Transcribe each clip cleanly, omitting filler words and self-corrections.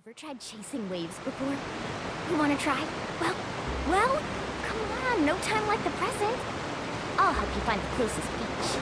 Ever tried chasing waves before? You wanna try? Well, come on, no time like the present. I'll help you find the closest beach.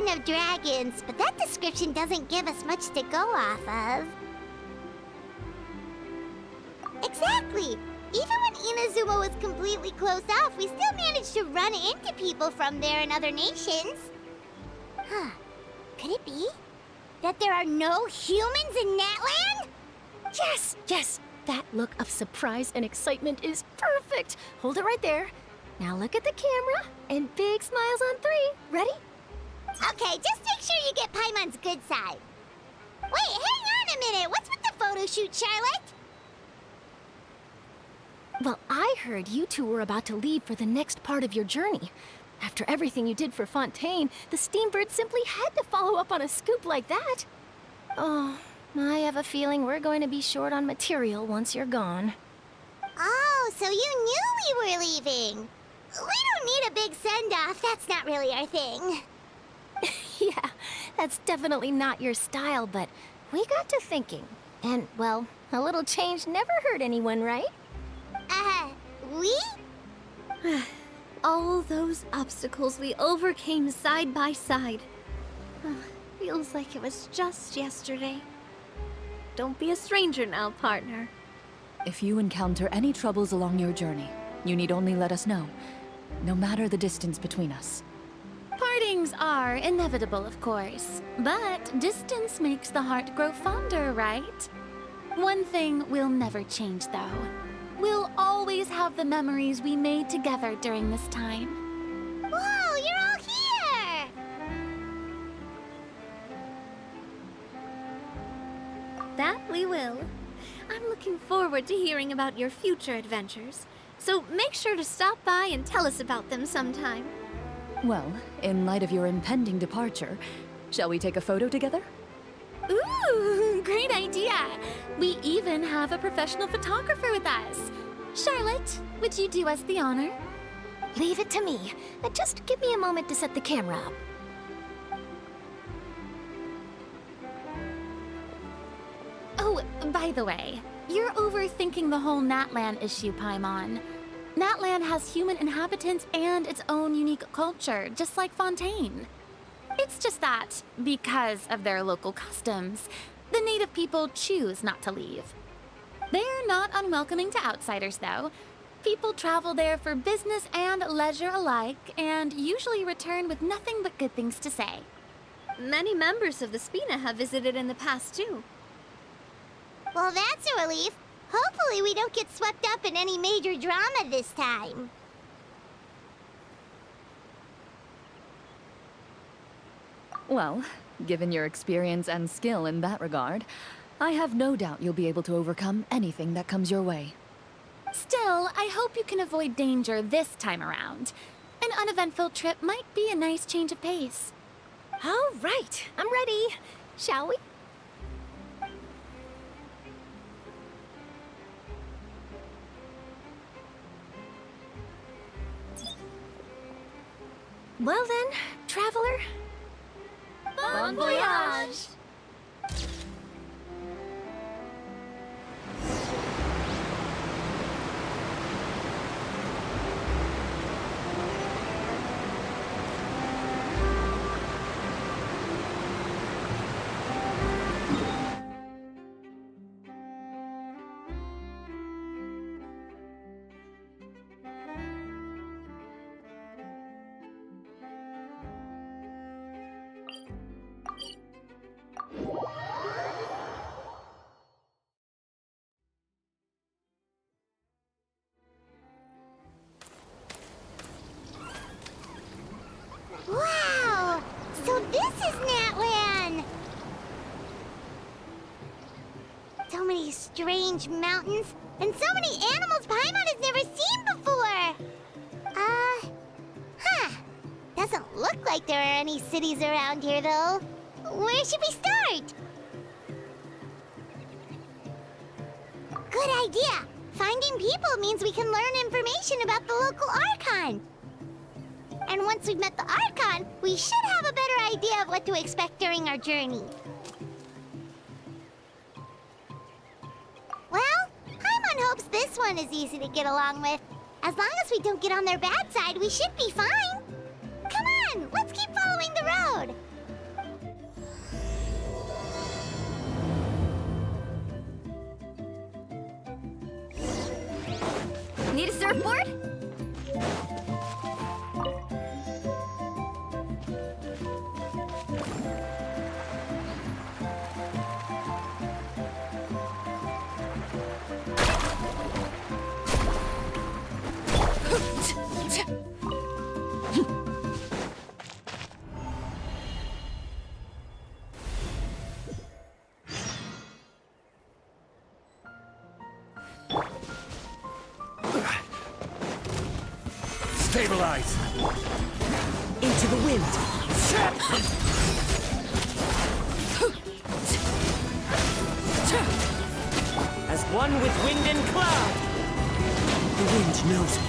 Of dragons, but that description doesn't give us much to go off of. Exactly! Even when Inazuma was completely closed off, we still managed to run into people from there in other nations. Huh. Could it be that there are no humans in Natland? Yes! That look of surprise and excitement is perfect! Hold it right there. Now look at the camera, and big smiles on 3. Ready? Okay, just make sure you get Paimon's good side. Wait, hang on a minute. What's with the photo shoot, Charlotte? Well, I heard you two were about to leave for the next part of your journey. After everything you did for Fontaine, the Steambird simply had to follow up on a scoop like that. Oh, I have a feeling we're going to be short on material once you're gone. Oh, so you knew we were leaving. We don't need a big send-off. That's not really our thing. Yeah, that's definitely not your style, but we got to thinking. And, well, a little change never hurt anyone, right? We? All those obstacles we overcame side by side. Feels like it was just yesterday. Don't be a stranger now, partner. If you encounter any troubles along your journey, you need only let us know, no matter the distance between us. Partings are inevitable, of course, but distance makes the heart grow fonder, right? One thing will never change, though. We'll always have the memories we made together during this time. Whoa, you're all here! That we will. I'm looking forward to hearing about your future adventures, so make sure to stop by and tell us about them sometime. Well, in light of your impending departure, shall we take a photo together? Ooh, great idea! We even have a professional photographer with us. Charlotte, would you do us the honor? Leave it to me. Just give me a moment to set the camera up. Oh, by the way, you're overthinking the whole Natland issue, Paimon. Natland has human inhabitants and its own unique culture, just like Fontaine. It's just that, because of their local customs, the native people choose not to leave. They're not unwelcoming to outsiders, though. People travel there for business and leisure alike, and usually return with nothing but good things to say. Many members of the Spina have visited in the past, too. Well, that's a relief. Hopefully we don't get swept up in any major drama this time. Well, given your experience and skill in that regard, I have no doubt you'll be able to overcome anything that comes your way. Still, I hope you can avoid danger this time around. An uneventful trip might be a nice change of pace. All right, I'm ready. Shall we? Well then, traveler. Bon voyage! Wow! So this is Natlan! So many strange mountains, and so many animals Paimon has never seen before! Doesn't look like there are any cities around here, though. Where should we start? Good idea! Finding people means we can learn information about the local Archon. And once we've met the Archon, we should have a better idea of what to expect during our journey. Well, Paimon hopes this one is easy to get along with. As long as we don't get on their bad side, we should be fine. Come on, let's keep following the road. Need a surfboard? Stabilize! Into the wind! As one with wind and cloud! The wind knows me.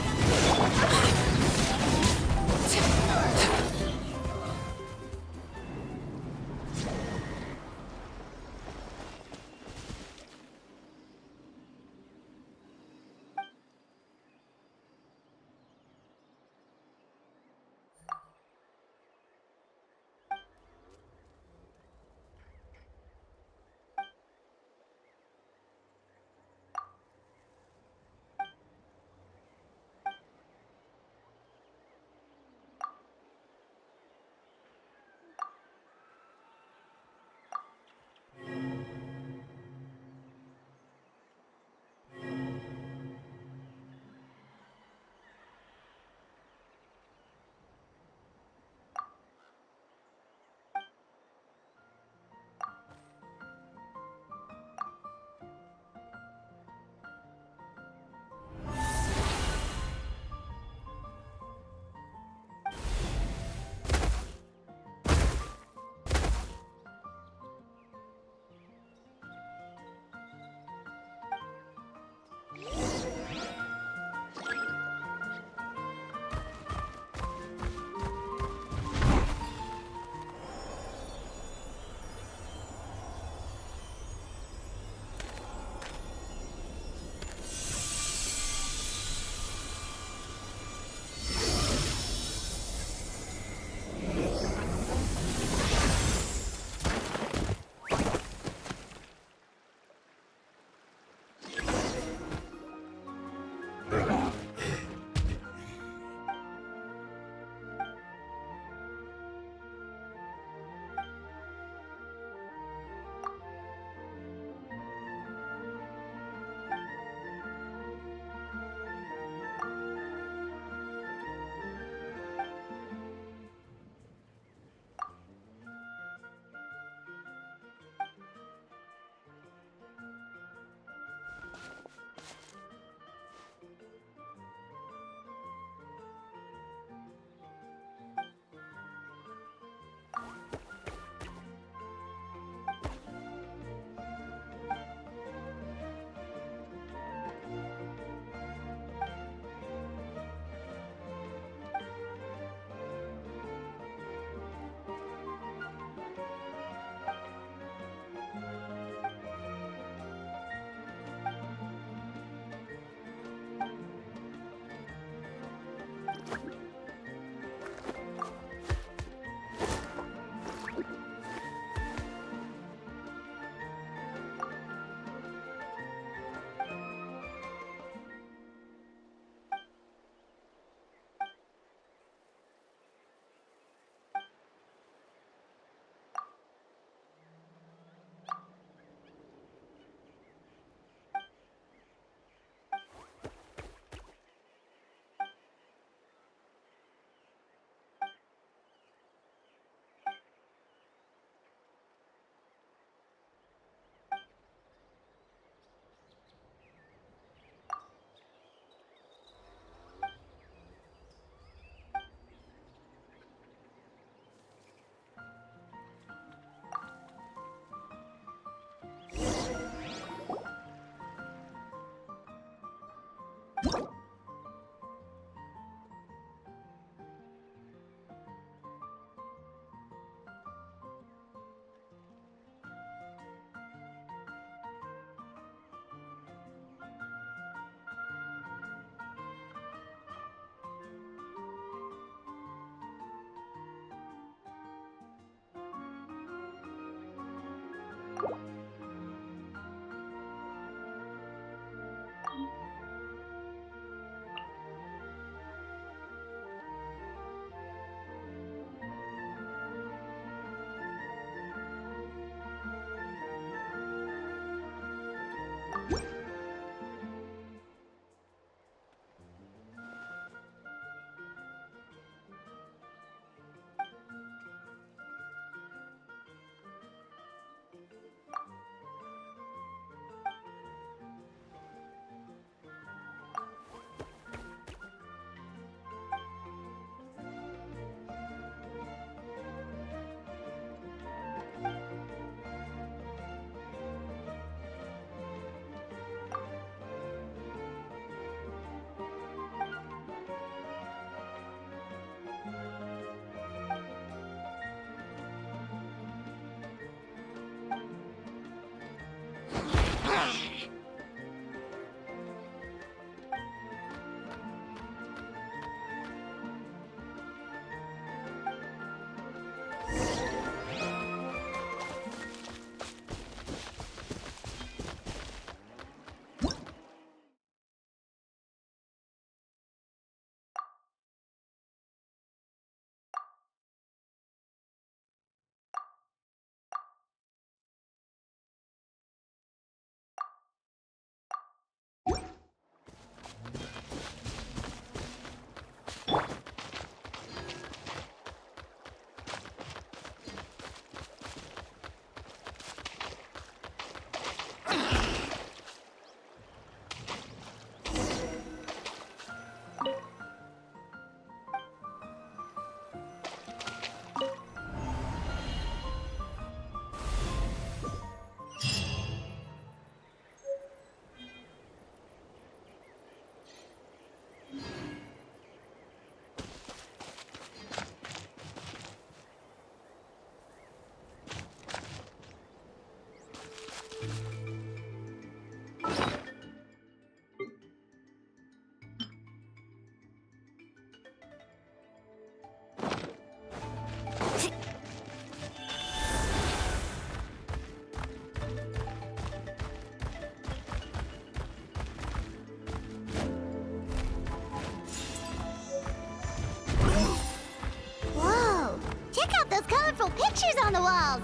on the walls.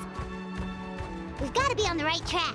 We've got to be on the right track.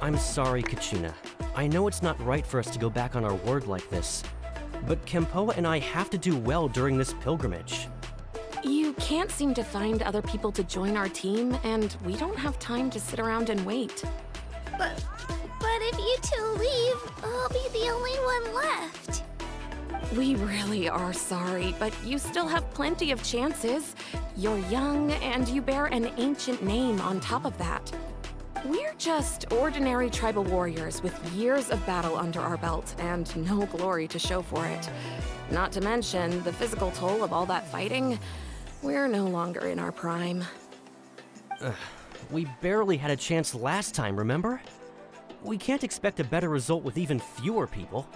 I'm sorry, Kachina. I know it's not right for us to go back on our word like this, but Kempoa and I have to do well during this pilgrimage. You can't seem to find other people to join our team, and we don't have time to sit around and wait. But if you two leave, I'll be the only one left. We really are sorry, but you still have plenty of chances. You're young, and you bear an ancient name on top of that. We're just ordinary tribal warriors with years of battle under our belt and no glory to show for it. Not to mention the physical toll of all that fighting. We're no longer in our prime. We barely had a chance last time, remember? We can't expect a better result with even fewer people.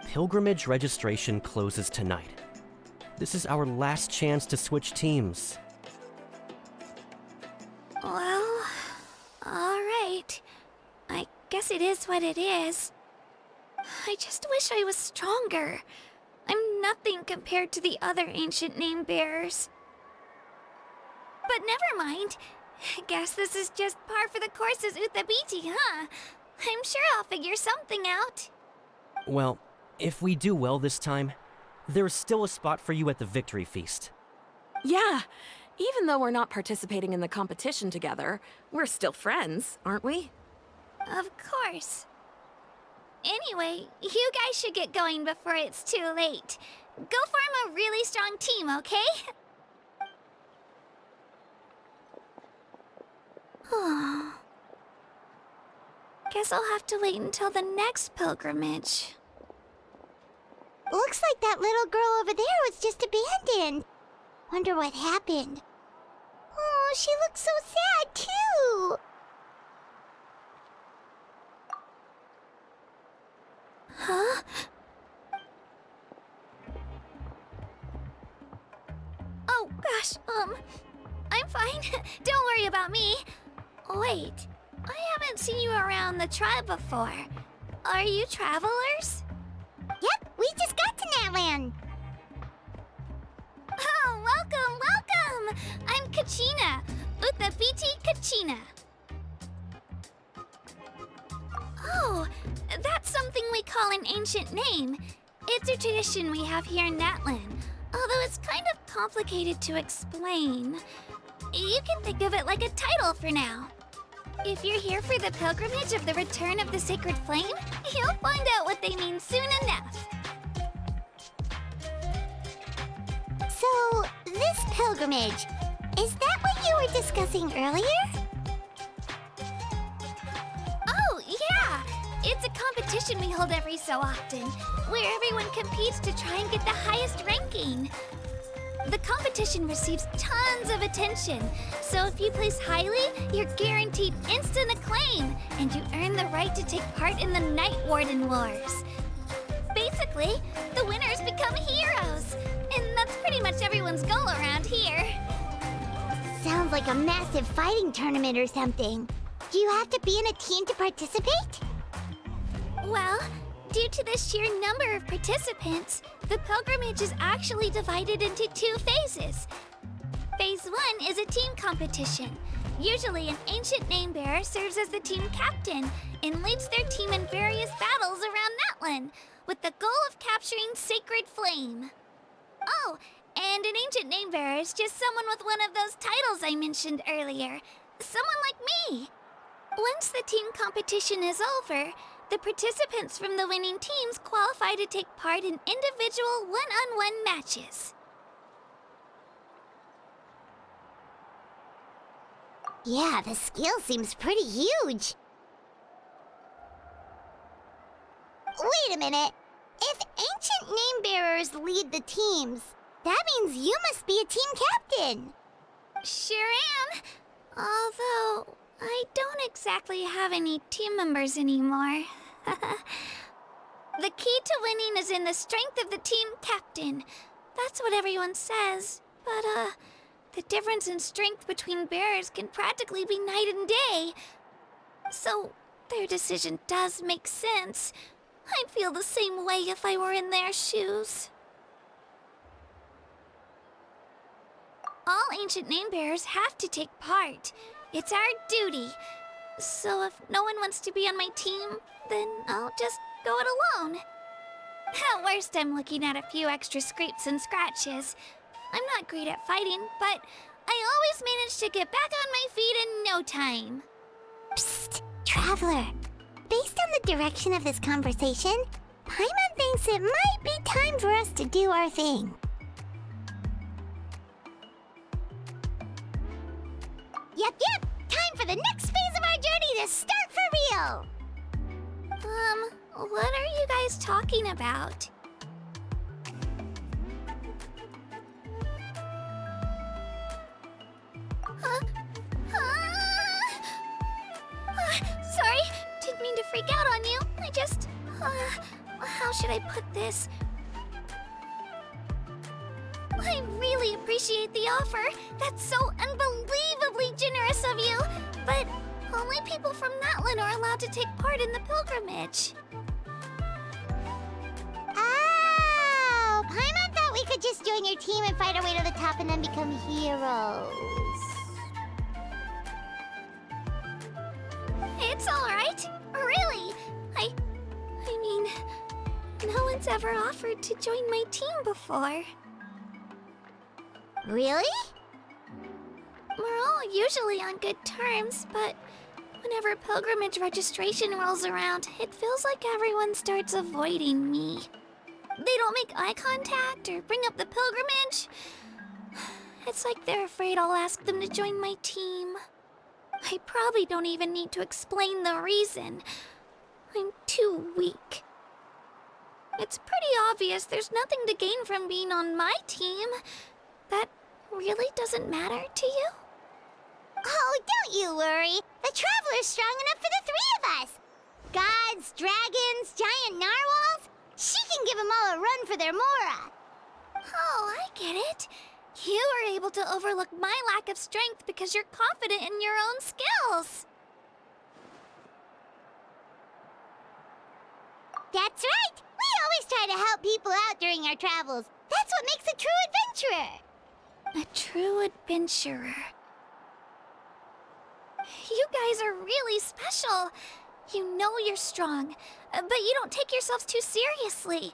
Pilgrimage registration closes tonight. This is our last chance to switch teams. Well, all right. I guess it is what it is. I just wish I was stronger. I'm nothing compared to the other ancient name bearers. But never mind. Guess this is just par for the course as Uthabiti, huh? I'm sure I'll figure something out. Well, if we do well this time, there's still a spot for you at the victory feast. Yeah, even though we're not participating in the competition together, we're still friends, aren't we? Of course. Anyway, you guys should get going before it's too late. Go form a really strong team, okay? Guess I'll have to wait until the next pilgrimage. Looks like that little girl over there was just abandoned. Wonder what happened. Oh, she looks so sad, too. Huh? Oh, gosh, I'm fine. Don't worry about me. Wait, I haven't seen you around the tribe before. Are you travelers? Yep, we just got to Natland. Oh, welcome! I'm Kachina, Uthabiti Kachina. Oh, that's something we call an ancient name. It's a tradition we have here in Natland, although it's kind of complicated to explain. You can think of it like a title for now. If you're here for the pilgrimage of the return of the sacred flame, you'll find out what they mean soon enough. So, this pilgrimage, is that what you were discussing earlier? Oh, yeah! It's a competition we hold every so often, where everyone competes to try and get the highest ranking. The competition receives tons of attention, so if you place highly, you're guaranteed instant acclaim, and you earn the right to take part in the Night Warden Wars. Basically, the winners become heroes, and that's pretty much everyone's goal around here. Sounds like a massive fighting tournament or something. Do you have to be in a team to participate? Well, due to the sheer number of participants, the pilgrimage is actually divided into 2 phases. Phase 1 is a team competition. Usually, an ancient name bearer serves as the team captain and leads their team in various battles around Natland, with the goal of capturing Sacred Flame. Oh, and an ancient name bearer is just someone with one of those titles I mentioned earlier. Someone like me. Once the team competition is over, the participants from the winning teams qualify to take part in individual one-on-one matches. Yeah, the skill seems pretty huge. Wait a minute. If ancient name bearers lead the teams, that means you must be a team captain. Sure am. Although, I don't exactly have any team members anymore. The key to winning is in the strength of the team captain. That's what everyone says. But, the difference in strength between bearers can practically be night and day. So, their decision does make sense. I'd feel the same way if I were in their shoes. All ancient name bearers have to take part. It's our duty. So if no one wants to be on my team, then I'll just go it alone. At worst, I'm looking at a few extra scrapes and scratches. I'm not great at fighting, but I always manage to get back on my feet in no time. Psst, Traveler. Based on the direction of this conversation, Paimon thinks it might be time for us to do our thing. Yep, time for the next phase of our journey to start for real! What are you guys talking about? Sorry, didn't mean to freak out on you. I just, how should I put this? I really appreciate the offer. That's so unbelievably generous of you. But only people from Natlan are allowed to take part in the pilgrimage. Oh, Paimon thought we could just join your team and fight our way to the top and then become heroes. It's all right. Really. I mean, no one's ever offered to join my team before. Really? We're all usually on good terms, but whenever pilgrimage registration rolls around, it feels like everyone starts avoiding me. They don't make eye contact or bring up the pilgrimage. It's like they're afraid I'll ask them to join my team. I probably don't even need to explain the reason. I'm too weak. It's pretty obvious there's nothing to gain from being on my team. That really doesn't matter to you? Oh, don't you worry. The Traveler's strong enough for the three of us. Gods, dragons, giant narwhals. She can give them all a run for their Mora. Oh, I get it. You were able to overlook my lack of strength because you're confident in your own skills. That's right. We always try to help people out during our travels. That's what makes a true adventurer. A true adventurer. You guys are really special. You know you're strong, but you don't take yourselves too seriously.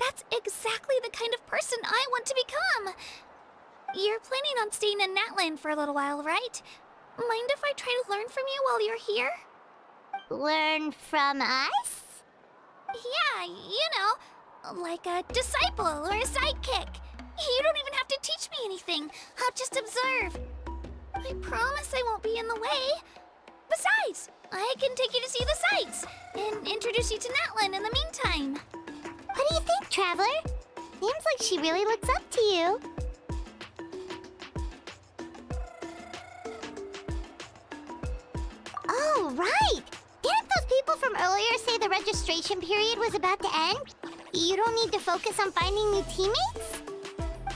That's exactly the kind of person I want to become. You're planning on staying in Natlan for a little while, right? Mind if I try to learn from you while you're here? Learn from us? Yeah, you know, like a disciple or a sidekick. You don't even have to teach me anything. I'll just observe. I promise I won't be in the way. Besides, I can take you to see the sights and introduce you to Natlan in the meantime. What do you think, Traveler? Seems like she really looks up to you. Oh, right! Didn't those people from earlier say the registration period was about to end? You don't need to focus on finding new teammates?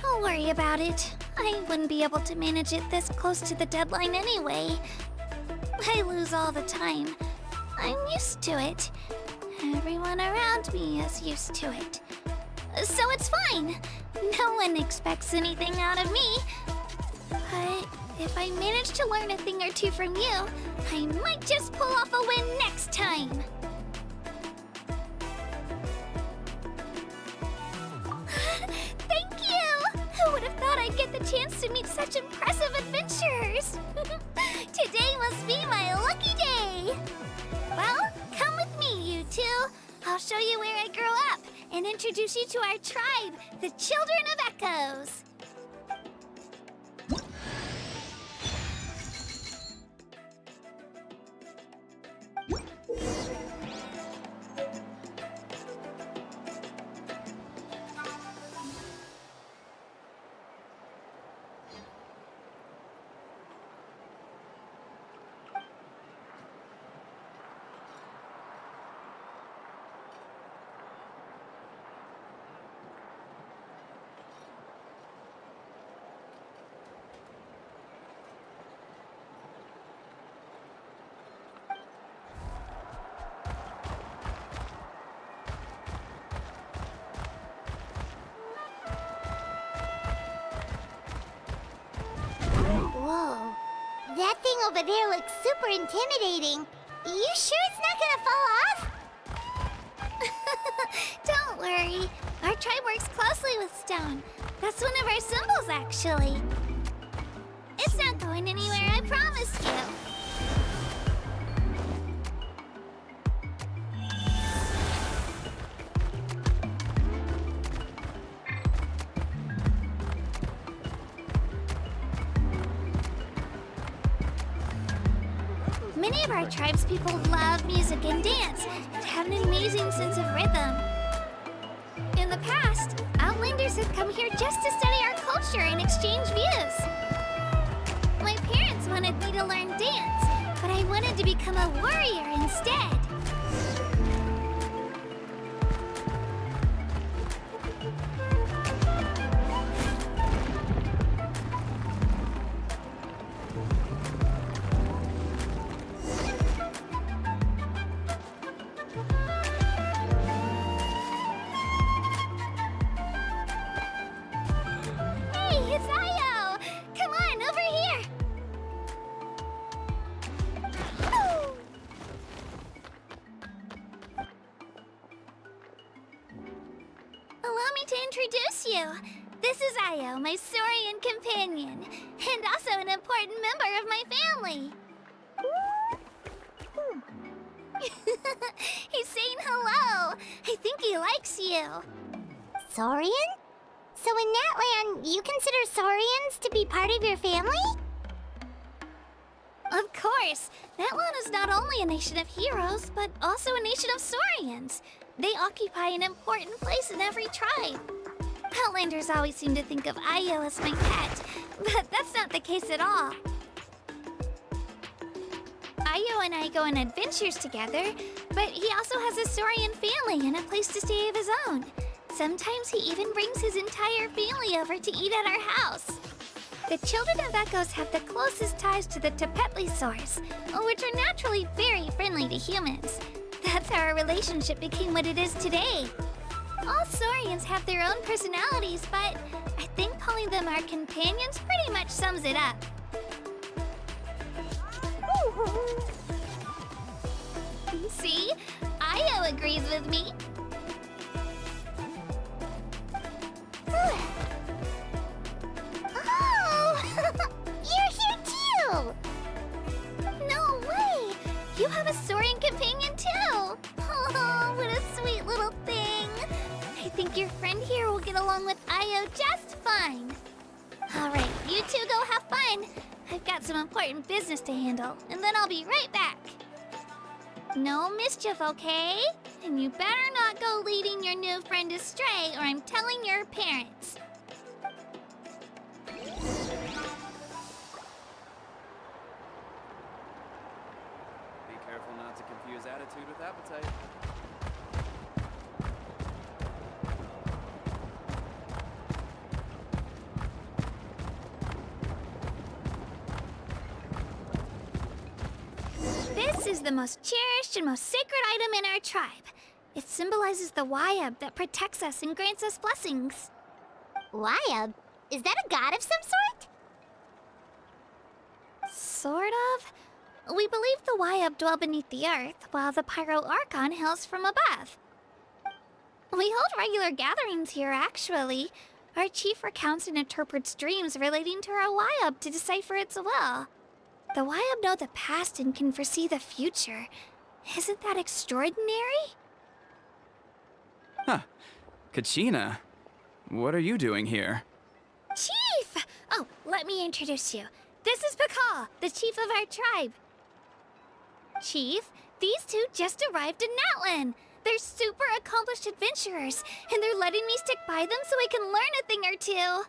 Don't worry about it. I wouldn't be able to manage it this close to the deadline anyway. I lose all the time. I'm used to it. Everyone around me is used to it. So it's fine. No one expects anything out of me. But if I manage to learn a thing or two from you, I might just pull off a win next time. Thank you! Who would have thought I'd get the chance to meet such impressive adventurers? Today must be my lucky day! Well, come with me, you two. I'll show you where I grew up and introduce you to our tribe, the Children of Echoes. That thing over there looks super intimidating. You sure it's not gonna fall off? Don't worry. Our tribe works closely with stone. That's one of our symbols, actually. It's not going anywhere, I promise you. Many of our tribespeople love music and dance and have an amazing sense of rhythm. In the past, Outlanders have come here just to study our culture and exchange views. My parents wanted me to learn dance, but I wanted to become a warrior instead. Introduce you. This is Io, my Saurian companion, and also an important member of my family. He's saying hello. I think he likes you. Saurian? So in Natlan, you consider Saurians to be part of your family? Of course. Natlan is not only a nation of heroes, but also a nation of Saurians. They occupy an important place in every tribe. Outlanders always seem to think of Io as my pet, but that's not the case at all. Io and I go on adventures together, but he also has a Saurian family and a place to stay of his own. Sometimes he even brings his entire family over to eat at our house. The children of Echoes have the closest ties to the Tepetlisaurs, which are naturally very friendly to humans. That's how our relationship became what it is today. All Saurians have their own personalities, but I think calling them our companions pretty much sums it up. See? Io agrees with me. Oh! You're here too! No way! You have a Saurian companion too! Oh, what a sweet little thing! I think your friend here will get along with Io just fine. Alright, you two go have fun. I've got some important business to handle, and then I'll be right back. No mischief, okay? And you better not go leading your new friend astray, or I'm telling your parents. Be careful not to confuse attitude with appetite. This is the most cherished and most sacred item in our tribe. It symbolizes the Wayab that protects us and grants us blessings. Wayab? Is that a god of some sort? Sort of. We believe the Wayab dwell beneath the earth, while the Pyro Archon hails from above. We hold regular gatherings here, actually. Our chief recounts and interprets dreams relating to our Wayab to decipher its will. The Wayab know the past and can foresee the future. Isn't that extraordinary? Huh. Kachina, what are you doing here? Chief! Oh, let me introduce you. This is Pakal, the chief of our tribe. Chief, these two just arrived in Natlan. They're super accomplished adventurers, and they're letting me stick by them so I can learn a thing or two.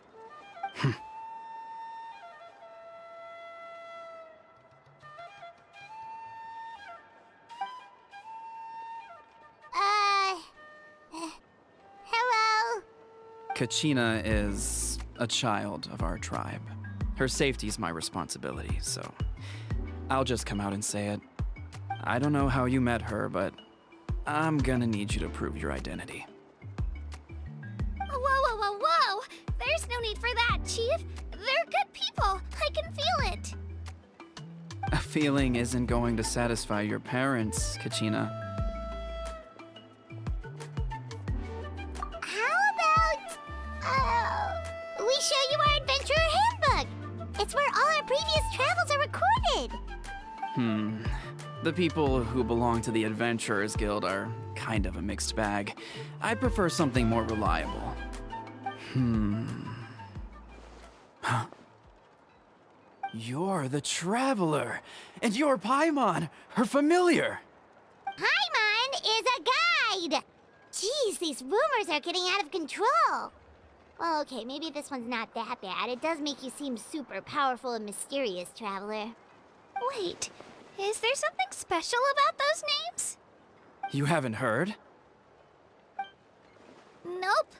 Hello? Kachina is a child of our tribe. Her safety's my responsibility, so I'll just come out and say it. I don't know how you met her, but I'm gonna need you to prove your identity. Whoa, whoa, whoa, whoa! There's no need for that, Chief. They're good people. I can feel it. A feeling isn't going to satisfy your parents, Kachina. How about, we show you our adventurer handbook? It's where all our previous travels are recorded. The people who belong to the Adventurers Guild are kind of a mixed bag. I'd prefer something more reliable. Huh. You're the Traveler, and you're Paimon, her familiar. Paimon is a guide! Jeez, these rumors are getting out of control. Well, okay, maybe this one's not that bad. It does make you seem super powerful and mysterious, Traveler. Wait, is there something special about those names? You haven't heard? Nope.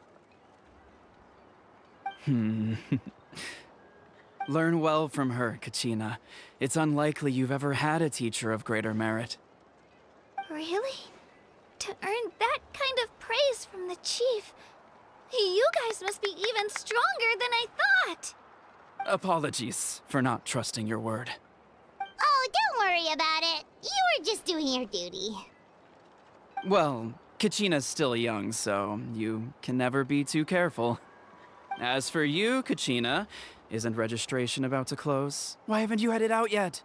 Learn well from her, Kachina. It's unlikely you've ever had a teacher of greater merit. Really? To earn that kind of praise from the chief, you guys must be even stronger than I thought. Apologies for not trusting your word. Oh, don't worry about it. You were just doing your duty. Well, Kachina's still young, so you can never be too careful. As for you, Kachina, isn't registration about to close? Why haven't you headed out yet?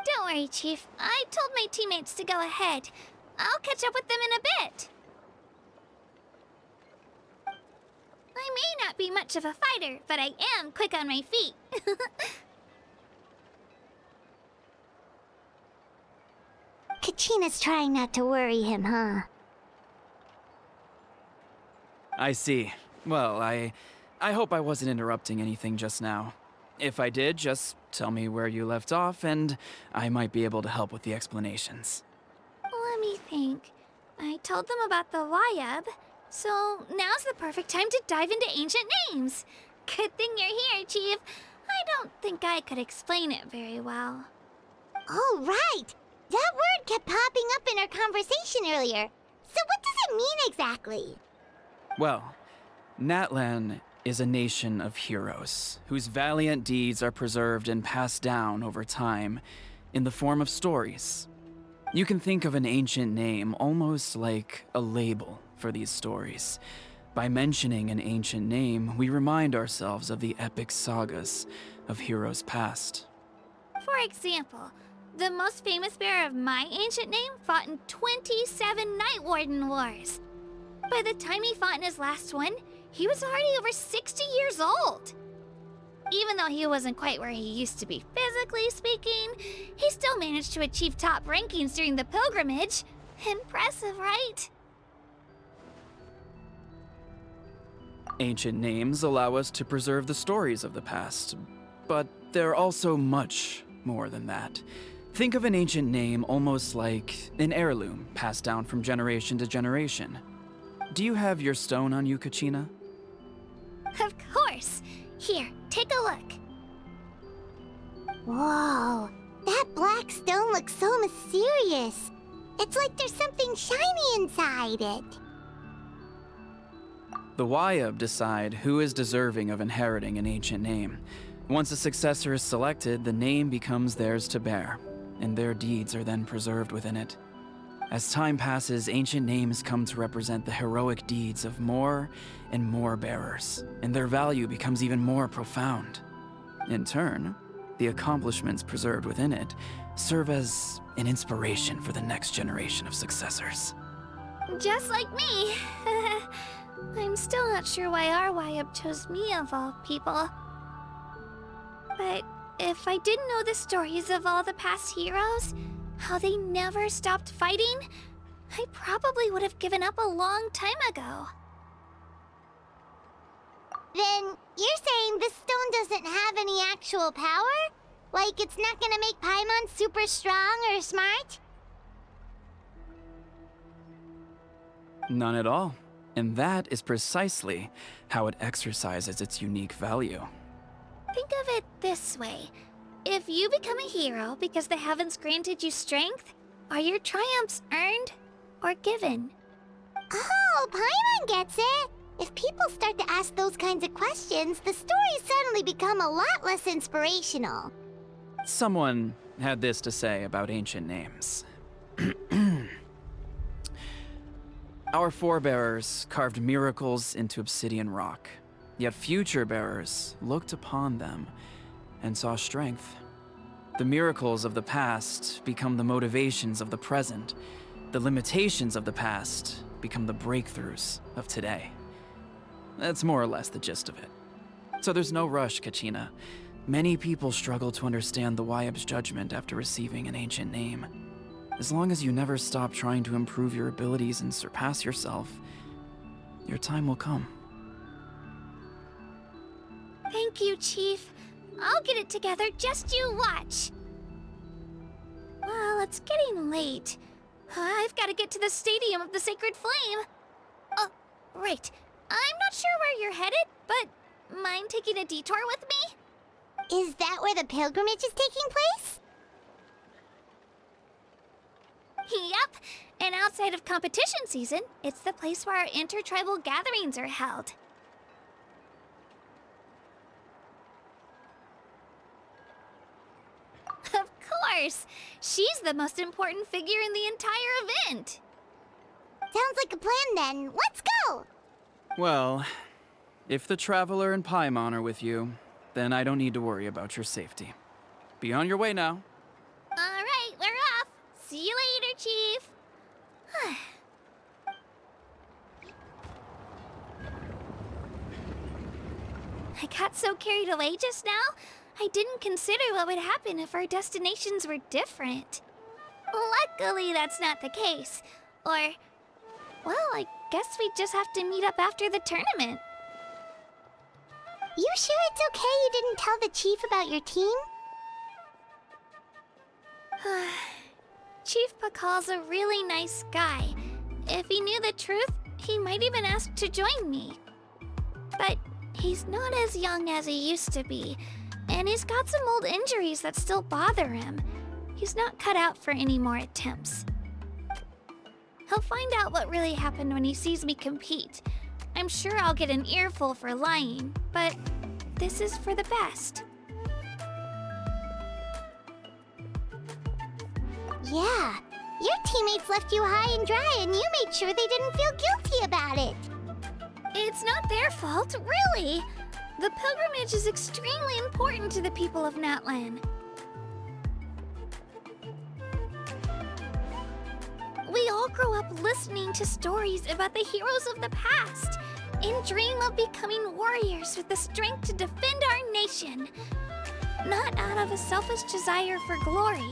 Don't worry, Chief. I told my teammates to go ahead. I'll catch up with them in a bit. I may not be much of a fighter, but I am quick on my feet. Kachina's trying not to worry him, huh? I see. Well, I hope I wasn't interrupting anything just now. If I did, just tell me where you left off, and I might be able to help with the explanations. Let me think. I told them about the Wayab, so now's the perfect time to dive into ancient names. Good thing you're here, Chief. I don't think I could explain it very well. Oh, right! That word kept popping up in our conversation earlier. So what does it mean exactly? Well, Natlan is a nation of heroes whose valiant deeds are preserved and passed down over time in the form of stories. You can think of an ancient name almost like a label for these stories. By mentioning an ancient name, we remind ourselves of the epic sagas of heroes past. For example, the most famous bearer of my ancient name fought in 27 Night Warden Wars. By the time he fought in his last one, he was already over 60 years old. Even though he wasn't quite where he used to be physically speaking, he still managed to achieve top rankings during the pilgrimage. Impressive, right? Ancient names allow us to preserve the stories of the past, but they're also much more than that. Think of an ancient name almost like an heirloom passed down from generation to generation. Do you have your stone on you, Kachina? Of course. Here, take a look. Whoa, that black stone looks so mysterious. It's like there's something shiny inside it. The Wayab decide who is deserving of inheriting an ancient name. Once a successor is selected, the name becomes theirs to bear, and their deeds are then preserved within it. As time passes, ancient names come to represent the heroic deeds of more and more bearers, and their value becomes even more profound. In turn, the accomplishments preserved within it serve as an inspiration for the next generation of successors. Just like me. I'm still not sure why our Wayab chose me of all people. But if I didn't know the stories of all the past heroes, how they never stopped fighting, I probably would have given up a long time ago. Then you're saying this stone doesn't have any actual power? Like it's not gonna make Paimon super strong or smart? None at all. And that is precisely how it exercises its unique value. Think of it this way. If you become a hero because the heavens granted you strength, are your triumphs earned or given? Oh, Paimon gets it! If people start to ask those kinds of questions, the stories suddenly become a lot less inspirational. Someone had this to say about ancient names. Our forebears carved miracles into obsidian rock, yet future bearers looked upon them and saw strength. The miracles of the past become the motivations of the present. The limitations of the past become the breakthroughs of today. That's more or less the gist of it. So there's no rush, Kachina. Many people struggle to understand the Wyeb's judgment after receiving an ancient name. As long as you never stop trying to improve your abilities and surpass yourself, your time will come. Thank you, Chief. I'll get it together, just you watch. Well, it's getting late. I've got to get to the Stadium of the Sacred Flame. Oh, right. I'm not sure where you're headed, but mind taking a detour with me? Is that where the pilgrimage is taking place? Yep. And outside of competition season, it's the place where our intertribal gatherings are held. Of course! She's the most important figure in the entire event! Sounds like a plan then. Let's go! Well, if the Traveler and Paimon are with you, then I don't need to worry about your safety. Be on your way now. Alright, we're off! See you later, Chief! I got so carried away just now, I didn't consider what would happen if our destinations were different. Luckily, that's not the case. Or, well, I guess we just have to meet up after the tournament. You sure it's okay you didn't tell the chief about your team? Chief Pakal's a really nice guy. If he knew the truth, he might even ask to join me. But he's not as young as he used to be, and he's got some old injuries that still bother him. He's not cut out for any more attempts. He'll find out what really happened when he sees me compete. I'm sure I'll get an earful for lying, but this is for the best. Yeah, your teammates left you high and dry and you made sure they didn't feel guilty about it. It's not their fault, really. The pilgrimage is extremely important to the people of Natlan. We all grow up listening to stories about the heroes of the past and dream of becoming warriors with the strength to defend our nation. Not out of a selfish desire for glory,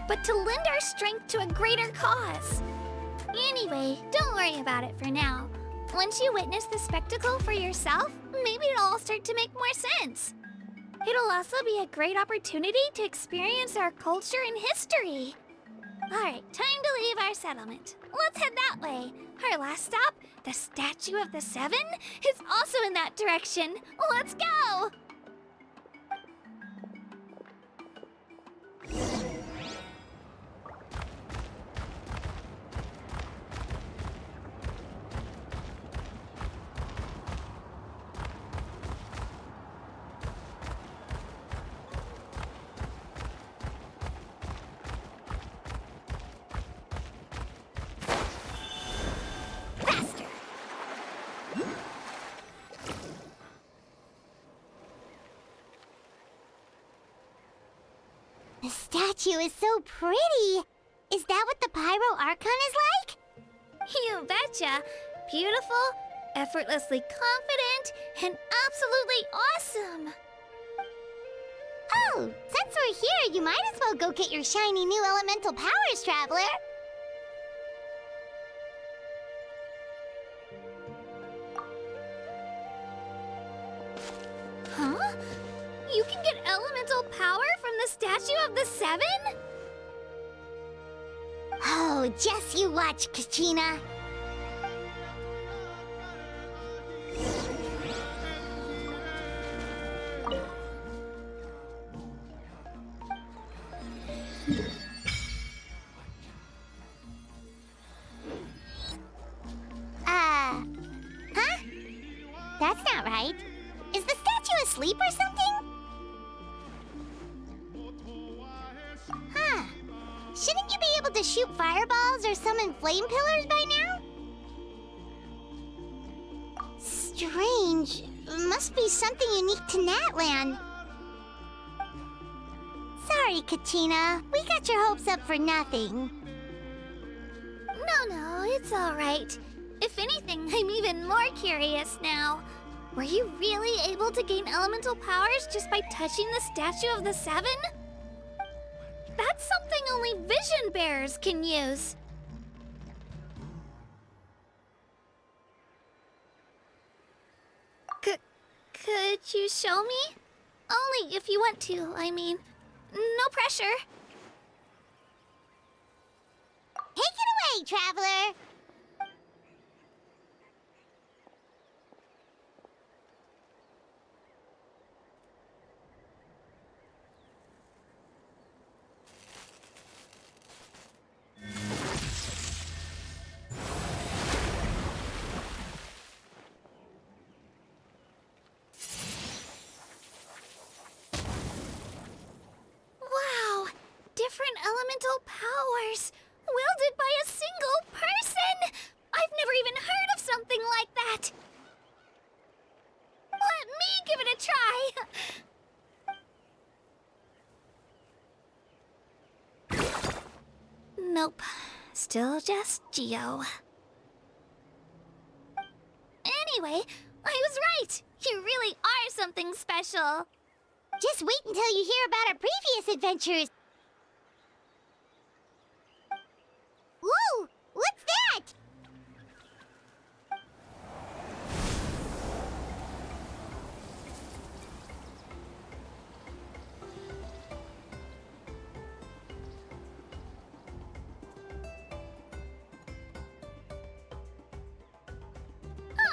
but to lend our strength to a greater cause. Anyway, don't worry about it for now. Once you witness the spectacle for yourself, maybe it'll all start to make more sense. It'll also be a great opportunity to experience our culture and history. Alright, time to leave our settlement. Let's head that way. Our last stop, the Statue of the Seven, is also in that direction. Let's go! The statue is so pretty. Is that what the Pyro Archon is like? You betcha. Beautiful, effortlessly confident, and absolutely awesome. Oh, since we're here, you might as well go get your shiny new elemental powers, Traveler. Huh? You can get elemental power from the Statue of the Seven? Oh, just you watch, Kachina. Huh? That's not right. Is the statue asleep or something? Shouldn't you be able to shoot fireballs or summon flame pillars by now? Strange. Must be something unique to Natland. Sorry, Katina. We got your hopes up for nothing. No, it's all right. If anything, I'm even more curious now. Were you really able to gain elemental powers just by touching the Statue of the Seven? That's something only vision bearers can use. Could you show me? Only if you want to, I mean. No pressure. Take it away, traveler! Wow! Different elemental powers! Wielded by a single person! I've never even heard of something like that! Let me give it a try! Nope. Still just Geo. Anyway, I was right! You really are something special! Just wait until you hear about our previous adventures. Whoa! What's that?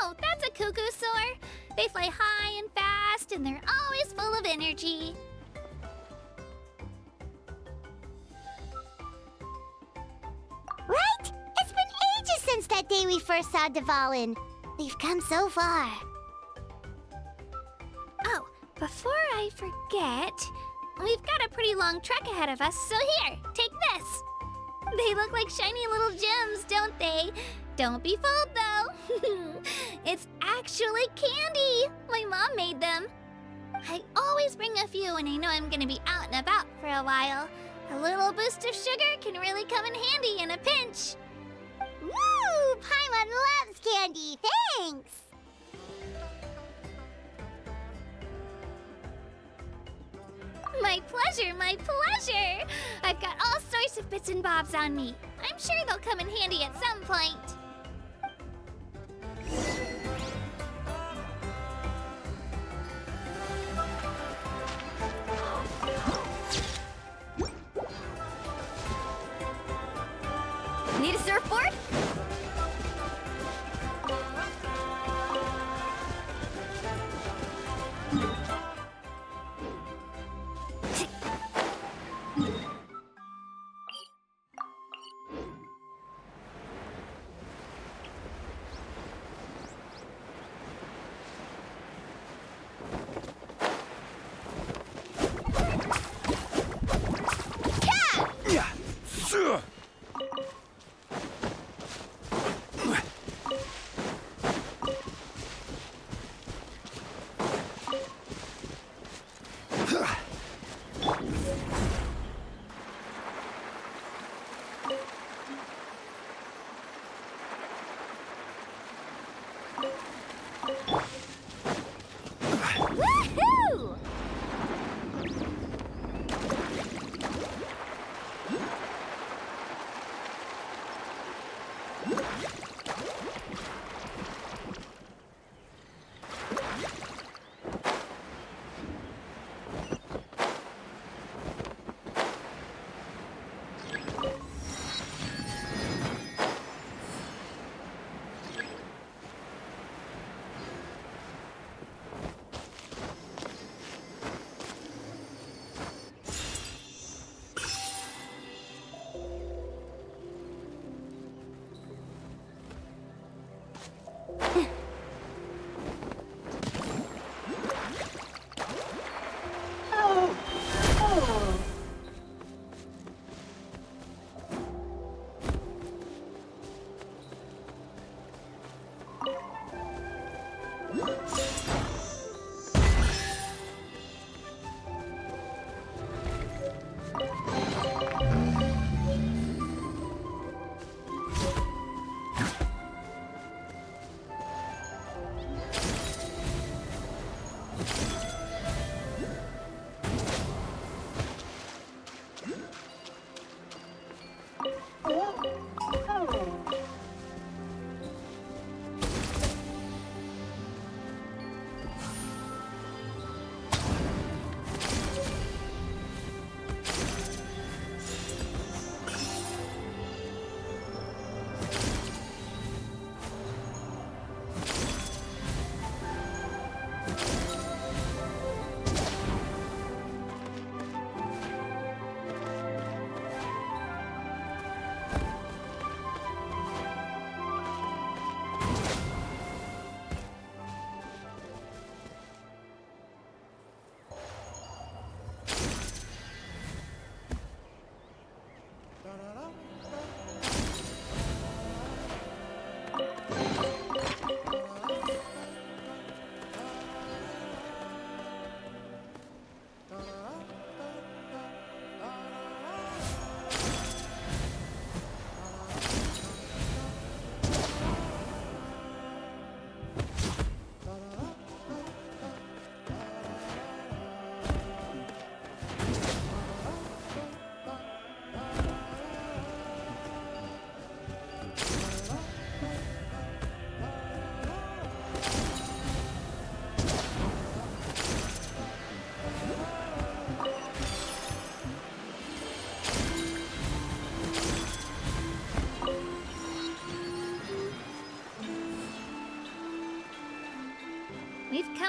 Oh, that's a cuckoo soar. They fly high and fast, and they're always full of energy. Right? It's been ages since that day we first saw Dvalin. We've come so far. Oh, before I forget, we've got a pretty long trek ahead of us, so here, take this. They look like shiny little gems, don't they? Don't be fooled, though. It's actually candy. My mom made them. I always bring a few when I know I'm gonna be out and about for a while. A little boost of sugar can really come in handy in a pinch. Woo! Paimon loves candy. Thanks. My pleasure, my pleasure. I've got all sorts of bits and bobs on me. I'm sure they'll come in handy at some point. Need a surfboard? Woohoo!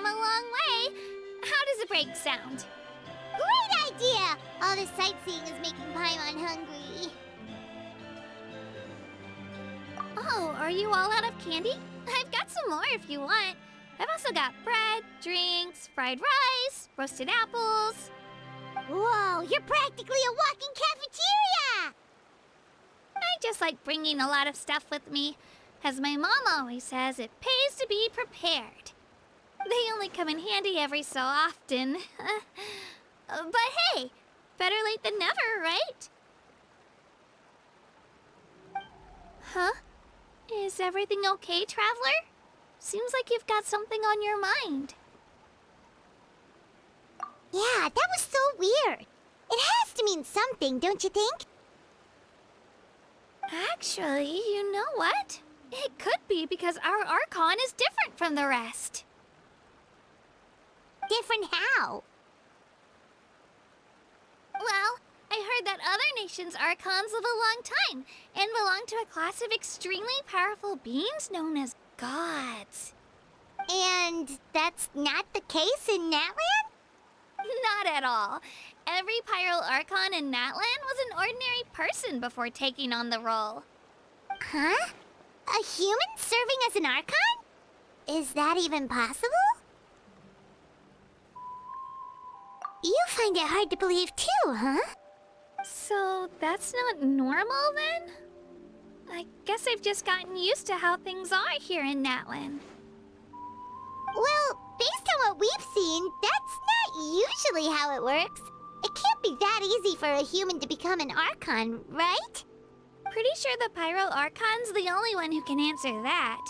come a long way. How does a break sound? Great idea! All this sightseeing is making Paimon hungry. Oh, are you all out of candy? I've got some more if you want. I've also got bread, drinks, fried rice, roasted apples. Whoa, you're practically a walking cafeteria! I just like bringing a lot of stuff with me. As my mom always says, it pays to be prepared. They only come in handy every so often. But hey, better late than never, right? Huh? Is everything okay, Traveler? Seems like you've got something on your mind. Yeah, that was so weird. It has to mean something, don't you think? Actually, you know what? It could be because our Archon is different from the rest. Different how? Well, I heard that other nations' Archons live a long time and belong to a class of extremely powerful beings known as gods. And that's not the case in Natland? Not at all. Every Pyro Archon in Natland was an ordinary person before taking on the role. Huh? A human serving as an Archon? Is that even possible? You find it hard to believe too, huh? So that's not normal then? I guess I've just gotten used to how things are here in Natland. Well, based on what we've seen, that's not usually how it works. It can't be that easy for a human to become an Archon, right? Pretty sure the Pyro Archon's the only one who can answer that.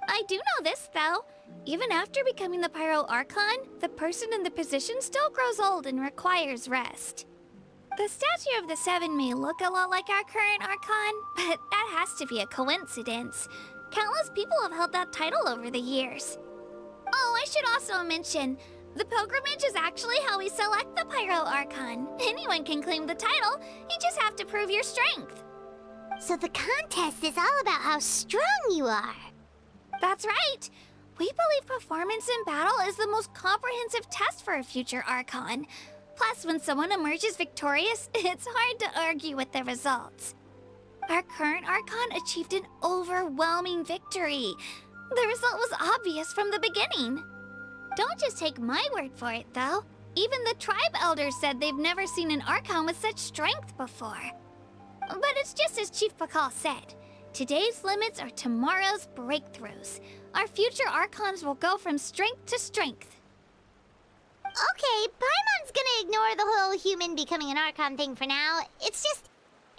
I do know this, though. Even after becoming the Pyro Archon, the person in the position still grows old and requires rest. The statue of the Seven may look a lot like our current Archon, but that has to be a coincidence. Countless people have held that title over the years. Oh, I should also mention, the pilgrimage is actually how we select the Pyro Archon. Anyone can claim the title, you just have to prove your strength. So the contest is all about how strong you are. That's right. We believe performance in battle is the most comprehensive test for a future Archon. Plus, when someone emerges victorious, it's hard to argue with the results. Our current Archon achieved an overwhelming victory. The result was obvious from the beginning. Don't just take my word for it, though. Even the tribe elders said they've never seen an Archon with such strength before. But it's just as Chief Pakal said. Today's limits are tomorrow's breakthroughs. Our future Archons will go from strength to strength. Okay, Paimon's gonna ignore the whole human becoming an Archon thing for now. It's just,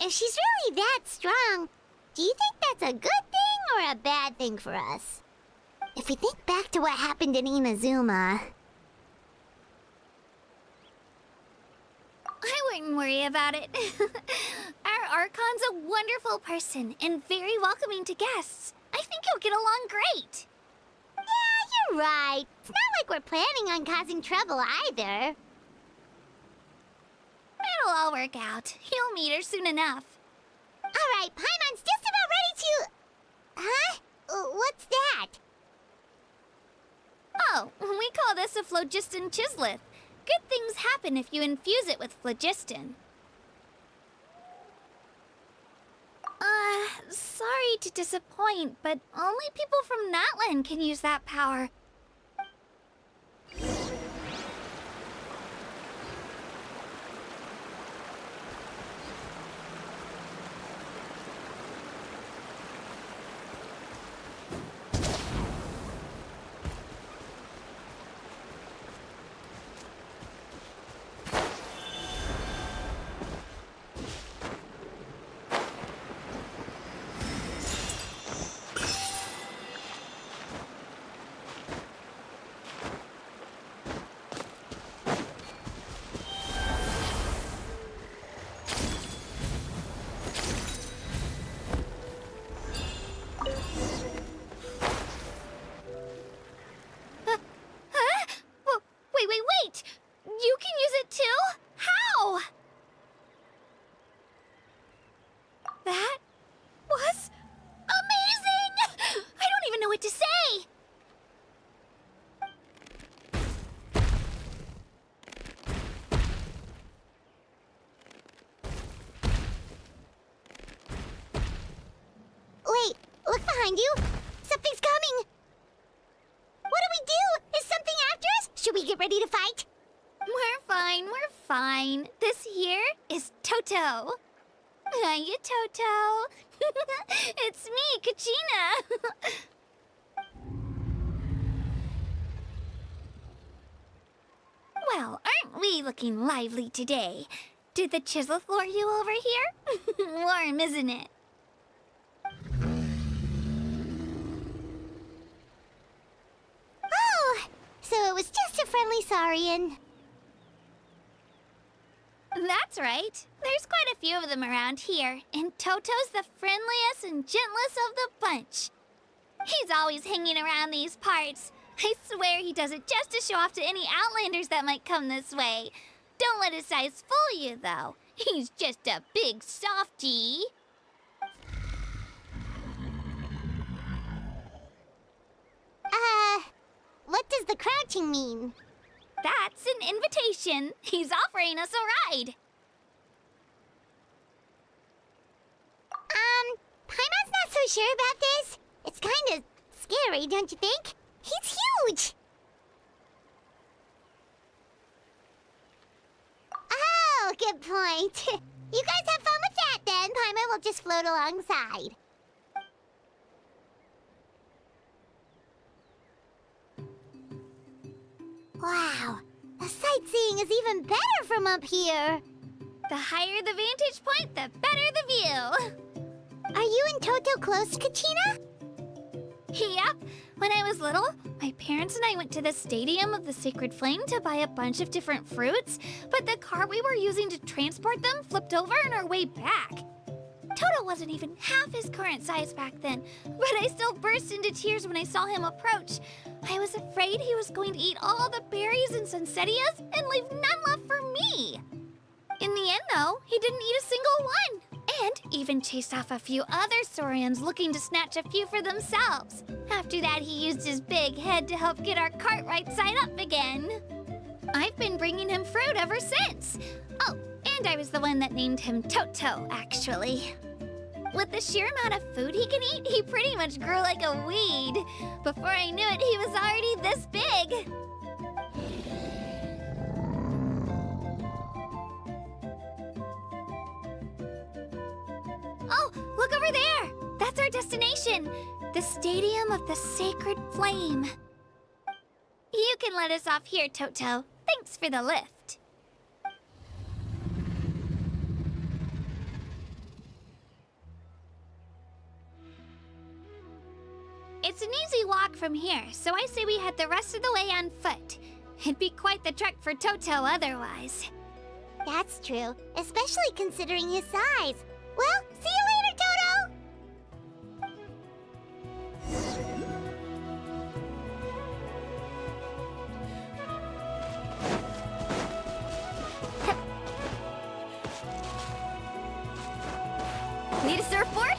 if she's really that strong, do you think that's a good thing or a bad thing for us? If we think back to what happened in Inazuma... I wouldn't worry about it. Our Archon's a wonderful person and very welcoming to guests. I think you'll get along great. Yeah, you're right. It's not like we're planning on causing trouble either. It'll all work out. You'll meet her soon enough. All right, Paimon's just about ready to... Huh? What's that? Oh, we call this a phlogiston chisleth. Good things happen if you infuse it with phlogiston. Sorry to disappoint, but only people from Natland can use that power. behind you! Something's coming! What do we do? Is something after us? Should we get ready to fight? We're fine, we're fine. This here is Toto. Hiya, Toto. It's me, Kachina. Well, aren't we looking lively today? Did the chisel floor you over here? Warm, isn't it? Oh, so it was just a friendly saurian. That's right. There's quite a few of them around here, and Toto's the friendliest and gentlest of the bunch. He's always hanging around these parts. I swear he does it just to show off to any Outlanders that might come this way. Don't let his size fool you, though. He's just a big softie. What does the crouching mean? That's an invitation. He's offering us a ride. Paimon's not so sure about this. It's kind of scary, don't you think? He's huge! Oh, good point. You guys have fun with that then. Paimon will just float alongside. Wow, the sightseeing is even better from up here. The higher the vantage point, the better the view. Are you and Toto close, Kachina? Yep. When I was little, my parents and I went to the Stadium of the Sacred Flame to buy a bunch of different fruits, but the car we were using to transport them flipped over on our way back. Toto wasn't even half his current size back then, but I still burst into tears when I saw him approach. I was afraid he was going to eat all the berries and sunsettias and leave none left for me. In the end, though, he didn't eat a single one, and even chased off a few other saurians looking to snatch a few for themselves. After that, he used his big head to help get our cart right side up again. I've been bringing him fruit ever since. Oh, and I was the one that named him Toto, actually. With the sheer amount of food he can eat, he pretty much grew like a weed. Before I knew it, he was already this big. Oh, look over there! That's our destination, the Stadium of the Sacred Flame. You can let us off here, Toto. Thanks for the lift. It's an easy walk from here, so I say we head the rest of the way on foot. It'd be quite the trek for Toto otherwise. That's true, especially considering his size. Well, see you later, Toto! Need a surfboard?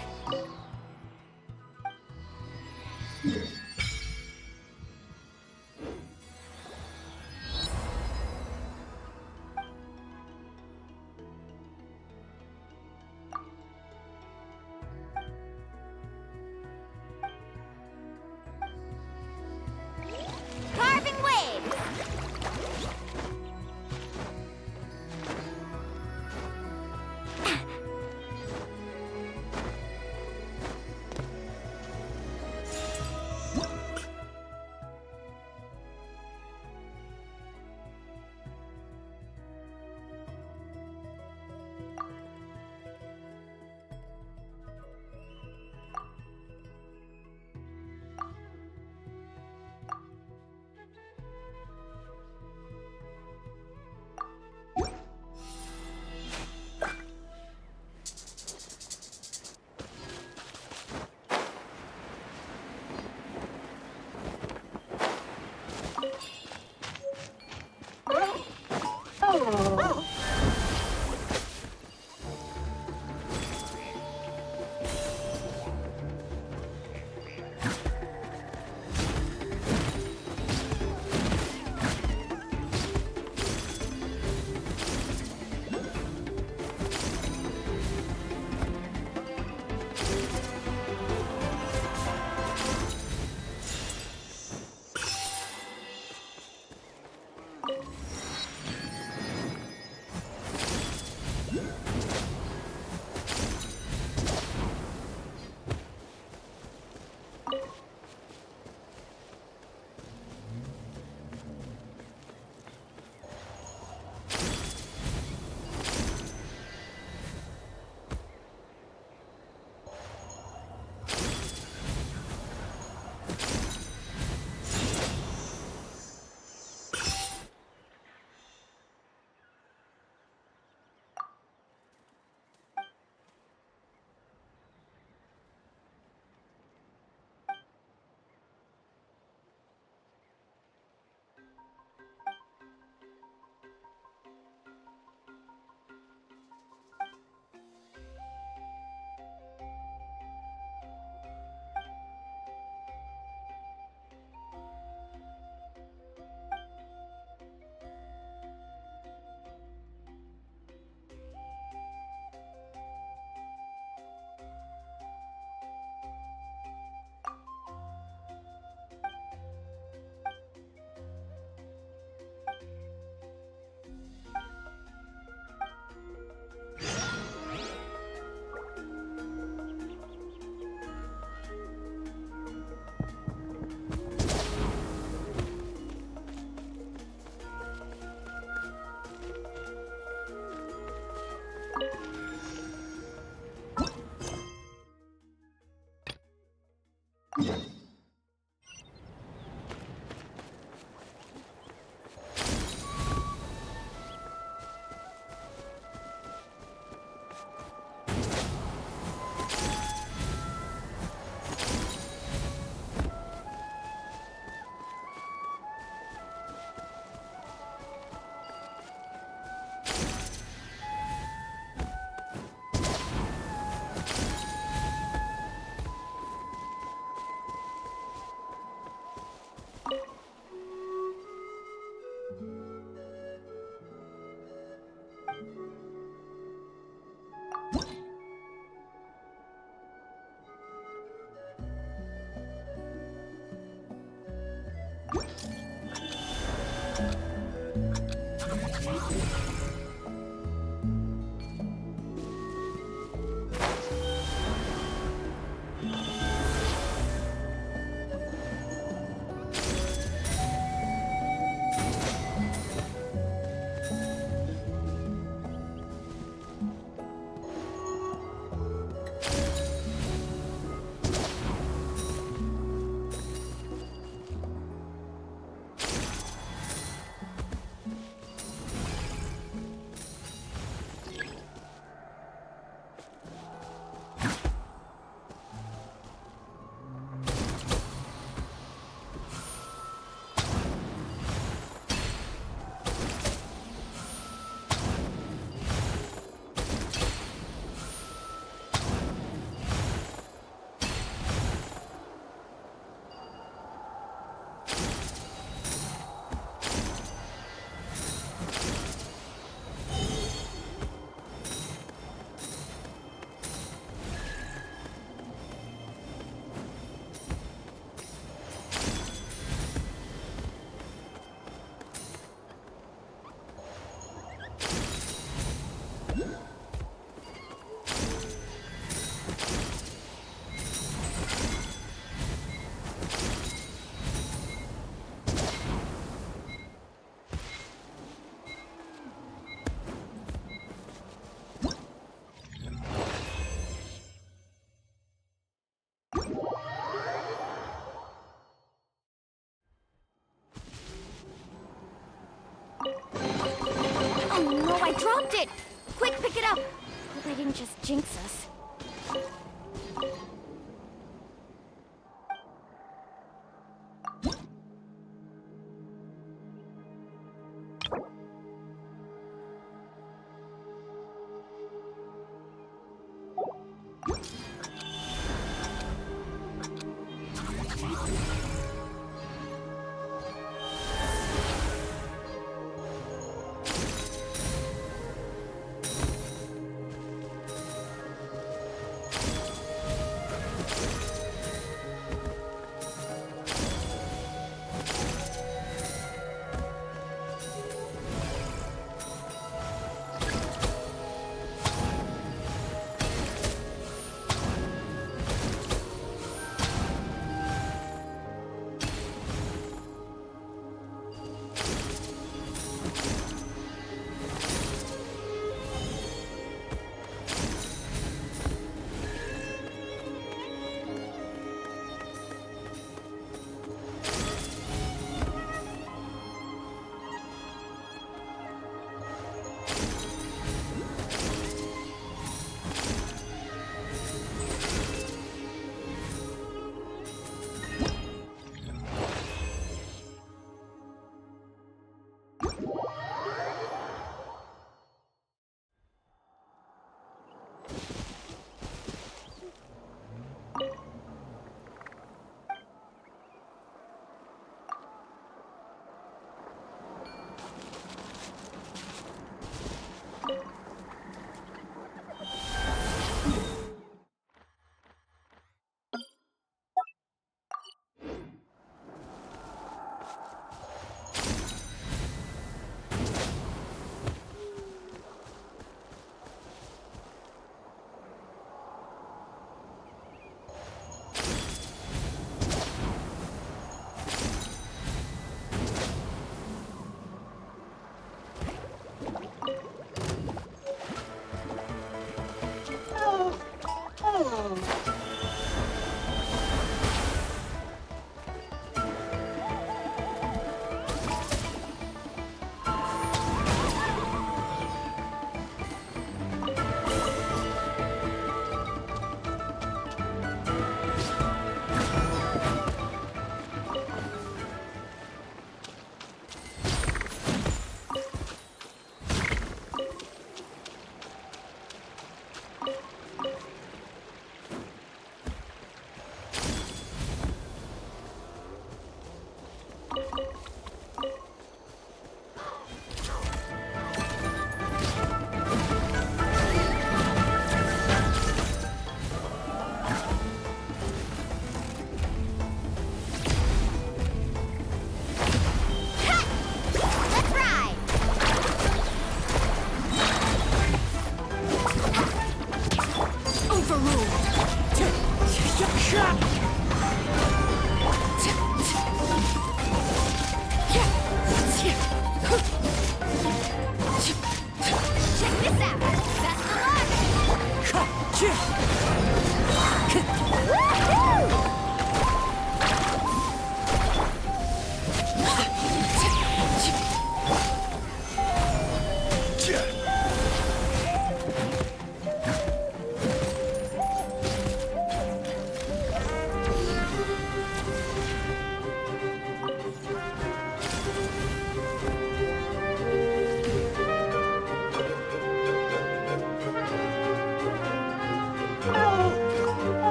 Oh no, I dropped it! Quick, pick it up! Hope I didn't just jinx us.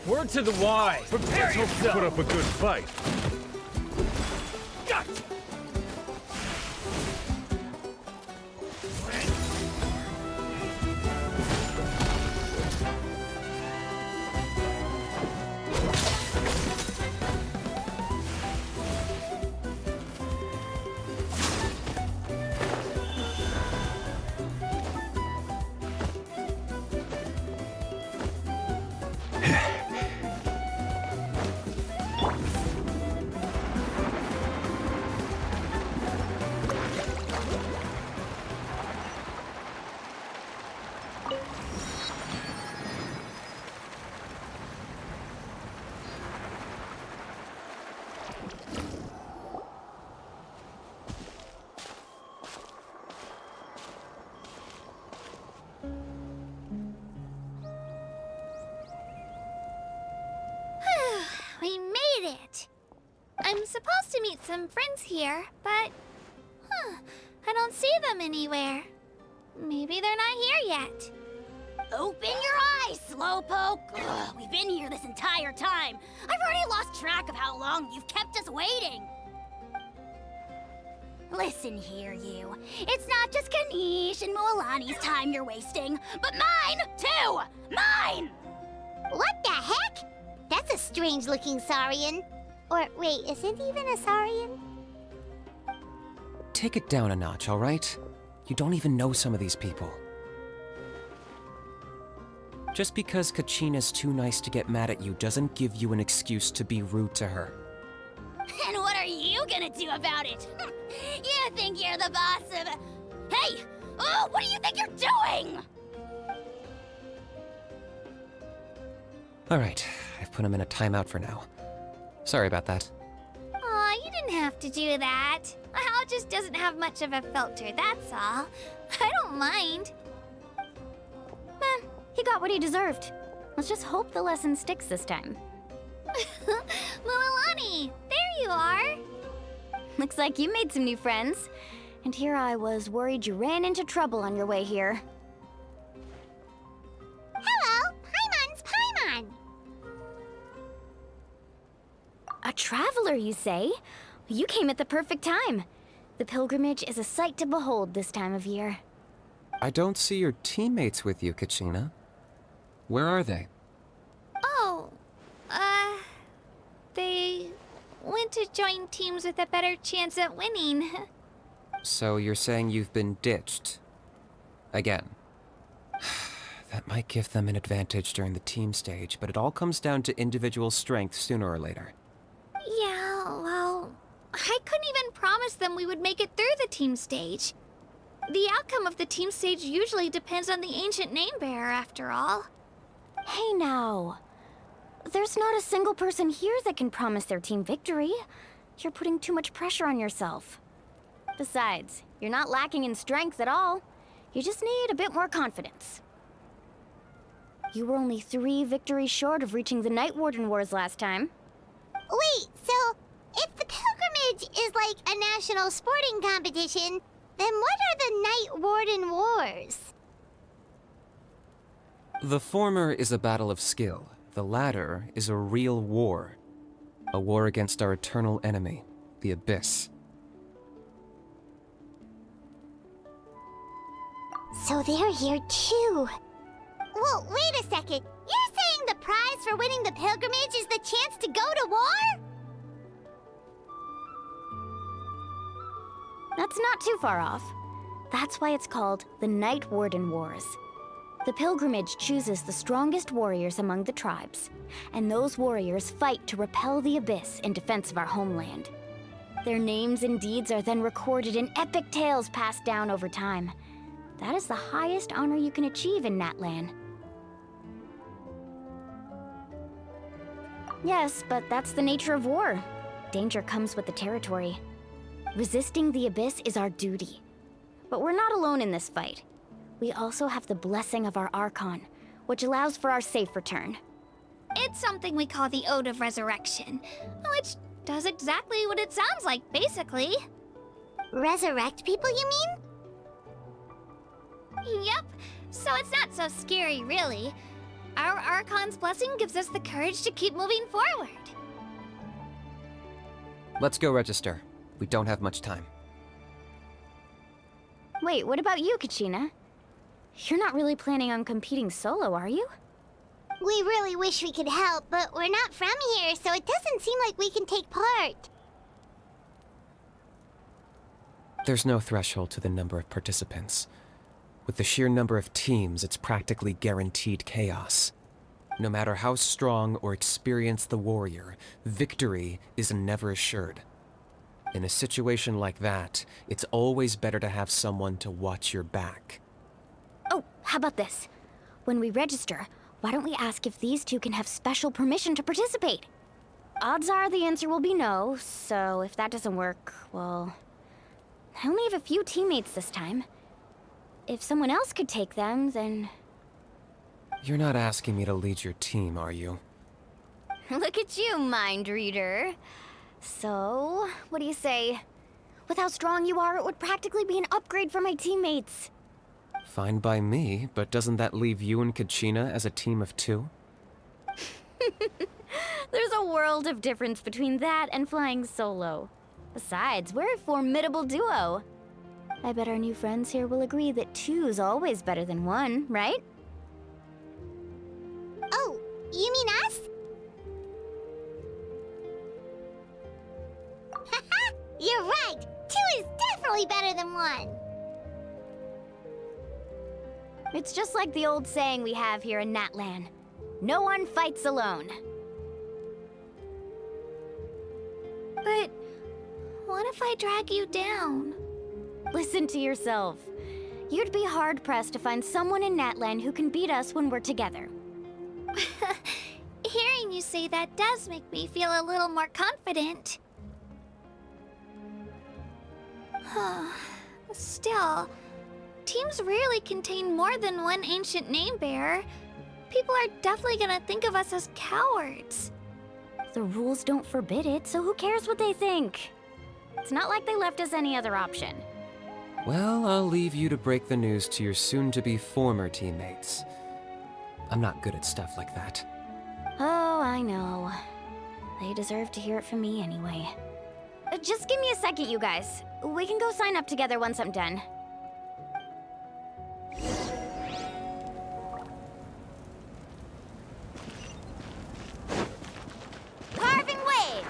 Word to the wise. Prepare Let's hope you yourself. put up a good fight. Gotcha. We made it! I'm supposed to meet some friends here, but... I don't see them anywhere. Maybe they're not here yet. Open your eyes, Slowpoke! Ugh, we've been here this entire time. I've already lost track of how long you've kept us waiting. Listen here, you. It's not just Kanish and Moalani's time you're wasting, but mine, too! Mine! What the heck? That's a strange-looking Saurian. Or, wait, is it even a Saurian? Take it down a notch, all right? You don't even know some of these people. Just because Kachina's too nice to get mad at you doesn't give you an excuse to be rude to her. And what are you gonna do about it? You think you're the boss of... Hey! Oh, what do you think you're doing? All right, I've put him in a timeout for now. Sorry about that. Aw, you didn't have to do that. Hal just doesn't have much of a filter, that's all. I don't mind. He got what he deserved. Let's just hope the lesson sticks this time. Moalani, there you are. Looks like you made some new friends. And here I was worried you ran into trouble on your way here. Hello, Paimon's Paimon. A traveler, you say? You came at the perfect time. The pilgrimage is a sight to behold this time of year. I don't see your teammates with you, Kachina. Where are they? Oh, they went to join teams with a better chance at winning. So you're saying you've been ditched? Again. That might give them an advantage during the team stage, but it all comes down to individual strength sooner or later. Yeah, well, I couldn't even promise them we would make it through the team stage. The outcome of the team stage usually depends on the ancient name-bearer, after all. Hey now. There's not a single person here that can promise their team victory. You're putting too much pressure on yourself. Besides, you're not lacking in strength at all. You just need a bit more confidence. You were only 3 victories short of reaching the Night Warden Wars last time. Wait, so if the pilgrimage is like a national sporting competition, then what are the Night Warden Wars? The former is a battle of skill. The latter is a real war. A war against our eternal enemy, the Abyss. So they're here too. Well, wait a second. You're saying the prize for winning the pilgrimage is the chance to go to war? That's not too far off. That's why it's called the Night Warden Wars. The pilgrimage chooses the strongest warriors among the tribes, and those warriors fight to repel the Abyss in defense of our homeland. Their names and deeds are then recorded in epic tales passed down over time. That is the highest honor you can achieve in Natlan. Yes, but that's the nature of war. Danger comes with the territory. Resisting the Abyss is our duty. But we're not alone in this fight. We also have the blessing of our Archon, which allows for our safe return. It's something we call the Ode of Resurrection, which does exactly what it sounds like, basically. Resurrect people, you mean? Yep, so it's not so scary, really. Our Archon's blessing gives us the courage to keep moving forward. Let's go register. We don't have much time. Wait, what about you, Kachina? You're not really planning on competing solo, are you? We really wish we could help, but we're not from here, so it doesn't seem like we can take part. There's no threshold to the number of participants. With the sheer number of teams, it's practically guaranteed chaos. No matter how strong or experienced the warrior, victory is never assured. In a situation like that, it's always better to have someone to watch your back. Oh, how about this? When we register, why don't we ask if these two can have special permission to participate? Odds are the answer will be no, so if that doesn't work, well... I only have a few teammates this time. If someone else could take them, then... You're not asking me to lead your team, are you? Look at you, mind reader. So, what do you say? With how strong you are, it would practically be an upgrade for my teammates. Fine by me, but doesn't that leave you and Kachina as a team of 2? There's a world of difference between that and flying solo. Besides, we're a formidable duo. I bet our new friends here will agree that 2's always better than 1, right? Oh, you mean us? Haha, you're right! 2 is definitely better than 1! It's just like the old saying we have here in Natlan. No one fights alone. But what if I drag you down? Listen to yourself. You'd be hard-pressed to find someone in Natlan who can beat us when we're together. Hearing you say that does make me feel a little more confident. Still, teams rarely contain more than one ancient name bearer. People are definitely gonna think of us as cowards. The rules don't forbid it, so who cares what they think? It's not like they left us any other option. Well, I'll leave you to break the news to your soon-to-be former teammates. I'm not good at stuff like that. Oh, I know. They deserve to hear it from me anyway. Just give me a second, you guys. We can go sign up together once I'm done. Carving waves!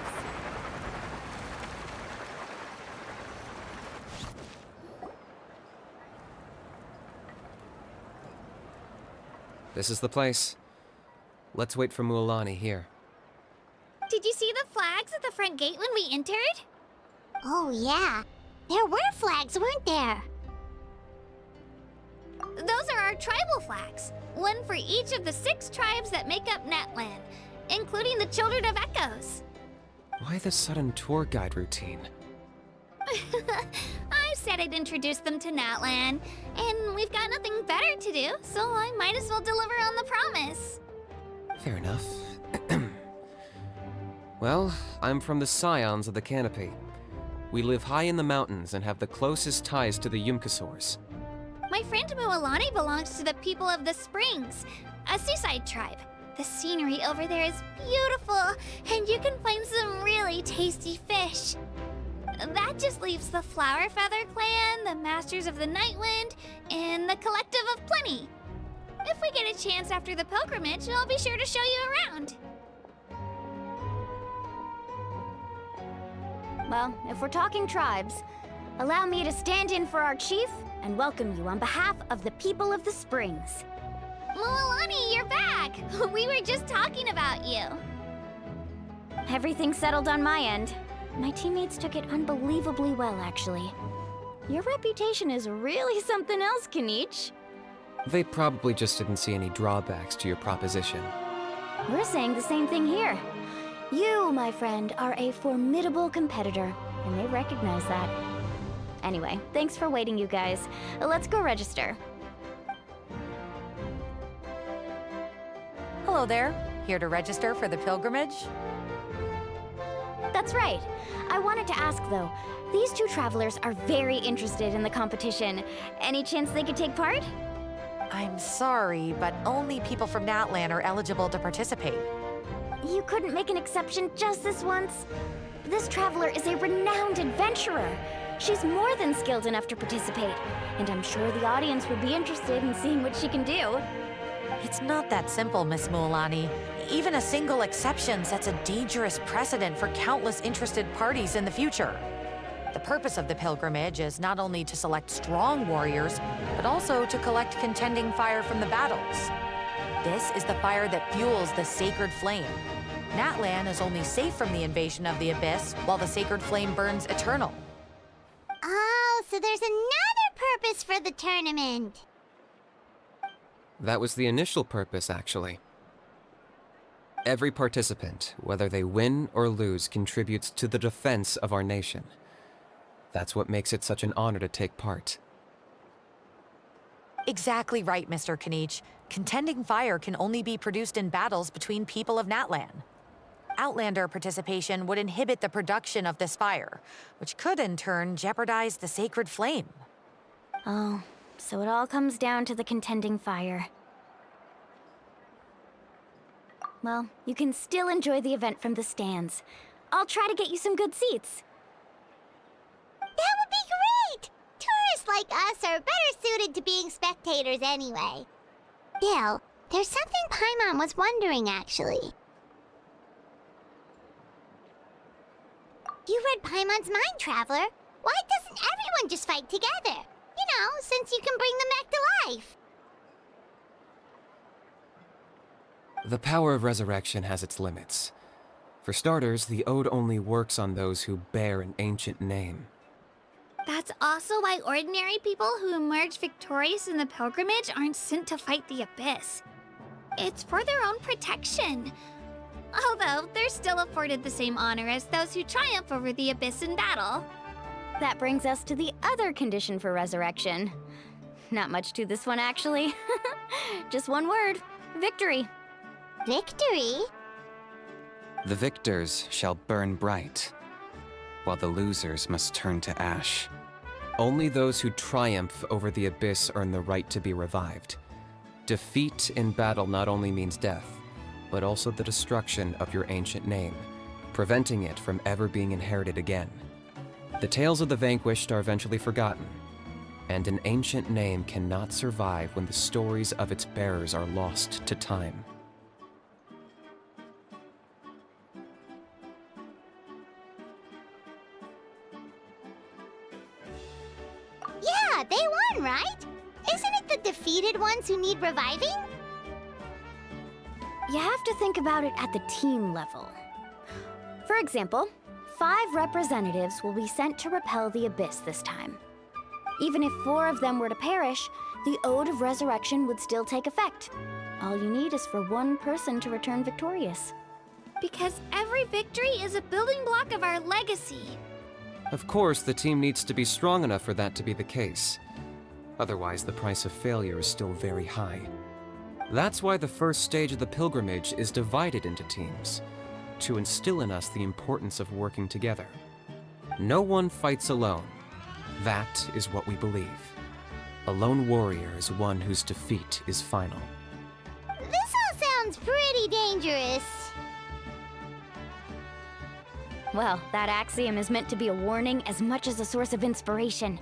This is the place. Let's wait for Mualani here. Did you see the flags at the front gate when we entered? Oh yeah, there were flags, weren't there? Those are our tribal flags. One for each of the 6 tribes that make up Natlan, including the Children of Echoes. Why the sudden tour guide routine? I said I'd introduce them to Natlan, and we've got nothing better to do, so I might as well deliver on the promise. Fair enough. Well, I'm from the Scions of the Canopy. We live high in the mountains and have the closest ties to the Yumkasaurs. My friend Mualani belongs to the people of the Springs, a seaside tribe. The scenery over there is beautiful, and you can find some really tasty fish. That just leaves the Flower Feather Clan, the Masters of the Nightwind, and the Collective of Plenty. If we get a chance after the pilgrimage, I'll be sure to show you around. Well, if we're talking tribes, allow me to stand in for our chief and welcome you on behalf of the people of the Springs. Mualani, you're back! We were just talking about you. Everything's settled on my end. My teammates took it unbelievably well, actually. Your reputation is really something else, Kanich. They probably just didn't see any drawbacks to your proposition. We're saying the same thing here. You, my friend, are a formidable competitor, and they recognize that. Anyway, thanks for waiting, you guys. Let's go register. Hello there. Here to register for the pilgrimage? That's right. I wanted to ask, though. These 2 travelers are very interested in the competition. Any chance they could take part? I'm sorry, but only people from Natlan are eligible to participate. You couldn't make an exception just this once? This traveler is a renowned adventurer. She's more than skilled enough to participate, and I'm sure the audience would be interested in seeing what she can do. It's not that simple, Miss Mualani. Even a single exception sets a dangerous precedent for countless interested parties in the future. The purpose of the pilgrimage is not only to select strong warriors, but also to collect contending fire from the battles. This is the fire that fuels the sacred flame. Natlan is only safe from the invasion of the Abyss while the sacred flame burns eternal. Oh, so there's another purpose for the tournament. That was the initial purpose, actually. Every participant, whether they win or lose, contributes to the defense of our nation. That's what makes it such an honor to take part. Exactly right, Mr. Kanich. Contending fire can only be produced in battles between people of Natlan. Outlander participation would inhibit the production of this fire, which could in turn jeopardize the sacred flame. Oh, so it all comes down to the contending fire. Well, you can still enjoy the event from the stands. I'll try to get you some good seats. That would be great! Tourists like us are better suited to being spectators anyway. Bill, there's something Paimon was wondering, actually. You read Paimon's mind, Traveler. Why doesn't everyone just fight together? You know, since you can bring them back to life. The power of resurrection has its limits. For starters, the ode only works on those who bear an ancient name. That's also why ordinary people who emerge victorious in the pilgrimage aren't sent to fight the Abyss. It's for their own protection. Although, they're still afforded the same honor as those who triumph over the Abyss in battle. That brings us to the other condition for resurrection. Not much to this one, actually. Just one word: victory. Victory? The victors shall burn bright, while the losers must turn to ash. Only those who triumph over the Abyss earn the right to be revived. Defeat in battle not only means death, but also the destruction of your ancient name, preventing it from ever being inherited again. The tales of the vanquished are eventually forgotten, and an ancient name cannot survive when the stories of its bearers are lost to time. Yeah, they won, right? Isn't it the defeated ones who need reviving? You have to think about it at the team level. For example, 5 representatives will be sent to repel the Abyss this time. Even if 4 of them were to perish, the Ode of Resurrection would still take effect. All you need is for 1 person to return victorious. Because every victory is a building block of our legacy. Of course, the team needs to be strong enough for that to be the case. Otherwise, the price of failure is still very high. That's why the first stage of the pilgrimage is divided into teams, to instill in us the importance of working together. No one fights alone. That is what we believe. A lone warrior is one whose defeat is final. This all sounds pretty dangerous. Well, that axiom is meant to be a warning as much as a source of inspiration.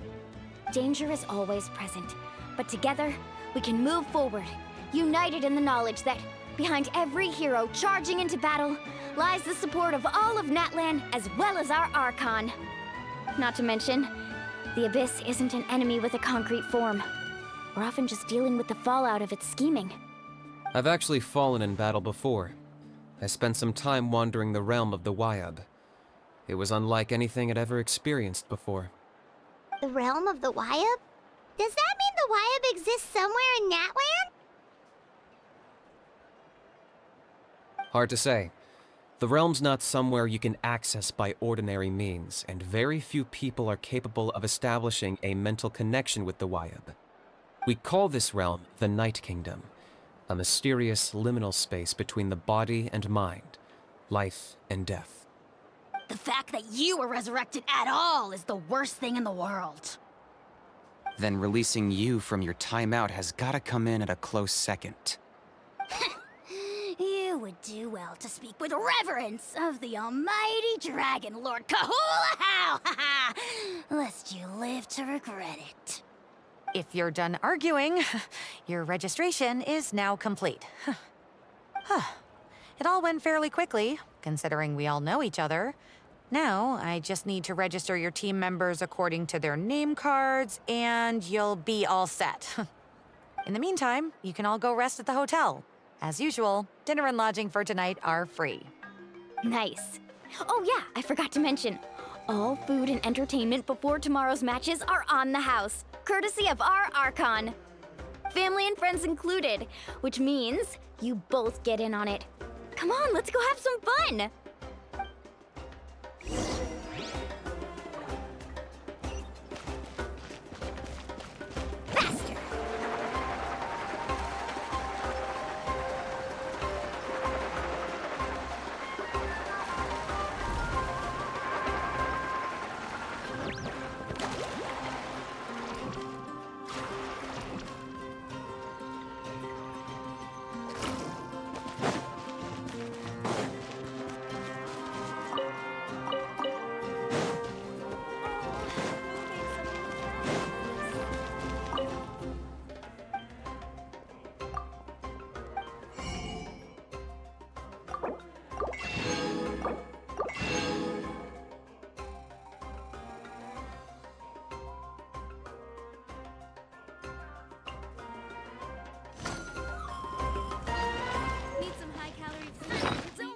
Danger is always present, but together, we can move forward, united in the knowledge that behind every hero charging into battle lies the support of all of Natlan as well as our Archon. Not to mention, the Abyss isn't an enemy with a concrete form. We're often just dealing with the fallout of its scheming. I've actually fallen in battle before. I spent some time wandering the realm of the Wyab. It was unlike anything I'd ever experienced before. The realm of the Wyab? Does that mean the Wyab exists somewhere in Natlan? Hard to say. The realm's not somewhere you can access by ordinary means, and very few people are capable of establishing a mental connection with the Wyab. We call this realm the Night Kingdom, a mysterious liminal space between the body and mind, life and death. The fact that you were resurrected at all is the worst thing in the world. then releasing you from your timeout has gotta come in at a close second. You would do well to speak with reverence of the almighty Dragon Lord Kahula-How, lest you live to regret it. If you're done arguing, your registration is now complete. It all went fairly quickly, considering we all know each other. Now, I just need to register your team members according to their name cards, and you'll be all set. In the meantime, you can all go rest at the hotel. As usual, dinner and lodging for tonight are free. Nice. Oh yeah, I forgot to mention. All food and entertainment before tomorrow's matches are on the house, courtesy of our Archon. Family and friends included, which means you both get in on it. Come on, let's go have some fun! Faster! Need some high-calorie food. It's over.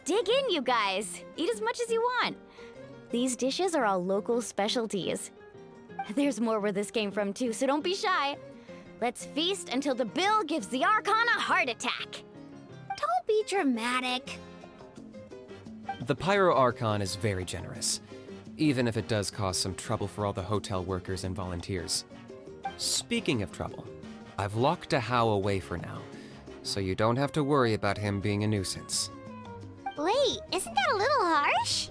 Dig in, you guys. Eat as much as you want. These dishes are all local specialties. There's more where this came from too, so don't be shy. Let's feast until the bill gives the Archon a heart attack. Don't be dramatic. The Pyro Archon is very generous, even if it does cause some trouble for all the hotel workers and volunteers. Speaking of trouble, I've locked a How away for now, so you don't have to worry about him being a nuisance. Wait, isn't that a little harsh?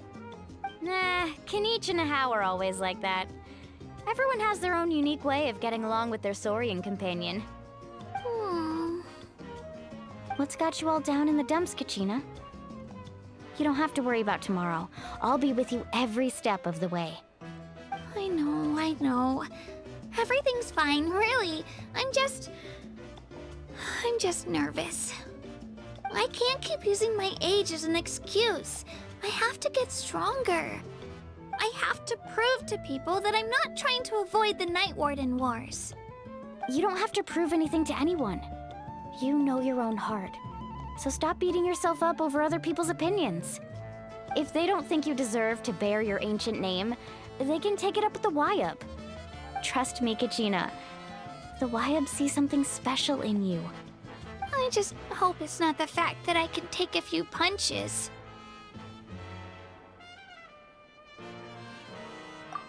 Nah, Kanich and How are always like that. Everyone has their own unique way of getting along with their Saurian companion. What's got you all down in the dumps, Kachina? You don't have to worry about tomorrow. I'll be with you every step of the way. I know. Everything's fine, really. I'm just nervous. I can't keep using my age as an excuse. I have to get stronger. I have to prove to people that I'm not trying to avoid the Night Warden Wars. You don't have to prove anything to anyone. You know your own heart. So stop beating yourself up over other people's opinions. If they don't think you deserve to bear your ancient name, they can take it up with the Wyub. Trust me, Kachina. The Wyub see something special in you. I just hope it's not the fact that I can take a few punches.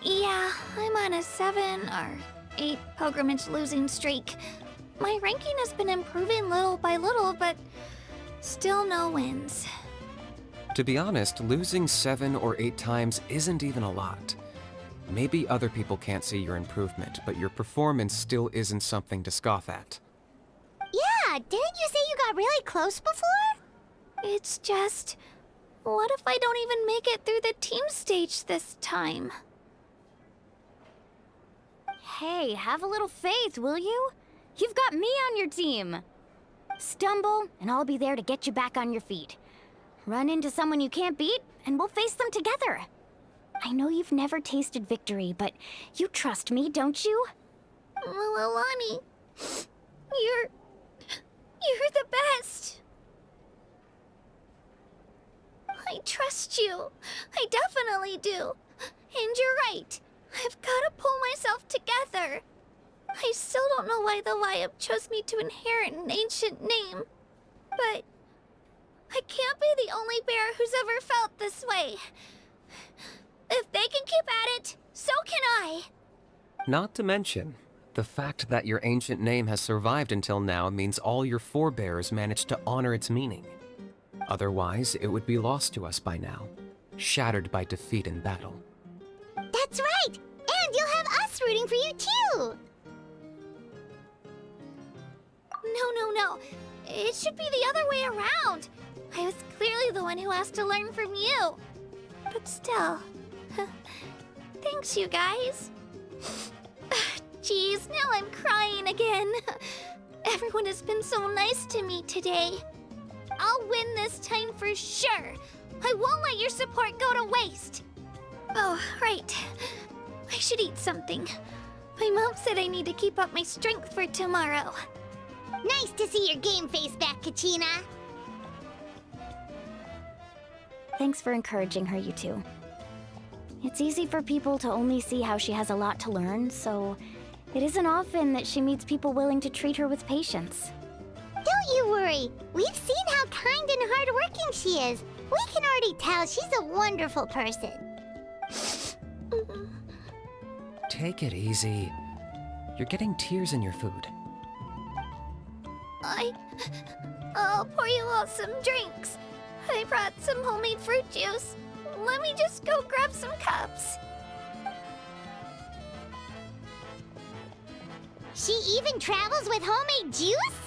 Yeah, I'm on a 7 or 8 pilgrimage losing streak. My ranking has been improving little by little, but still no wins. To be honest, losing 7 or 8 times isn't even a lot. Maybe other people can't see your improvement, but your performance still isn't something to scoff at. Yeah, didn't you say you got really close before? It's just, what if I don't even make it through the team stage this time? Hey, have a little faith, will you? You've got me on your team. Stumble, and I'll be there to get you back on your feet. Run into someone you can't beat, and we'll face them together. I know you've never tasted victory, but you trust me, don't you? Alani, you're the best. I trust you. I definitely do. And you're right. I've got to pull myself together. I still don't know why the Wyub chose me to inherit an ancient name. But I can't be the only bear who's ever felt this way. If they can keep at it, so can I. Not to mention, the fact that your ancient name has survived until now means all your forebears managed to honor its meaning. Otherwise, it would be lost to us by now, shattered by defeat in battle. That's right! And you'll have us rooting for you too! No. It should be the other way around. I was clearly the one who asked to learn from you. But still, thanks, you guys. Geez, now I'm crying again. Everyone has been so nice to me today. I'll win this time for sure. I won't let your support go to waste. Oh, right. I should eat something. My mom said I need to keep up my strength for tomorrow. Nice to see your game face back, Kachina. Thanks for encouraging her, you two. It's easy for people to only see how she has a lot to learn, so it isn't often that she meets people willing to treat her with patience. Don't you worry. We've seen how kind and hardworking she is. We can already tell she's a wonderful person. Take it easy. You're getting tears in your food. I'll pour you all some drinks. I brought some homemade fruit juice. Let me just go grab some cups. She even travels with homemade juice?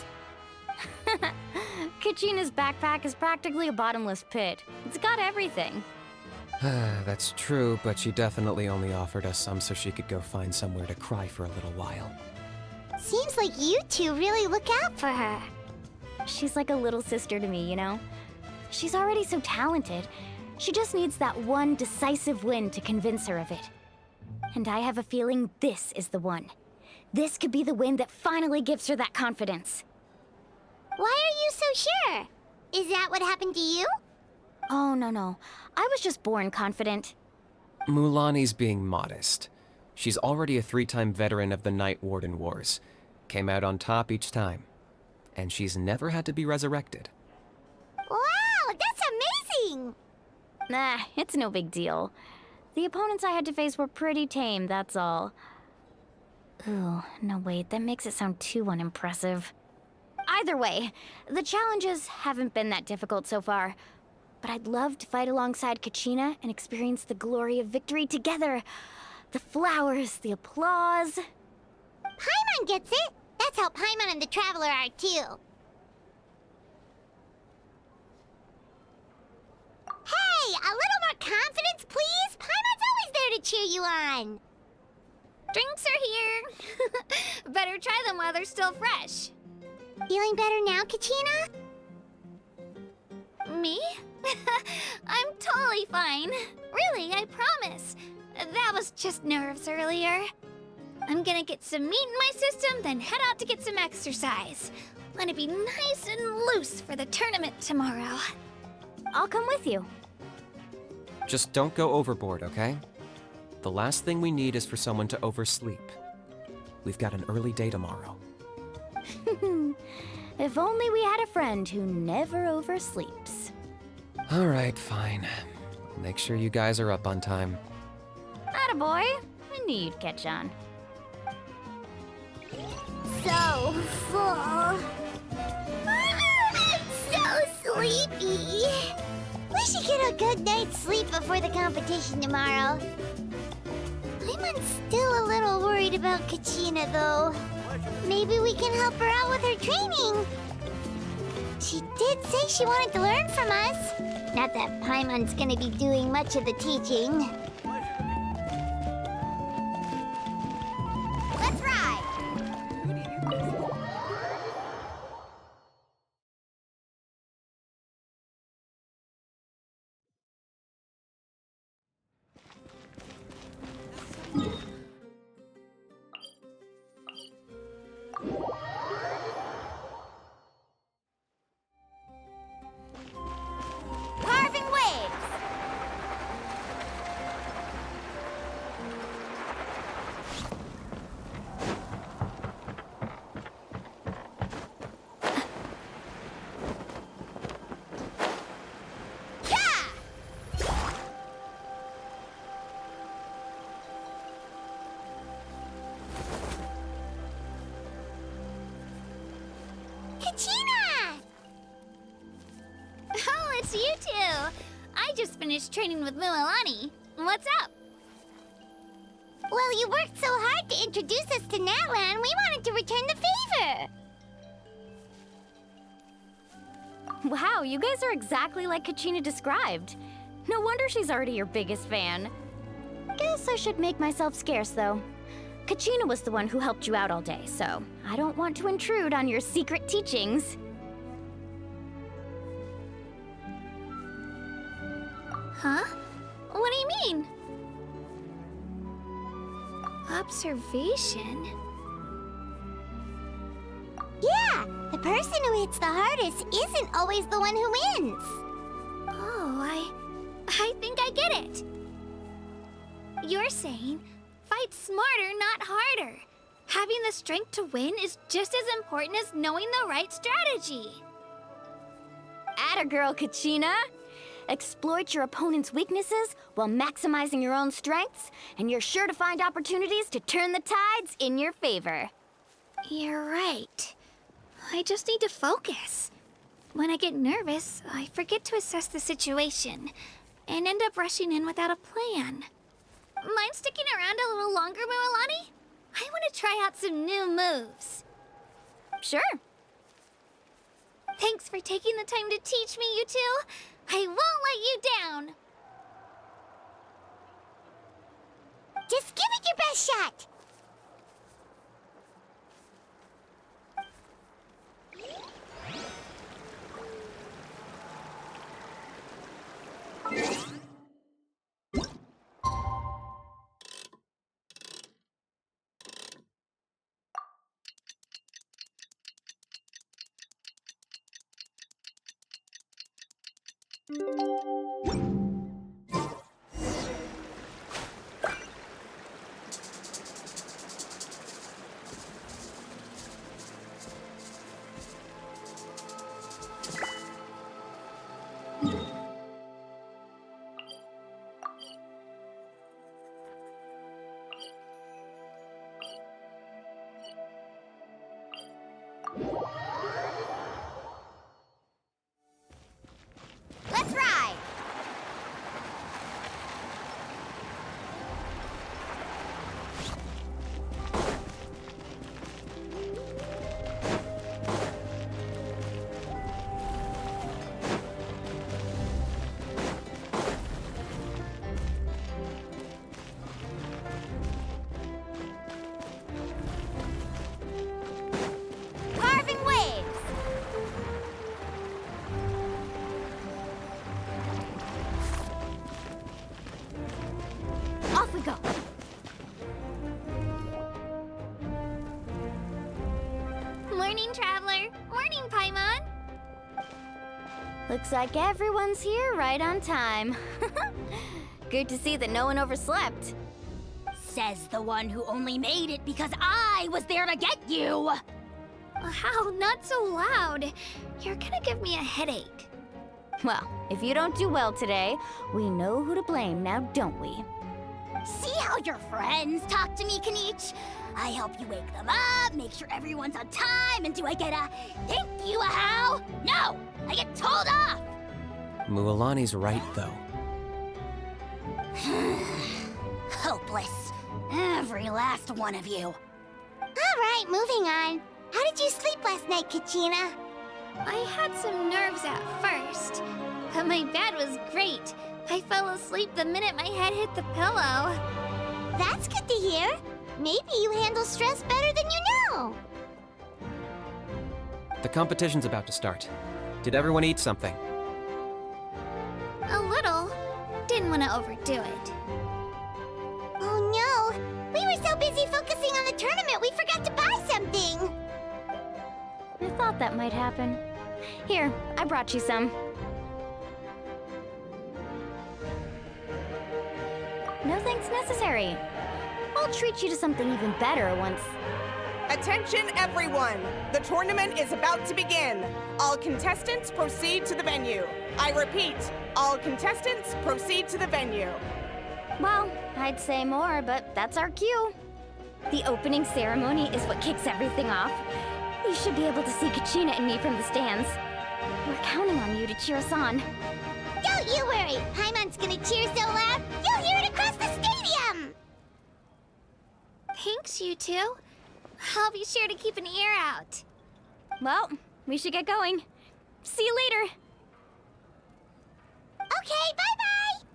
Kachina's backpack is practically a bottomless pit. It's got everything. That's true, but she definitely only offered us some so she could go find somewhere to cry for a little while. Seems like you two really look out for her. She's like a little sister to me, you know? She's already so talented. She just needs that one decisive win to convince her of it. And I have a feeling this is the one. This could be the win that finally gives her that confidence. Why are you so sure? Is that what happened to you? Oh, no. I was just born confident. Mulani's being modest. She's already a 3-time veteran of the Night Warden Wars. Came out on top each time. And she's never had to be resurrected. Wow, that's amazing! Nah, it's no big deal. The opponents I had to face were pretty tame, that's all. Ooh, no wait, that makes it sound too unimpressive. Either way, the challenges haven't been that difficult so far. But I'd love to fight alongside Kachina and experience the glory of victory together. The flowers, the applause. Paimon gets it! That's how Paimon and the Traveler are too. Hey, a little more confidence, please? Paimon's always there to cheer you on. Drinks are here. Better try them while they're still fresh. Feeling better now, Kachina? Me? I'm totally fine. Really, I promise. That was just nerves earlier. I'm gonna get some meat in my system, then head out to get some exercise. Let it be nice and loose for the tournament tomorrow. I'll come with you. Just don't go overboard, okay? The last thing we need is for someone to oversleep. We've got an early day tomorrow. If only we had a friend who never oversleeps. All right, fine. I'll make sure you guys are up on time. Attaboy. I knew you'd catch on. So full. So sleepy. We should get a good night's sleep before the competition tomorrow. I'm still a little worried about Kachina, though. Maybe we can help her out with her training. She did say she wanted to learn from us. Not that Paimon's gonna be doing much of the teaching. Let's ride! Carving waves! finished training with Mualani. What's up? Well, you worked so hard to introduce us to Natlan, we wanted to return the favor. Wow, you guys are exactly like Kachina described. No wonder she's already your biggest fan. Guess I should make myself scarce, though. Kachina was the one who helped you out all day, so I don't want to intrude on your secret teachings. Huh? What do you mean? Observation? Yeah, the person who hits the hardest isn't always the one who wins. Oh, I think I get it. You're saying, fight smarter, not harder. Having the strength to win is just as important as knowing the right strategy. Atta girl, Kachina! Exploit your opponent's weaknesses while maximizing your own strengths, and you're sure to find opportunities to turn the tides in your favor. You're right. I just need to focus. When I get nervous, I forget to assess the situation, and end up rushing in without a plan. Mind sticking around a little longer, Mualani? I want to try out some new moves. Sure. Thanks for taking the time to teach me, you two. I won't let you down. Just give it your best shot. Let's ride! Carving waves! Off we go. Morning, Traveler. Morning, Paimon. Looks like everyone's here right on time. Good to see that no one overslept. Says the one who only made it because I was there to get you! Wow, not so loud. You're gonna give me a headache. Well, if you don't do well today, we know who to blame now, don't we? See how your friends talk to me, Kanich? I help you wake them up, make sure everyone's on time, and do I get a thank you, a how? No! I get told off! Mualani's right, though. Hopeless. Every last one of you. All right, moving on. How did you sleep last night, Kachina? I had some nerves at first, but my bed was great. I fell asleep the minute my head hit the pillow. That's good to hear. Maybe you handle stress better than you know. The competition's about to start. Did everyone eat something? A little. Didn't want to overdo it. Oh no! We were so busy focusing on the tournament we forgot to buy something! I thought that might happen. Here, I brought you some. No thanks necessary. I'll treat you to something even better once. Attention everyone! The tournament is about to begin. All contestants proceed to the venue. I repeat, all contestants proceed to the venue. Well, I'd say more, but that's our cue. The opening ceremony is what kicks everything off. You should be able to see Kachina and me from the stands. We're counting on you to cheer us on. Don't you worry! Paimon's crowd's gonna cheer so loud, you'll hear it across the stadium! Thanks, you two. I'll be sure to keep an ear out. Well, we should get going. See you later. Okay, bye-bye!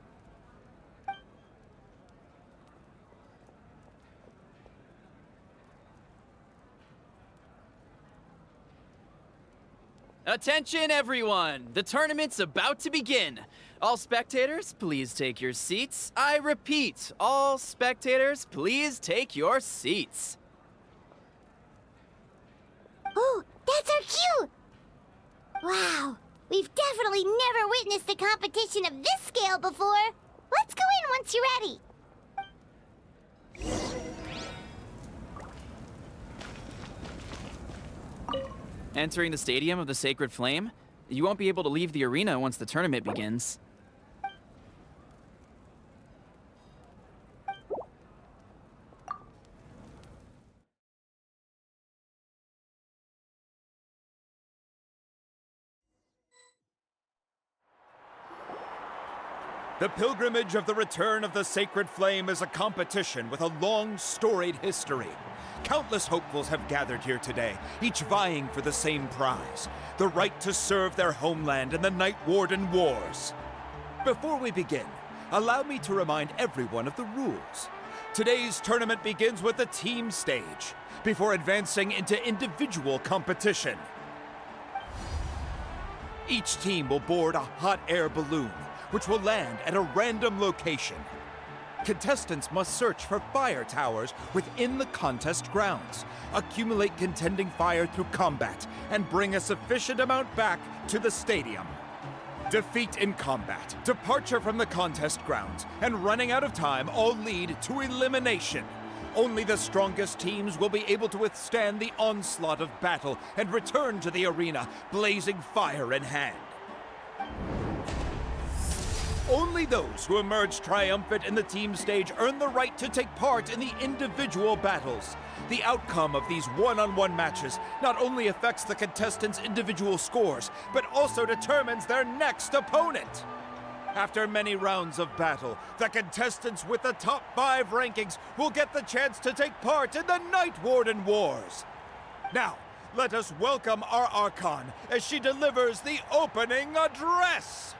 Attention, everyone! The tournament's about to begin. All spectators, please take your seats. I repeat, all spectators, please take your seats. Oh, that's our cue! Wow, we've definitely never witnessed a competition of this scale before. Let's go in once you're ready. Entering the Stadium of the Sacred Flame, you won't be able to leave the arena once the tournament begins. The pilgrimage of the return of the Sacred Flame is a competition with a long, storied history. Countless hopefuls have gathered here today, each vying for the same prize, the right to serve their homeland in the Night Warden Wars. Before we begin, allow me to remind everyone of the rules. Today's tournament begins with the team stage, before advancing into individual competition. Each team will board a hot air balloon, which will land at a random location. Contestants must search for fire towers within the contest grounds, accumulate contending fire through combat, and bring a sufficient amount back to the stadium. Defeat in combat, departure from the contest grounds, and running out of time all lead to elimination. Only the strongest teams will be able to withstand the onslaught of battle and return to the arena, blazing fire in hand. Only those who emerge triumphant in the team stage earn the right to take part in the individual battles. The outcome of these one-on-one matches not only affects the contestants' individual scores, but also determines their next opponent. After many rounds of battle, the contestants with the top 5 rankings will get the chance to take part in the Night Warden Wars. Now, let us welcome our Archon as she delivers the opening address.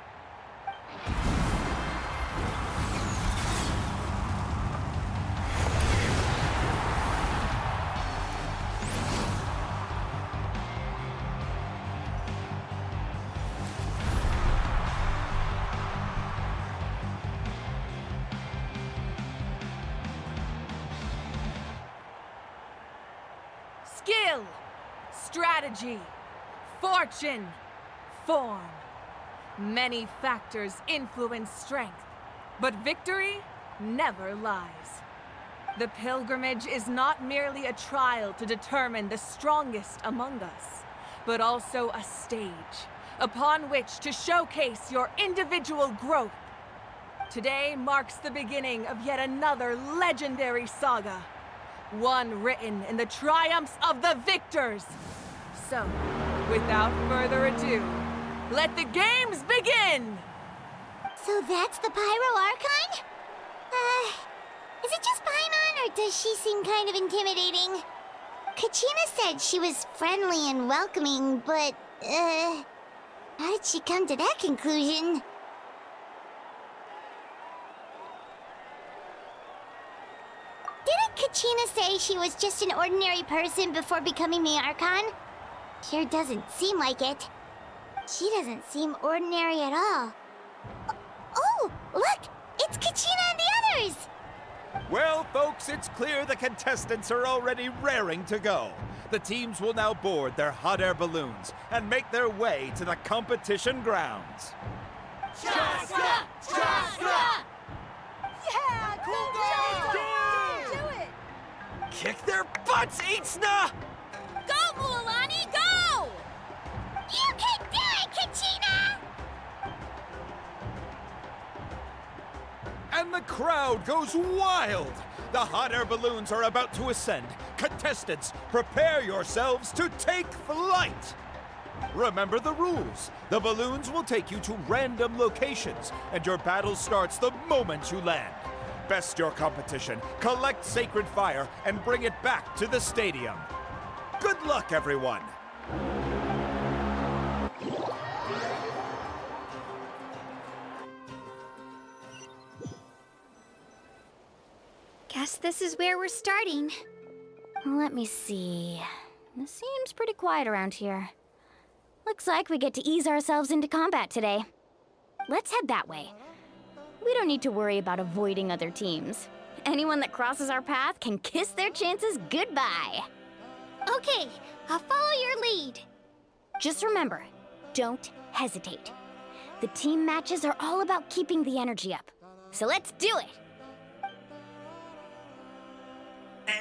Skill, strategy, fortune, form. Many factors influence strength, but victory never lies. The pilgrimage is not merely a trial to determine the strongest among us, but also a stage upon which to showcase your individual growth. Today marks the beginning of yet another legendary saga. One written in the triumphs of the victors. So, without further ado, let the games begin! So that's the Pyro Archon? Is it just Paimon, or does she seem kind of intimidating? Kachina said she was friendly and welcoming, but, how did she come to that conclusion? Didn't Kachina say she was just an ordinary person before becoming the Archon? Sure doesn't seem like it. She doesn't seem ordinary at all. Oh, look! It's Kachina and the others! Well, folks, it's clear the contestants are already raring to go. The teams will now board their hot air balloons and make their way to the competition grounds. Chaska! Chaska! Yeah, cool girl! Do it! Kick their butts, Itzna! Go, Mualani, go! You can do it, Kachina! And the crowd goes wild! The hot air balloons are about to ascend. Contestants, prepare yourselves to take flight! Remember the rules. The balloons will take you to random locations, and your battle starts the moment you land. Best your competition, collect sacred fire, and bring it back to the stadium. Good luck, everyone! Guess this is where we're starting. Let me see. It seems pretty quiet around here. Looks like we get to ease ourselves into combat today. Let's head that way. We don't need to worry about avoiding other teams. Anyone that crosses our path can kiss their chances goodbye. Okay, I'll follow your lead. Just remember, don't hesitate. The team matches are all about keeping the energy up. So let's do it!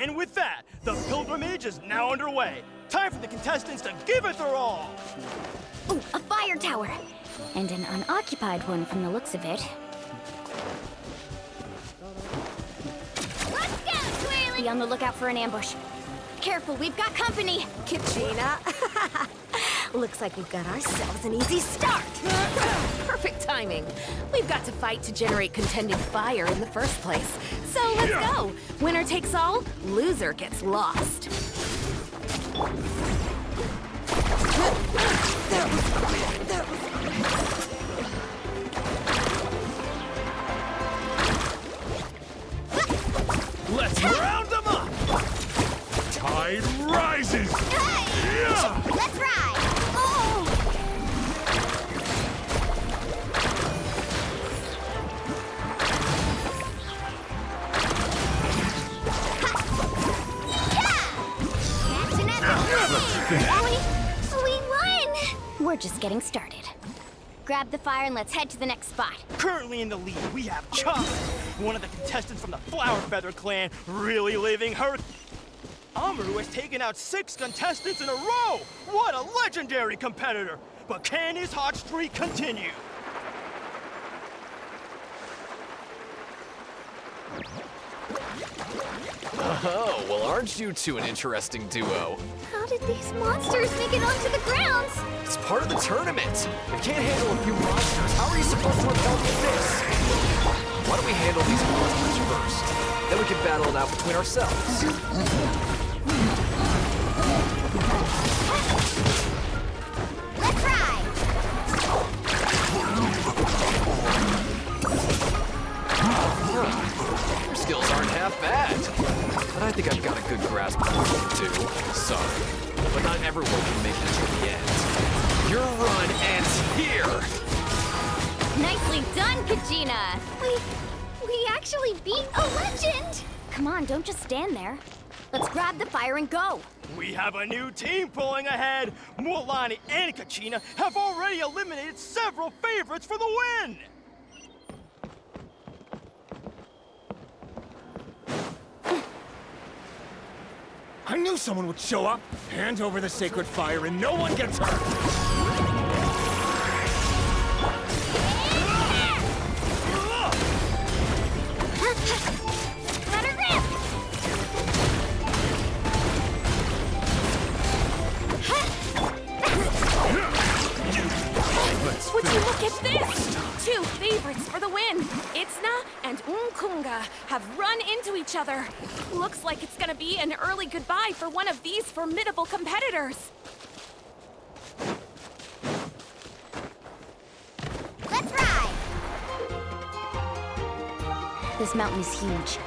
And with that, the pilgrimage is now underway. Time for the contestants to give it their all! Ooh, a fire tower! And an unoccupied one from the looks of it. Let's go, Twirly! Be on the lookout for an ambush. Careful, we've got company! Kachina. Looks like we've got ourselves an easy start. Perfect timing. We've got to fight to generate contending fire in the first place. So let's go. Winner takes all, loser gets lost. Let's round them up! Tide rises! Yeah! Let's ride! We won! We're just getting started. Grab the fire and let's head to the next spot. Currently in the lead, we have Trong, one of the contestants from the Flower Feather clan, really living her... Amaru has taken out 6 contestants in a row! What a legendary competitor! But can his hot streak continue? Oh, well, aren't you two an interesting duo? How did these monsters make it onto the grounds? It's part of the tournament. If you can't handle a few monsters, how are you supposed to repel the abyss? Why don't we handle these monsters first? Then we can battle it out between ourselves. Let's ride! Your skills aren't half bad. But I think I've got a good grasp of what to do. Sorry. But not everyone can make it to the end. Your run ends here! Nicely done, Kachina! We actually beat a legend! Come on, don't just stand there. Let's grab the fire and go! We have a new team pulling ahead! Mualani and Kachina have already eliminated several favorites for the win! I knew someone would show up. Hand over the sacred fire and no one gets hurt. Let her rip! Would you look at this? 2 favorites for the win. Itzna and Unkunga have run into each other. Looks like it's gonna be an early goodbye for one of these formidable competitors. Let's ride! This mountain is huge.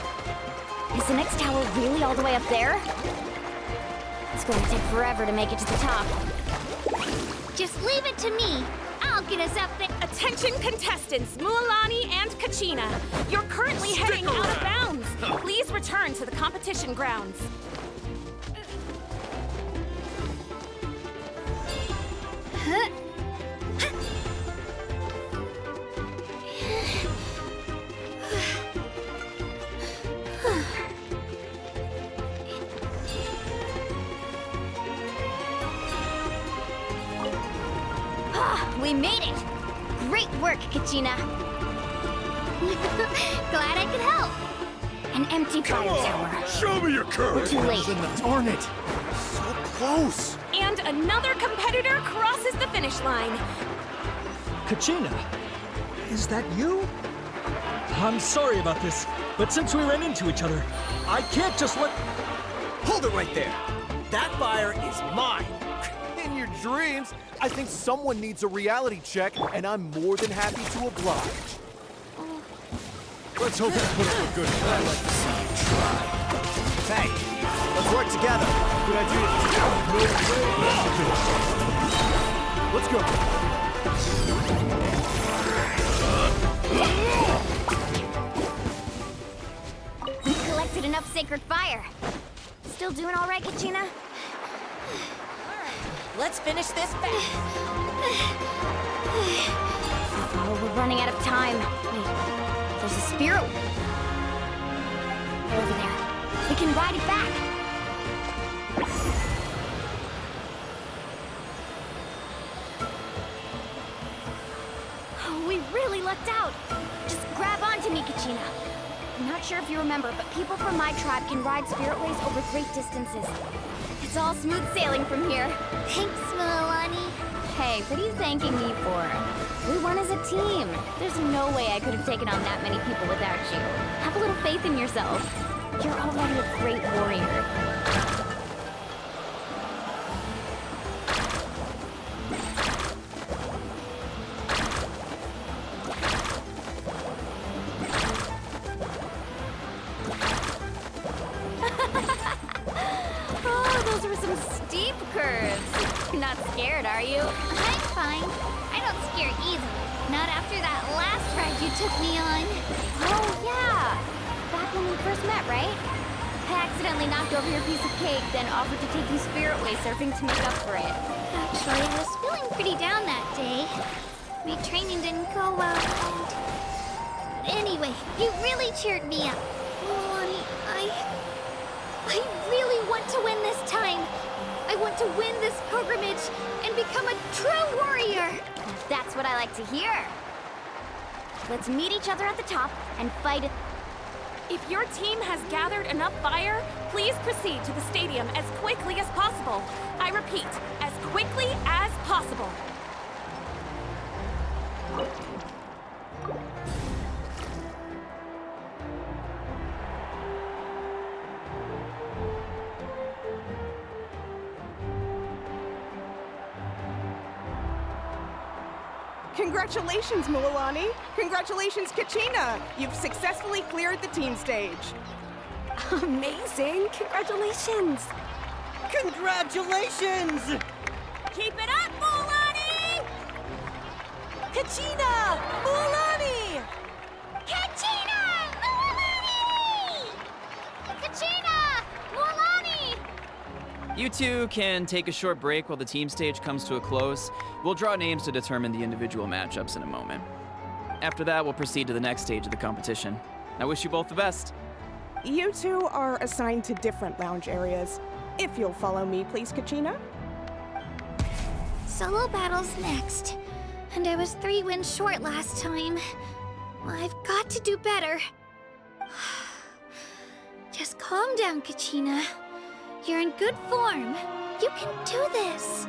Is the next tower really all the way up there? It's going to take forever to make it to the top. Just leave it to me. I'll get us up there. Attention contestants, Mualani and Kachina. You're currently heading out of bounds. Please return to the competition grounds. We made it! Great work, Kachina! Glad I could help. An empty fire tower. Show me your courage! We're too late. Darn it! So close! And another competitor crosses the finish line. Kachina, is that you? I'm sorry about this, but since we ran into each other, I can't just let... Hold it right there. That fire is mine. In your dreams, I think someone needs a reality check, and I'm more than happy to oblige. Let's hope it's put up a good fight. I'd like to see you try. Hey, let's work together. Good idea. Let's go. We collected enough sacred fire. Still doing all right, Kachina? Let's finish this fast. Oh, we're running out of time. Wait, there's a spirit. Over there. We can ride it back. Oh, we really lucked out. Just grab onto me, Kachina. I'm not sure if you remember, but people from my tribe can ride spirit ways over great distances. It's all smooth sailing from here. Thanks, Milani. Hey, what are you thanking me for? We won as a team. There's no way I could have taken on that many people without you. Have a little faith in yourself. You're already a great warrior. Oh, those were some steep curves. You're not scared, are you? I'm fine. I don't scare easily. Not after that last ride you took me on. Oh, yeah. Back when we first met, right? I accidentally knocked over your piece of cake, then offered to take you spirit way surfing to make up for it. Actually, I was feeling pretty down that day. My training didn't go well, and... Anyway, you really cheered me up. Milani, I really want to win this time. I want to win this pilgrimage and become a true warrior. That's what I like to hear. Let's meet each other at the top and fight it. If your team has gathered enough fire, please proceed to the stadium as quickly as possible. I repeat, as quickly as possible. Congratulations, Milani! Congratulations, Kachina! You've successfully cleared the team stage. Amazing! Congratulations! Congratulations! Keep it up, Milani! Kachina! Milani! Kachina! Milani! Kachina! Milani! You two can take a short break while the team stage comes to a close. We'll draw names to determine the individual matchups in a moment. After that, we'll proceed to the next stage of the competition. I wish you both the best. You two are assigned to different lounge areas. If you'll follow me, please, Kachina. Solo battle's next. And I was 3 wins short last time. I've got to do better. Just calm down, Kachina. You're in good form. You can do this.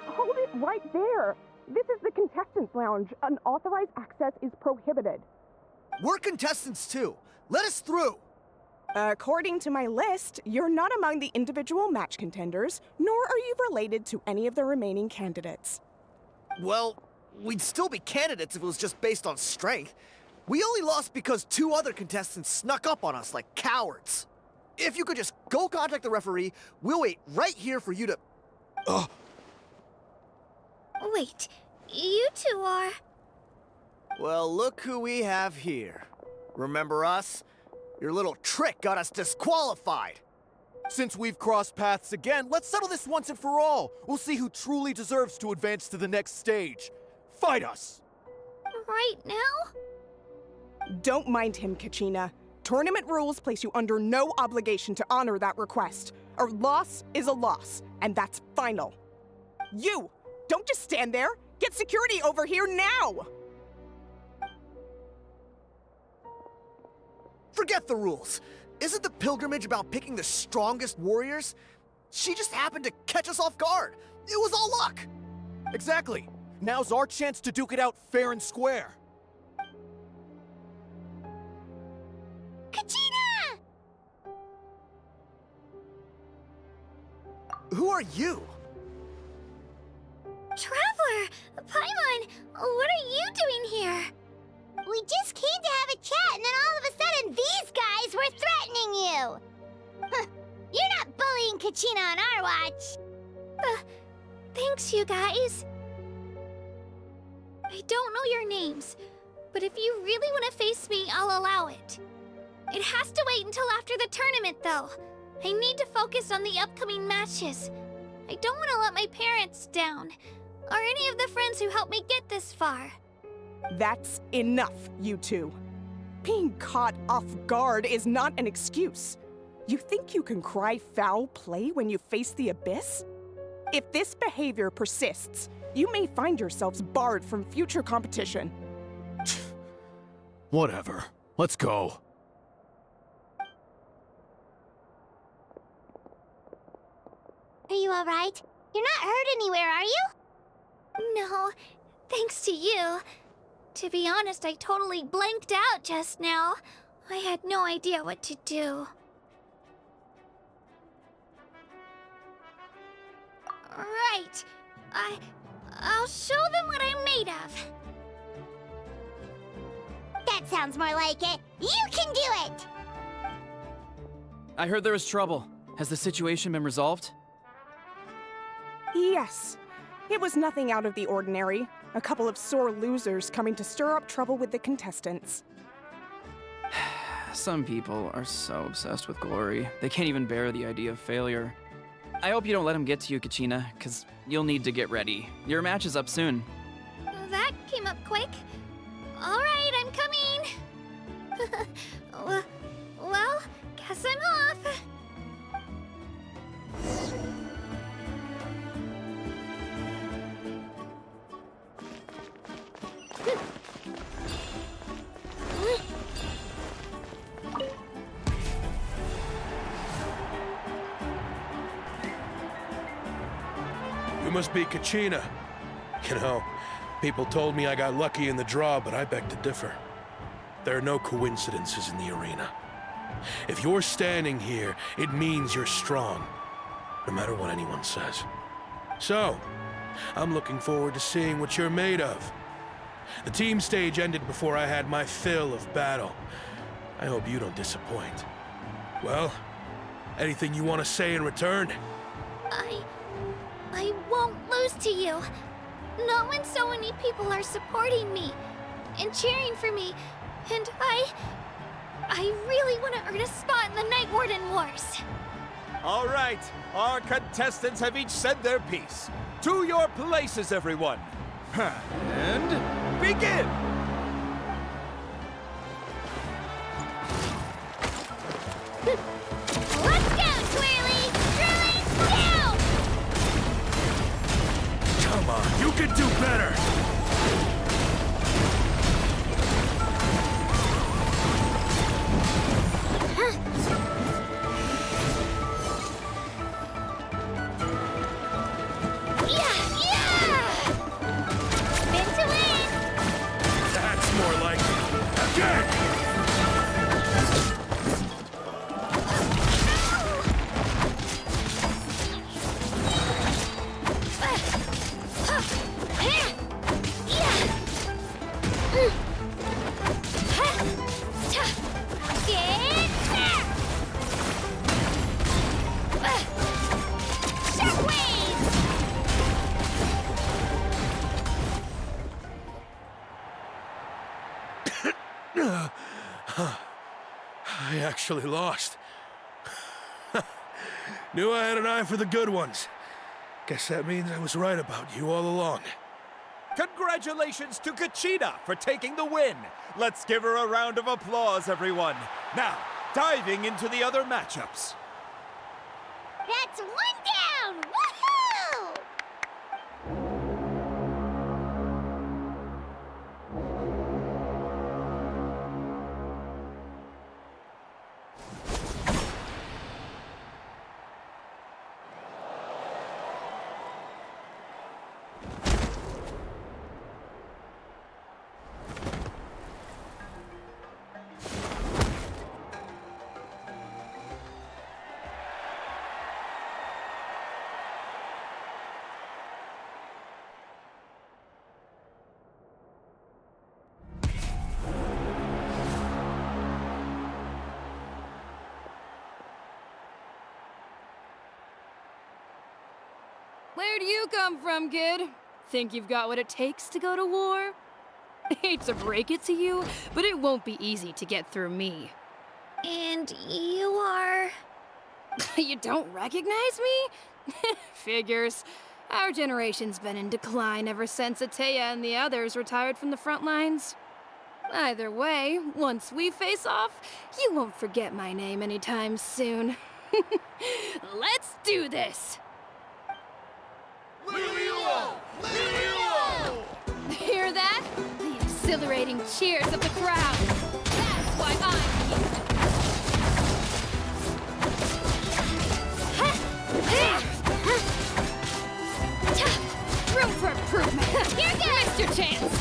Hold it right there. This is the contestants' lounge. Unauthorized access is prohibited. We're contestants too. Let us through. According to my list, you're not among the individual match contenders, nor are you related to any of the remaining candidates. Well, we'd still be candidates if it was just based on strength. We only lost because 2 other contestants snuck up on us like cowards. If you could just go contact the referee, we'll wait right here for you to... Wait, you two are... Well, look who we have here. Remember us? Your little trick got us disqualified. Since we've crossed paths again, let's settle this once and for all. We'll see who truly deserves to advance to the next stage. Fight us! Right now? Don't mind him, Kachina. Tournament rules place you under no obligation to honor that request. A loss is a loss, and that's final. You! Don't just stand there! Get security over here now! Forget the rules. Isn't the pilgrimage about picking the strongest warriors? She just happened to catch us off guard. It was all luck. Exactly. Now's our chance to duke it out fair and square. Kachina! Who are you? Traveler! Paimon, what are you doing here? We just came to have a chat, and then all of a sudden these guys were threatening you! Huh, you're not bullying Kachina on our watch! Thanks, you guys. I don't know your names, but if you really want to face me, I'll allow it. It has to wait until after the tournament, though. I need to focus on the upcoming matches. I don't want to let my parents down, or any of the friends who helped me get this far. That's enough, you two. Being caught off guard is not an excuse. You think you can cry foul play when you face the abyss? If this behavior persists, you may find yourselves barred from future competition. Whatever. Let's go. Are you alright? You're not hurt anywhere, are you? No, thanks to you. To be honest, I totally blanked out just now. I had no idea what to do. Right. I'll show them what I'm made of. That sounds more like it. You can do it! I heard there was trouble. Has the situation been resolved? Yes. It was nothing out of the ordinary. A couple of sore losers coming to stir up trouble with the contestants. Some people are so obsessed with glory, they can't even bear the idea of failure. I hope you don't let him get to you, Kachina, because you'll need to get ready. Your match is up soon. That came up quick. All right, I'm coming. Well, guess I'm off. You must be Kachina. You know, people told me I got lucky in the draw, but I beg to differ. There are no coincidences in the arena. If you're standing here, it means you're strong, no matter what anyone says. So, I'm looking forward to seeing what you're made of. The team stage ended before I had my fill of battle. I hope you don't disappoint. Well, anything you want to say in return? I won't lose to you. Not when so many people are supporting me and cheering for me, and I really want to earn a spot in the Night Warden Wars. All right, our contestants have each said their piece. To your places, everyone. And begin! Let's go, Twirly! Drilling down! Come on, you can do better! That's more like it. Again! I actually lost. Knew I had an eye for the good ones. Guess that means I was right about you all along. Congratulations to Kachina for taking the win. Let's give her a round of applause, everyone. Now, diving into the other matchups. That's one down! Woohoo! Where'd you come from, kid? Think you've got what it takes to go to war? Hate to break it to you, but it won't be easy to get through me. And you are... You don't recognize me? Figures. Our generation's been in decline ever since Ateya and the others retired from the front lines. Either way, once we face off, you won't forget my name anytime soon. Let's do this! Hear that? The exhilarating cheers of the crowd. That's why I'm here. Room for improvement. Here goes your chance.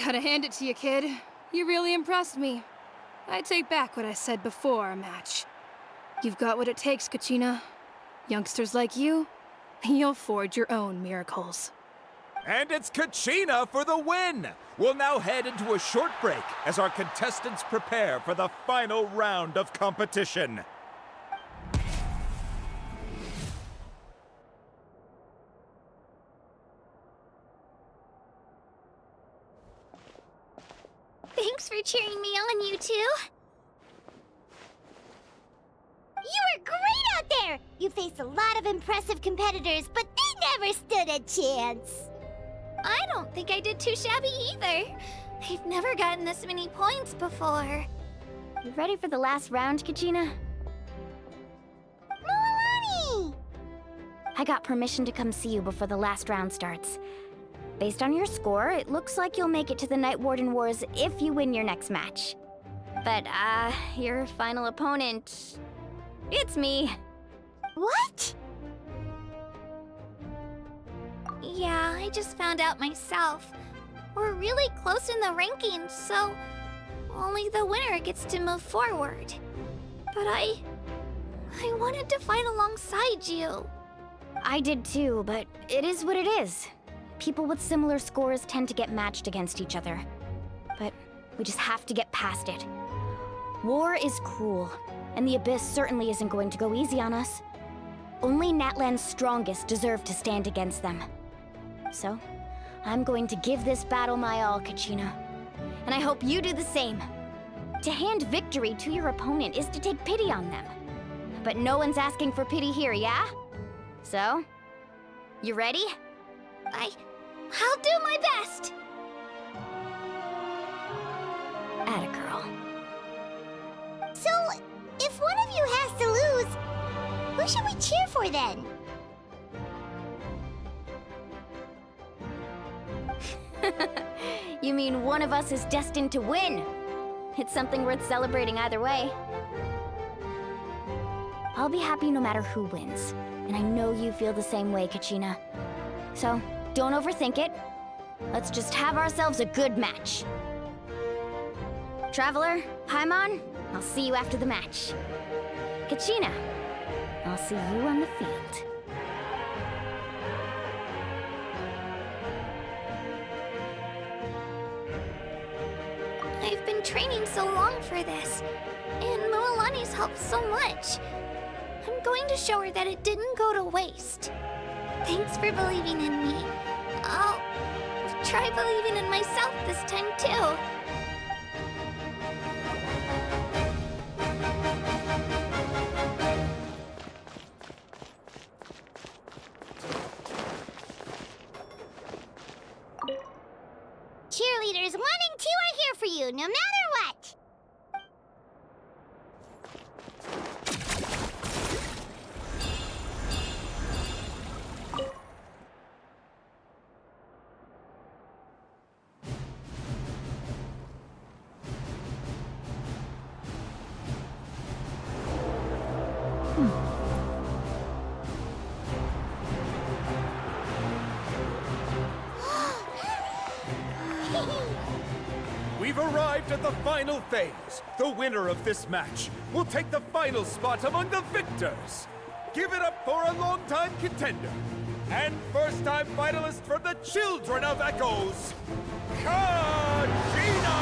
Gotta hand it to you, kid. You really impressed me. I take back what I said before our match. You've got what it takes, Kachina. Youngsters like you, you'll forge your own miracles. And it's Kachina for the win! We'll now head into a short break as our contestants prepare for the final round of competition. Thanks for cheering me on, you two. You were great out there! You faced a lot of impressive competitors, but they never stood a chance. I don't think I did too shabby either. I've never gotten this many points before. You ready for the last round, Kachina? Milani! I got permission to come see you before the last round starts. Based on your score, it looks like you'll make it to the Night Warden Wars if you win your next match. But, your final opponent... it's me. What? Yeah, I just found out myself. We're really close in the rankings, so only the winner gets to move forward. But I wanted to fight alongside you. I did too, but it is what it is. People with similar scores tend to get matched against each other. But we just have to get past it. War is cruel, and the Abyss certainly isn't going to go easy on us. Only Natlan's strongest deserve to stand against them. So, I'm going to give this battle my all, Kachina. And I hope you do the same. To hand victory to your opponent is to take pity on them. But no one's asking for pity here, yeah? So, you ready? I'll do my best! Atta girl. So, if one of you has to lose, who should we cheer for then? You mean one of us is destined to win? It's something worth celebrating either way. I'll be happy no matter who wins, and I know you feel the same way, Kachina. So, don't overthink it. Let's just have ourselves a good match. Traveler, Paimon, I'll see you after the match. Kachina, I'll see you on the field. I've been training so long for this, and Mualani's helped so much. I'm going to show her that it didn't go to waste. Thanks for believing in me. I'll try believing in myself this time too. Cheerleaders 1 and 2 are here for you, no matter what! We've arrived at the final phase. The winner of this match will take the final spot among the victors. Give it up for a long-time contender and first-time finalist from the Children of Echoes, Kachina!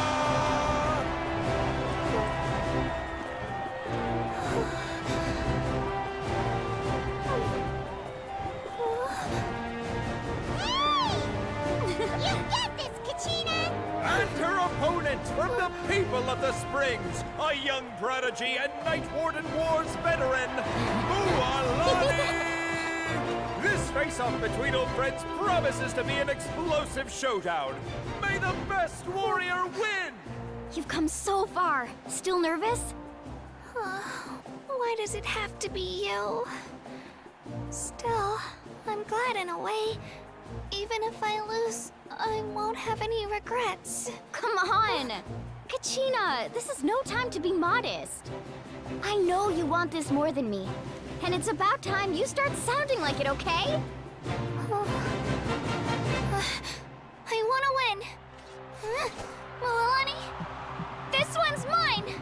You get this, Kachina! And her opponent from the people of the Springs, a young prodigy and Night Warden Wars veteran, Mualani! This face-off between old friends promises to be an explosive showdown. May the best warrior win! You've come so far. Still nervous? Why does it have to be you? Still, I'm glad in a way. Even if I lose, I won't have any regrets. Come on! Kachina, this is no time to be modest. I know you want this more than me. And it's about time you start sounding like it, okay? I want to win. Mualani, this one's mine!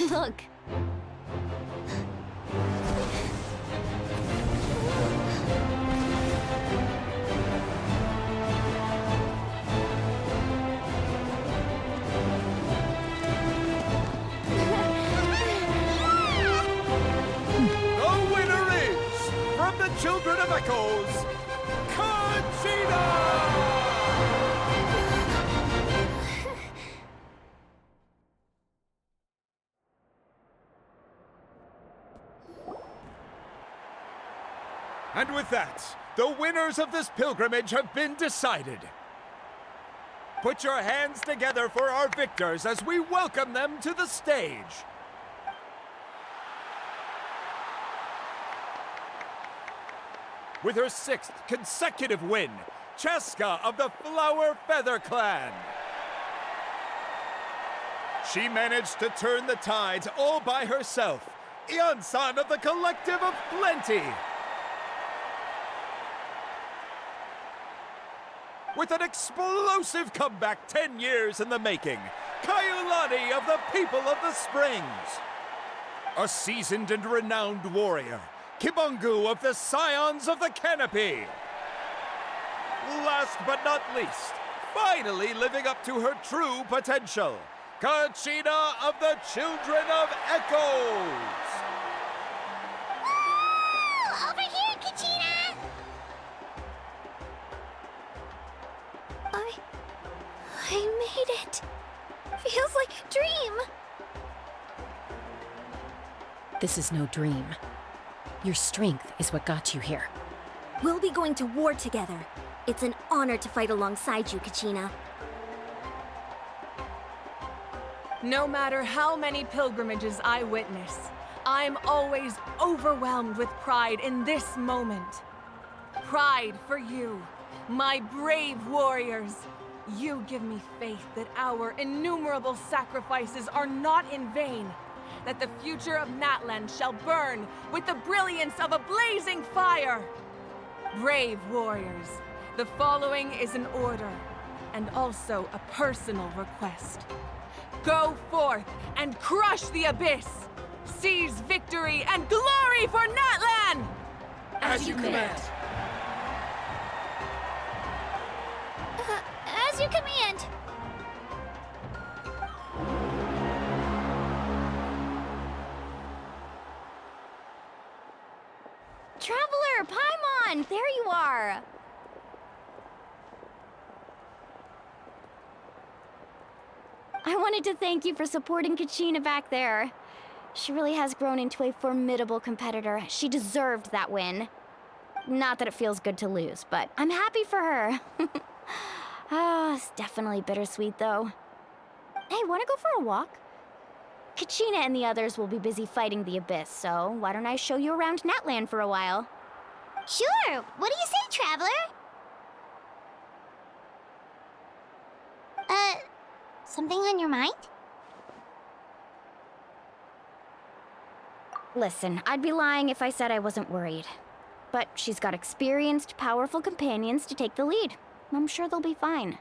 Look. The winner is, from the Children of Echoes, Conchita! And with that, the winners of this pilgrimage have been decided. Put your hands together for our victors as we welcome them to the stage. With her 6th consecutive win, Cheska of the Flower Feather Clan. She managed to turn the tides all by herself. Ian-san of the Collective of Plenty. With an explosive comeback 10 years in the making, Kaiulani of the People of the Springs. A seasoned and renowned warrior, Kibungu of the Scions of the Canopy. Last but not least, finally living up to her true potential, Kachina of the Children of Echoes. Woo! Over here, Kachina! I made it. Feels like a dream. This is no dream. Your strength is what got you here. We'll be going to war together. It's an honor to fight alongside you, Kachina. No matter how many pilgrimages I witness, I'm always overwhelmed with pride in this moment. Pride for you, my brave warriors. You give me faith that our innumerable sacrifices are not in vain, that the future of Natlan shall burn with the brilliance of a blazing fire. Brave warriors, the following is an order, and also a personal request. Go forth and crush the abyss! Seize victory and glory for Natlan! As you command. As you command. Traveler, Paimon, there you are. I wanted to thank you for supporting Kachina back there. She really has grown into a formidable competitor. She deserved that win. Not that it feels good to lose, but I'm happy for her. It's definitely bittersweet, though. Hey, wanna go for a walk? Kachina and the others will be busy fighting the Abyss, so why don't I show you around Natlan for a while? Sure. What do you say, Traveler? Something on your mind? Listen, I'd be lying if I said I wasn't worried. But she's got experienced, powerful companions to take the lead. I'm sure they'll be fine.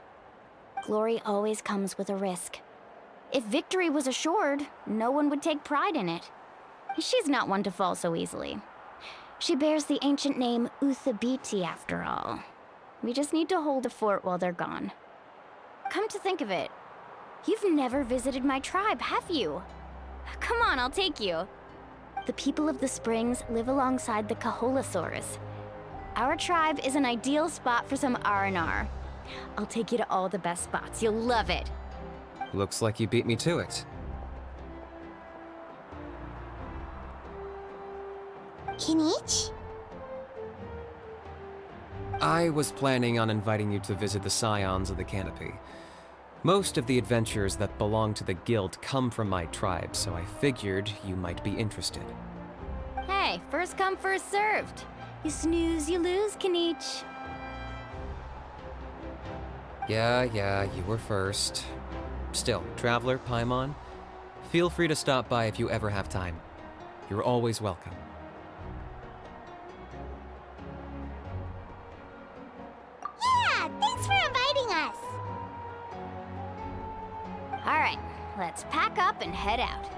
Glory always comes with a risk. If victory was assured, no one would take pride in it. She's not one to fall so easily. She bears the ancient name Uthabiti, after all. We just need to hold the fort while they're gone. Come to think of it, you've never visited my tribe, have you? Come on, I'll take you. The people of the Springs live alongside the Kaholasaurus. Our tribe is an ideal spot for some R&R. I'll take you to all the best spots. You'll love it. Looks like you beat me to it. Kinich? I was planning on inviting you to visit the Scions of the Canopy. Most of the adventurers that belong to the guild come from my tribe, so I figured you might be interested. Hey, first come, first served. You snooze, you lose, Kinich. Yeah, you were first. Still, Traveler, Paimon, feel free to stop by if you ever have time. You're always welcome. Yeah, thanks for inviting us. All right, let's pack up and head out.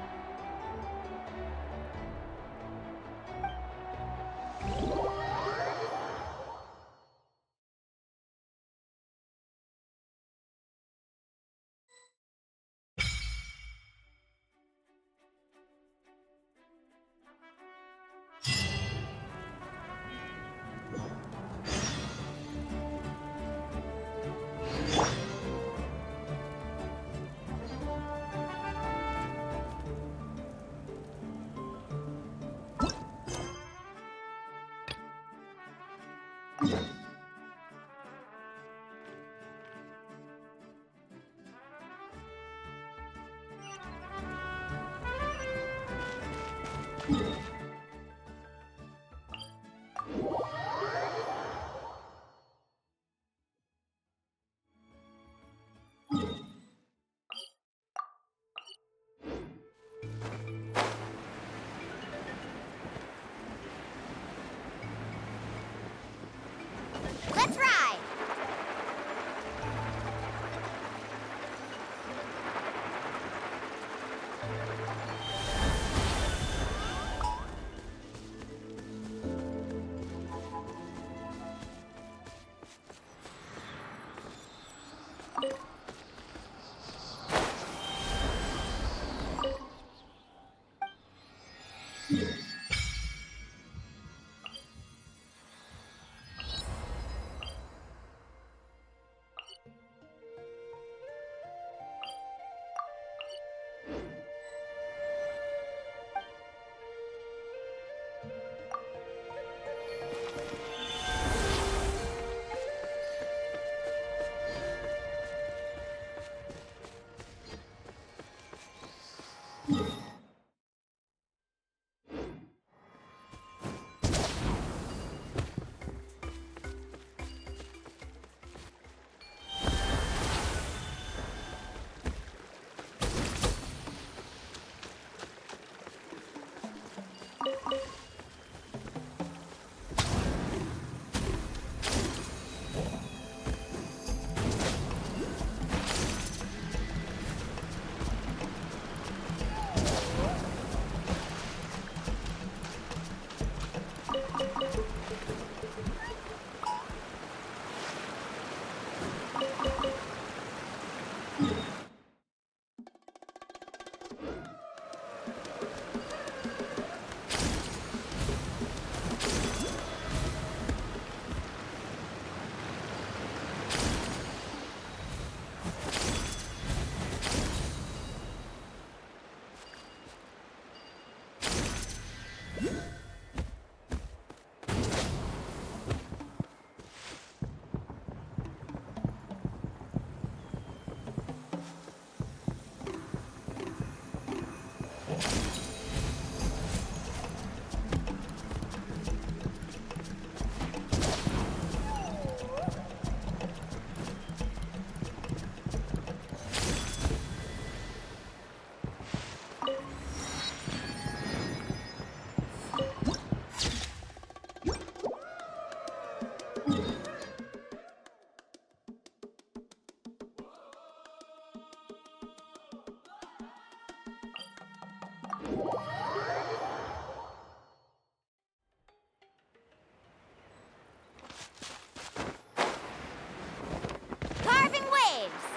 Carving waves!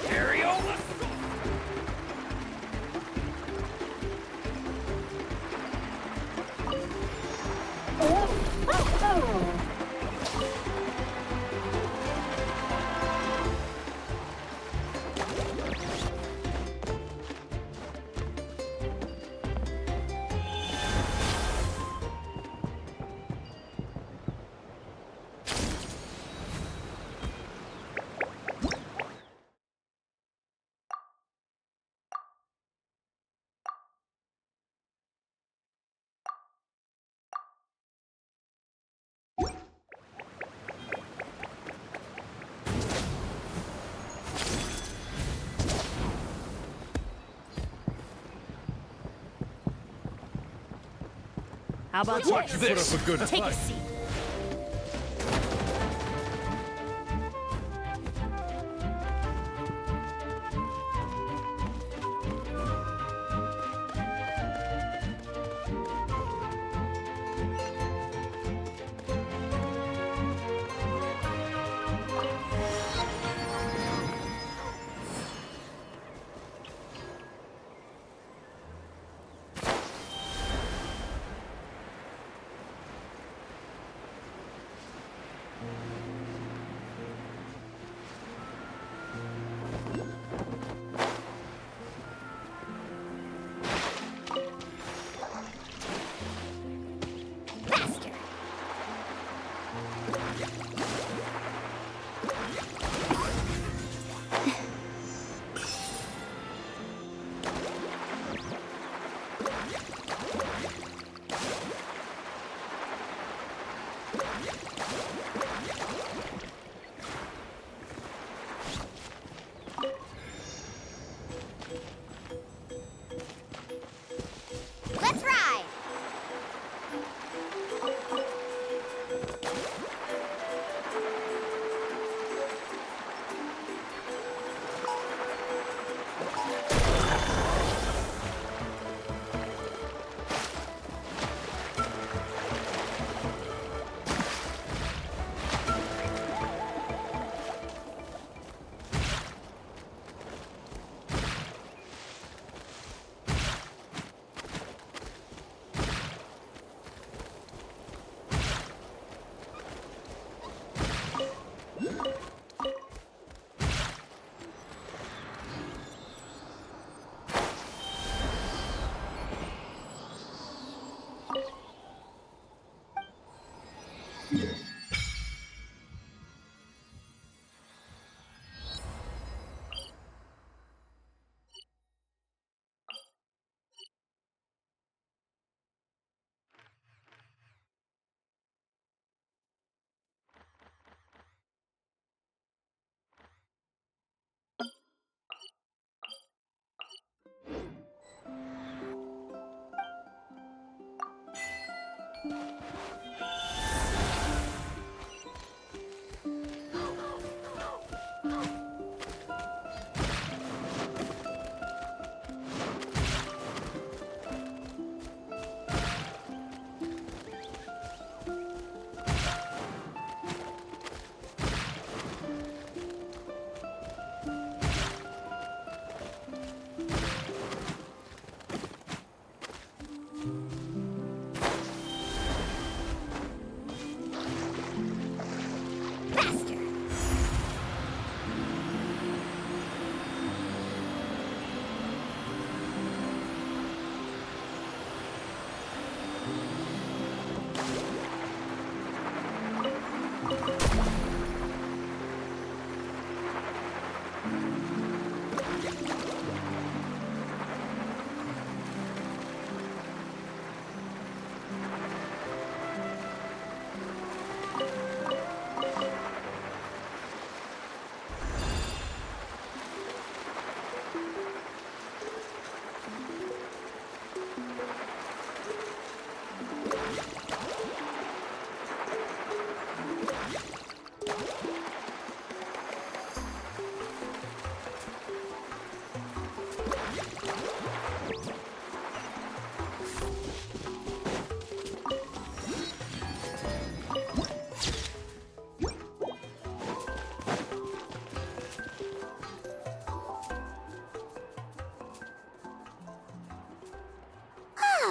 Areola! How about Watch this? this. Put up a good Take a fight. seat.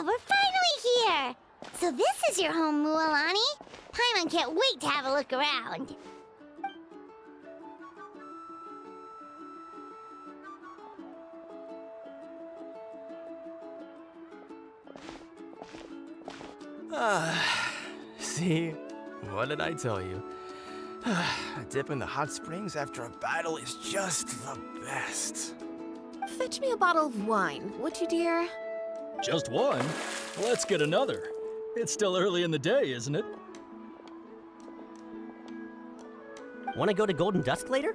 We're finally here! So this is your home, Mualani? Paimon can't wait to have a look around. See? What did I tell you? A dip in the hot springs after a battle is just the best. Fetch me a bottle of wine, would you, dear? Just one? Let's get another. It's still early in the day, isn't it? Want to go to Golden Dusk later?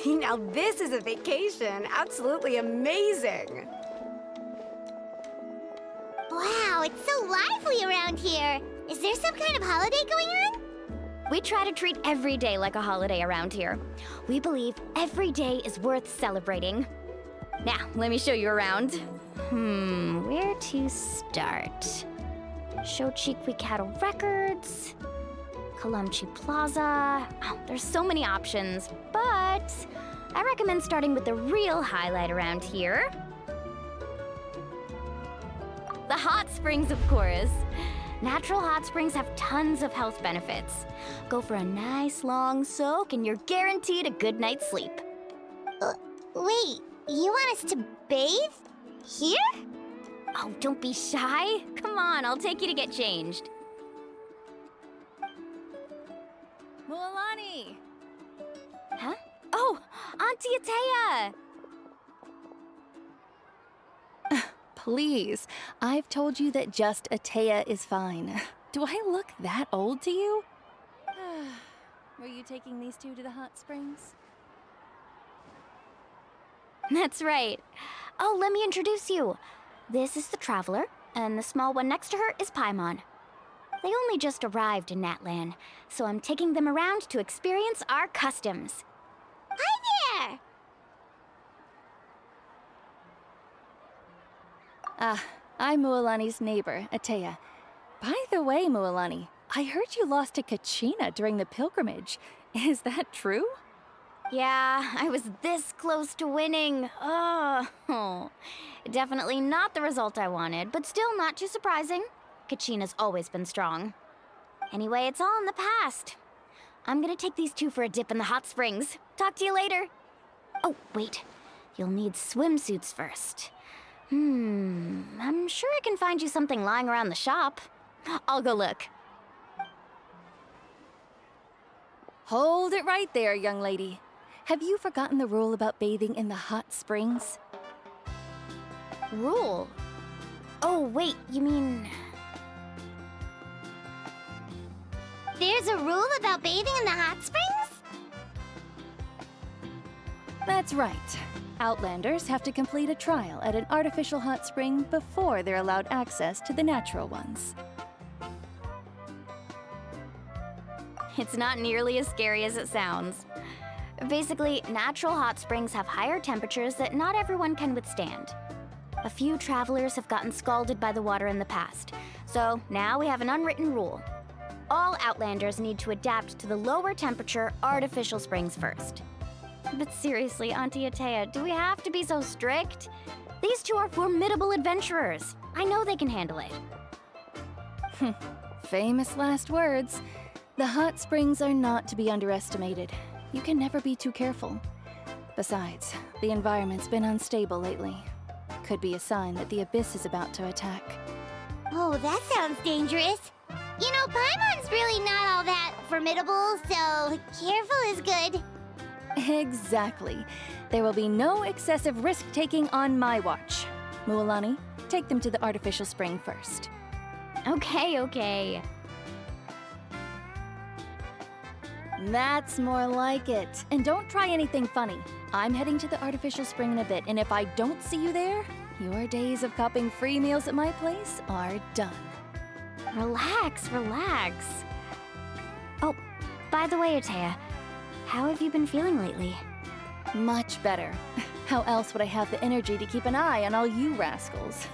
Now this is a vacation. Absolutely amazing. Wow, it's so lively around here. Is there some kind of holiday going on? We try to treat every day like a holiday around here. We believe every day is worth celebrating. Now, let me show you around. Where to start? Shochiqui Cattle Records, Kalamchi Plaza. Oh, there's so many options, but I recommend starting with the real highlight around here. The hot springs, of course. Natural hot springs have tons of health benefits. Go for a nice long soak and you're guaranteed a good night's sleep. Wait, you want us to bathe? Here? Oh, don't be shy. Come on, I'll take you to get changed. Mualani! Huh? Oh, Auntie Atea! Please, I've told you that just Atea is fine. Do I look that old to you? Were you taking these two to the hot springs? That's right. Oh, let me introduce you. This is the Traveler, and the small one next to her is Paimon. They only just arrived in Natlan, so I'm taking them around to experience our customs. Hi there! I'm Mualani's neighbor, Atea. By the way, Mualani, I heard you lost to Kachina during the pilgrimage. Is that true? Yeah, I was this close to winning. Oh, definitely not the result I wanted, but still not too surprising. Kachina's always been strong. Anyway, it's all in the past. I'm gonna take these two for a dip in the hot springs. Talk to you later. Oh, wait. You'll need swimsuits first. I'm I'm sure I can find you something lying around the shop. I'll go look. Hold it right there, young lady. Have you forgotten the rule about bathing in the hot springs? Rule? Oh, wait, you mean... There's a rule about bathing in the hot springs? That's right. Outlanders have to complete a trial at an artificial hot spring before they're allowed access to the natural ones. It's not nearly as scary as it sounds. Basically, natural hot springs have higher temperatures that not everyone can withstand. A few travelers have gotten scalded by the water in the past, so now we have an unwritten rule. All Outlanders need to adapt to the lower temperature artificial springs first. But seriously, Auntie Atea, do we have to be so strict? These two are formidable adventurers. I know they can handle it. Famous last words. The hot springs are not to be underestimated. You can never be too careful. Besides, the environment's been unstable lately. Could be a sign that the abyss is about to attack. Oh, that sounds dangerous. You know, Paimon's really not all that formidable, so careful is good. Exactly. There will be no excessive risk-taking on my watch. Mualani, take them to the artificial spring first. Okay. That's more like it. And don't try anything funny. I'm heading to the artificial spring in a bit, and if I don't see you there, your days of copping free meals at my place are done. Relax. Oh, by the way, Atea, how have you been feeling lately? Much better. How else would I have the energy to keep an eye on all you rascals?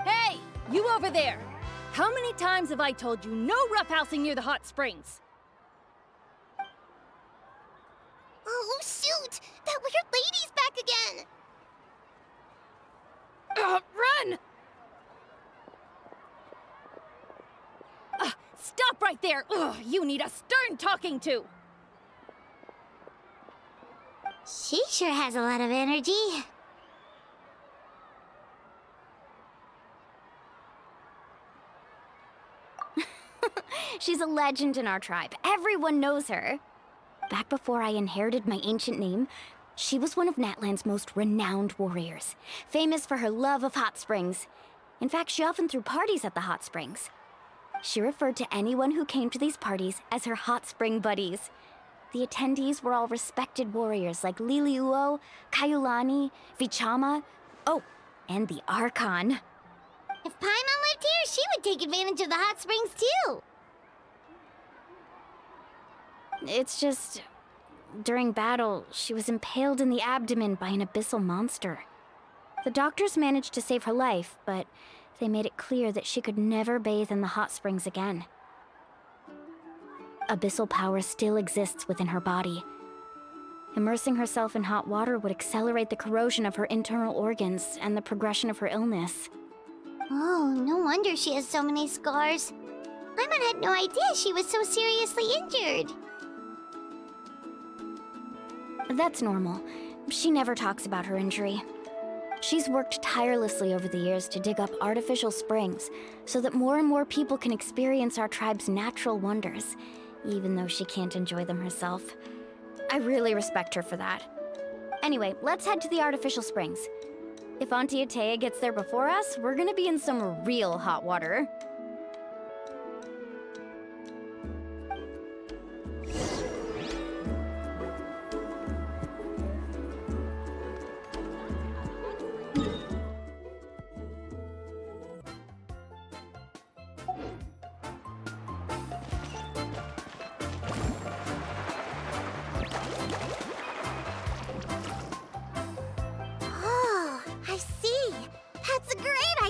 Hey, you over there! How many times have I told you no roughhousing near the hot springs? Oh, shoot! That weird lady's back again! Run! Stop right there! Ugh, you need a stern talking to! She sure has a lot of energy. She's a legend in our tribe. Everyone knows her. Back before I inherited my ancient name, she was one of Natland's most renowned warriors, famous for her love of hot springs. In fact, she often threw parties at the hot springs. She referred to anyone who came to these parties as her hot spring buddies. The attendees were all respected warriors like Liliuo, Kaiulani, Vichama, oh, and the Archon. If Paimon lived here, she would take advantage of the hot springs too. It's just, during battle, she was impaled in the abdomen by an abyssal monster. The doctors managed to save her life, but they made it clear that she could never bathe in the hot springs again. Abyssal power still exists within her body. Immersing herself in hot water would accelerate the corrosion of her internal organs and the progression of her illness. Oh, no wonder she has so many scars. Paimon had no idea she was so seriously injured. That's normal. She never talks about her injury. She's worked tirelessly over the years to dig up artificial springs so that more and more people can experience our tribe's natural wonders, even though she can't enjoy them herself. I really respect her for that. Anyway, let's head to the artificial springs. If Auntie Atea gets there before us, we're gonna be in some real hot water.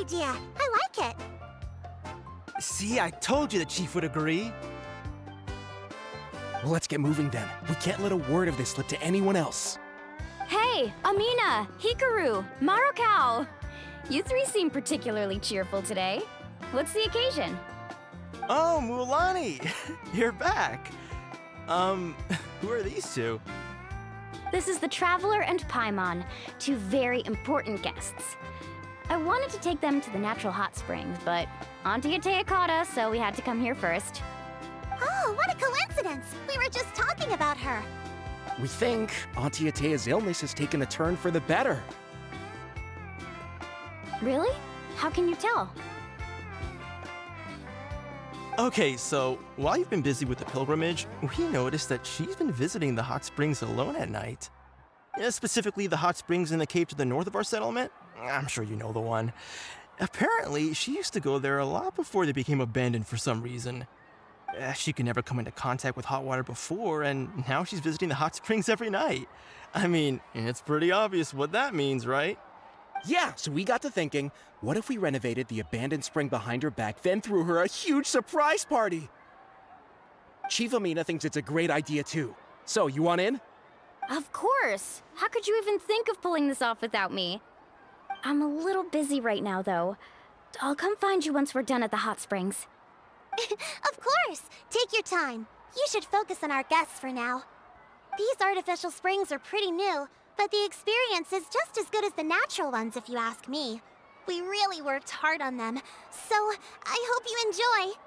idea. I like it. See, I told you the chief would agree. Well, let's get moving then. We can't let a word of this slip to anyone else. Hey, Amina, Hikaru, Marukao. You three seem particularly cheerful today. What's the occasion? Oh, Mualani! You're back. Who are these two? This is the Traveler and Paimon, two very important guests. I wanted to take them to the natural hot springs, but Auntie Atea caught us, so we had to come here first. Oh, what a coincidence! We were just talking about her. We think Auntie Atea's illness has taken a turn for the better. Really? How can you tell? Okay, so while you've been busy with the pilgrimage, we noticed that she's been visiting the hot springs alone at night. Specifically, the hot springs in the cave to the north of our settlement. I'm sure you know the one. Apparently, she used to go there a lot before they became abandoned for some reason. She could never come into contact with hot water before, and now she's visiting the hot springs every night. I mean, it's pretty obvious what that means, right? Yeah, so we got to thinking, what if we renovated the abandoned spring behind her back, then threw her a huge surprise party? Chief Amina thinks it's a great idea too. So, you want in? Of course! How could you even think of pulling this off without me? I'm a little busy right now, though. I'll come find you once we're done at the hot springs. Of course! Take your time. You should focus on our guests for now. These artificial springs are pretty new, but the experience is just as good as the natural ones, if you ask me. We really worked hard on them, so I hope you enjoy.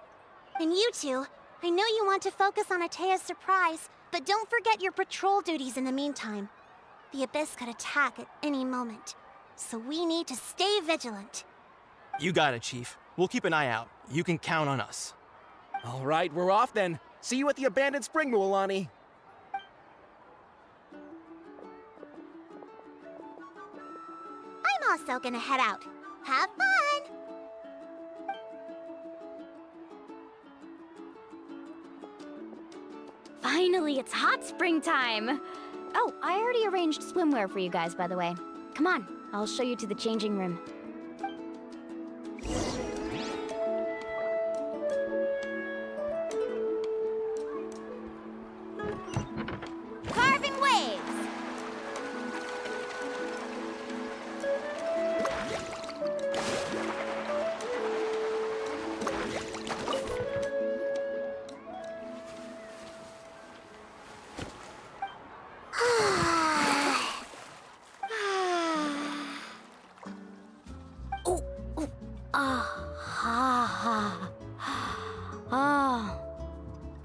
And you two, I know you want to focus on Atea's surprise, but don't forget your patrol duties in the meantime. The Abyss could attack at any moment, so we need to stay vigilant. You got it, Chief. We'll keep an eye out. You can count on us. All right, we're off then. See you at the abandoned spring, Mualani. I'm also gonna head out. Have fun! Finally, it's hot spring time! Oh, I already arranged swimwear for you guys, by the way. Come on, I'll show you to the changing room. Carving waves!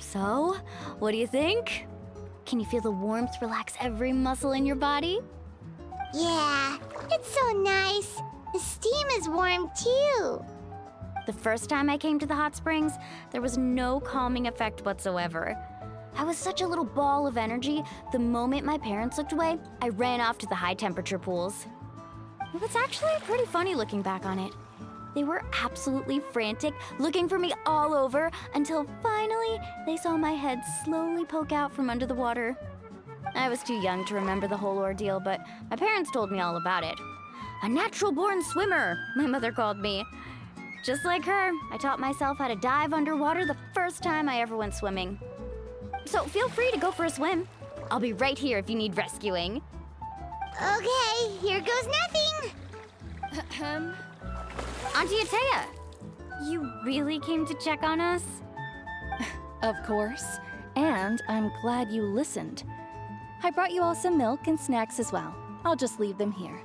So, what do you think? Can you feel the warmth relax every muscle in your body? Yeah, it's so nice. The steam is warm too. The first time I came to the hot springs, there was no calming effect whatsoever. I was such a little ball of energy, the moment my parents looked away, I ran off to the high temperature pools. It was actually pretty funny looking back on it. They were absolutely frantic, looking for me all over, until finally they saw my head slowly poke out from under the water. I was too young to remember the whole ordeal, but my parents told me all about it. A natural-born swimmer, my mother called me. Just like her, I taught myself how to dive underwater the first time I ever went swimming. So feel free to go for a swim. I'll be right here if you need rescuing. Okay, here goes nothing. Auntie Atea, you really came to check on us? Of course. And I'm glad you listened. I brought you all some milk and snacks as well. I'll just leave them here.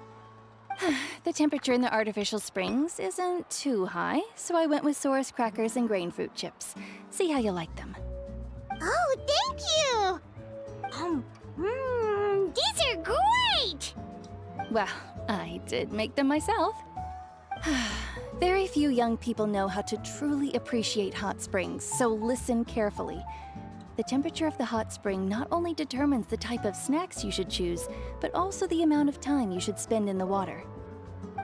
The temperature in the artificial springs isn't too high, so I went with Saurus crackers and grain fruit chips. See how you like them. Oh, thank you! These are great! Well, I did make them myself. Very few young people know how to truly appreciate hot springs, so listen carefully. The temperature of the hot spring not only determines the type of snacks you should choose, but also the amount of time you should spend in the water.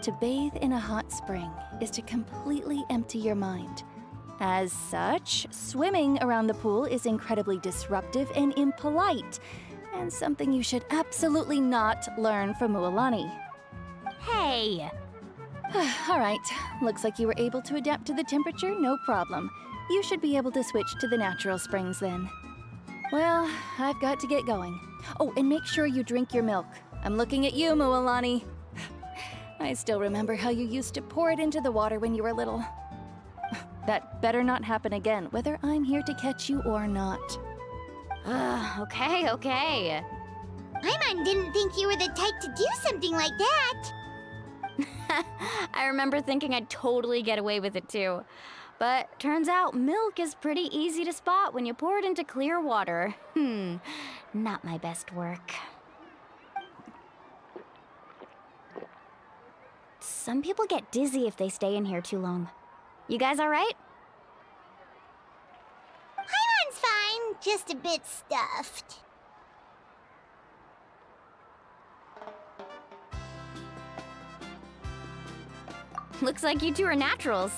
To bathe in a hot spring is to completely empty your mind. As such, swimming around the pool is incredibly disruptive and impolite, and something you should absolutely not learn from Mualani. Hey! All right, looks like you were able to adapt to the temperature, no problem. You should be able to switch to the natural springs then. Well, I've got to get going. Oh, and make sure you drink your milk. I'm looking at you, Mualani. I still remember how you used to pour it into the water when you were little. That better not happen again, whether I'm here to catch you or not. Okay. Paimon didn't think you were the type to do something like that. I remember thinking I'd totally get away with it too. But turns out milk is pretty easy to spot when you pour it into clear water. Not my best work. Some people get dizzy if they stay in here too long. You guys all right? Paimon's fine, just a bit stuffed. Looks like you two are naturals.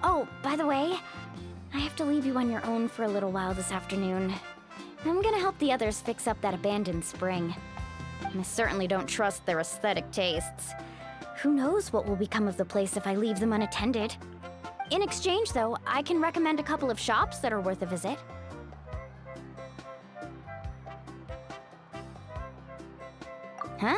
Oh, by the way, I have to leave you on your own for a little while this afternoon. I'm gonna help the others fix up that abandoned spring. I certainly don't trust their aesthetic tastes. Who knows what will become of the place if I leave them unattended? In exchange, though, I can recommend a couple of shops that are worth a visit. Huh?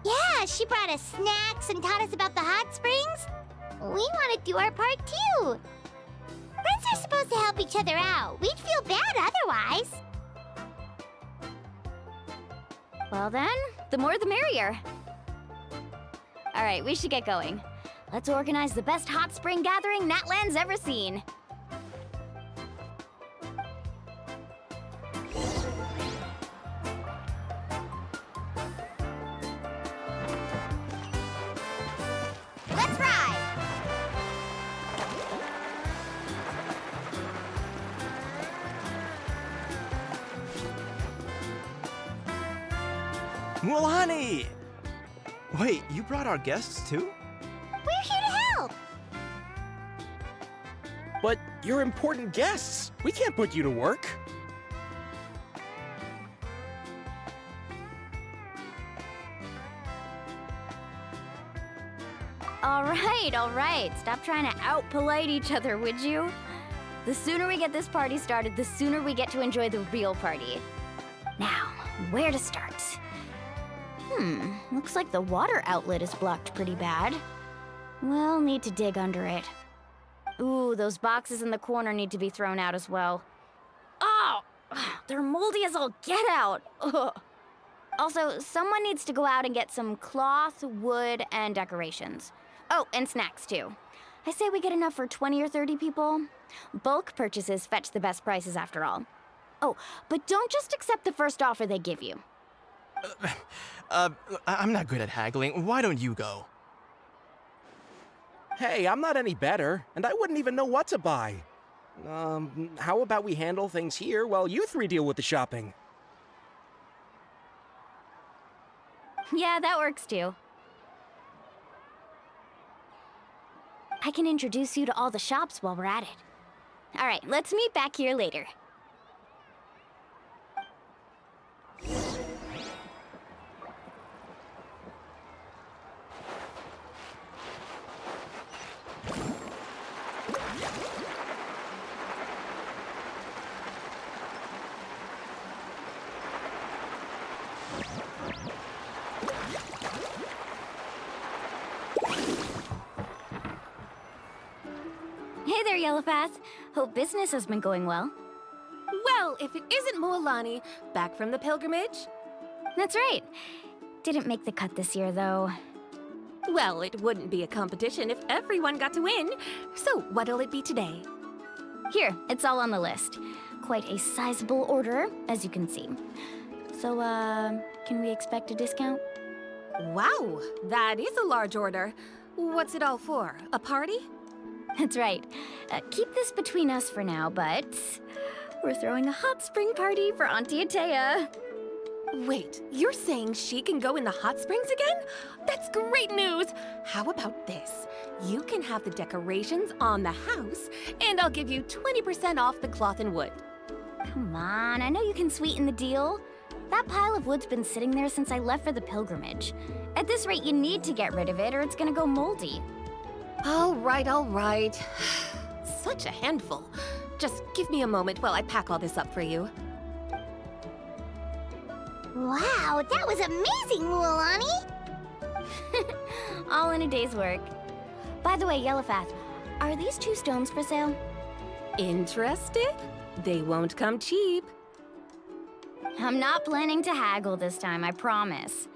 Yeah, she brought us snacks and taught us about the hot springs. We want to do our part too. Friends are supposed to help each other out. We'd feel bad otherwise. Well then, the more the merrier. All right, we should get going. Let's organize the best hot spring gathering Natland's ever seen. Let's ride! Mulani! Wait, you brought our guests too? We're here to help! But you're important guests. We can't put you to work. All right. Stop trying to out-polite each other, would you? The sooner we get this party started, the sooner we get to enjoy the real party. Now, where to start? Looks like the water outlet is blocked pretty bad. We'll need to dig under it. Ooh, those boxes in the corner need to be thrown out as well. Oh! They're moldy as all get out! Ugh. Also, someone needs to go out and get some cloth, wood, and decorations. Oh, and snacks too. I say we get enough for 20 or 30 people. Bulk purchases fetch the best prices after all. Oh, but don't just accept the first offer they give you. I'm not good at haggling. Why don't you go? Hey, I'm not any better, and I wouldn't even know what to buy. How about we handle things here while you three deal with the shopping? Yeah, that works too. I can introduce you to all the shops while we're at it. All right, let's meet back here later. Hey there, Yellowpath. Hope business has been going well. Well, if it isn't Moalani, back from the pilgrimage? That's right. Didn't make the cut this year, though. Well, it wouldn't be a competition if everyone got to win. So, what'll it be today? Here, it's all on the list. Quite a sizable order, as you can see. So, can we expect a discount? Wow, that is a large order. What's it all for? A party? That's right. Keep this between us for now, but we're throwing a hot spring party for Auntie Atea. Wait, you're saying she can go in the hot springs again? That's great news! How about this? You can have the decorations on the house, and I'll give you 20% off the cloth and wood. Come on, I know you can sweeten the deal. That pile of wood's been sitting there since I left for the pilgrimage. At this rate, you need to get rid of it or it's gonna go moldy. All right. Such a handful. Just give me a moment while I pack all this up for you. Wow, that was amazing, Mualani! All in a day's work. By the way, Yellowpath, are these 2 stones for sale? Interested? They won't come cheap. I'm not planning to haggle this time, I promise.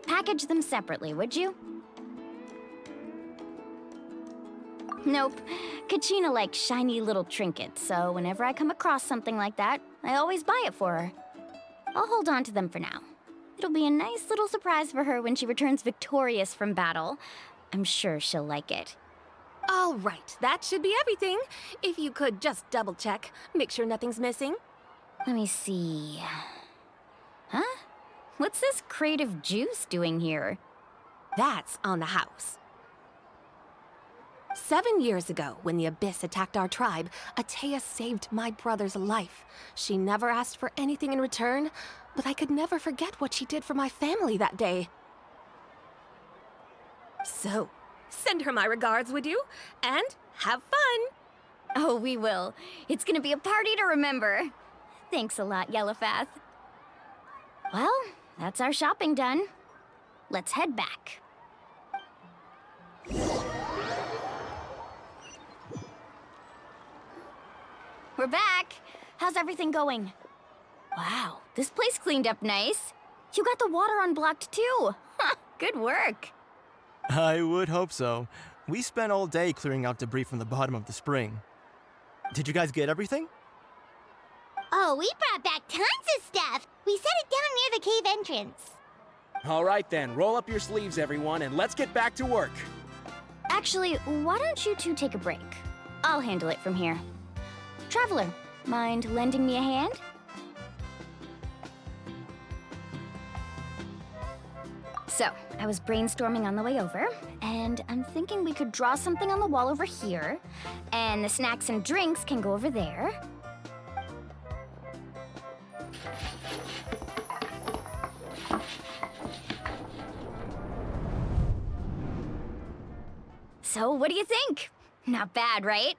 Package them separately, would you? Nope. Kachina likes shiny little trinkets, so whenever I come across something like that, I always buy it for her. I'll hold on to them for now. It'll be a nice little surprise for her when she returns victorious from battle. I'm sure she'll like it. All right, that should be everything. If you could just double check, make sure nothing's missing. Let me see. Huh? What's this crate of juice doing here? That's on the house. 7 years ago, when the Abyss attacked our tribe, Atea saved my brother's life. She never asked for anything in return, but I could never forget what she did for my family that day. So, send her my regards, would you? And have fun! Oh, we will. It's gonna be a party to remember. Thanks a lot, Yellowfath. Well, that's our shopping done. Let's head back. We're back. How's everything going? Wow, this place cleaned up nice. You got the water unblocked too. Good work. I would hope so. We spent all day clearing out debris from the bottom of the spring. Did you guys get everything? Oh, we brought back tons of stuff. We set it down near the cave entrance. All right then, roll up your sleeves, everyone, and let's get back to work. Actually, why don't you two take a break? I'll handle it from here. Traveler, mind lending me a hand? So, I was brainstorming on the way over, and I'm thinking we could draw something on the wall over here, and the snacks and drinks can go over there. So, what do you think? Not bad, right?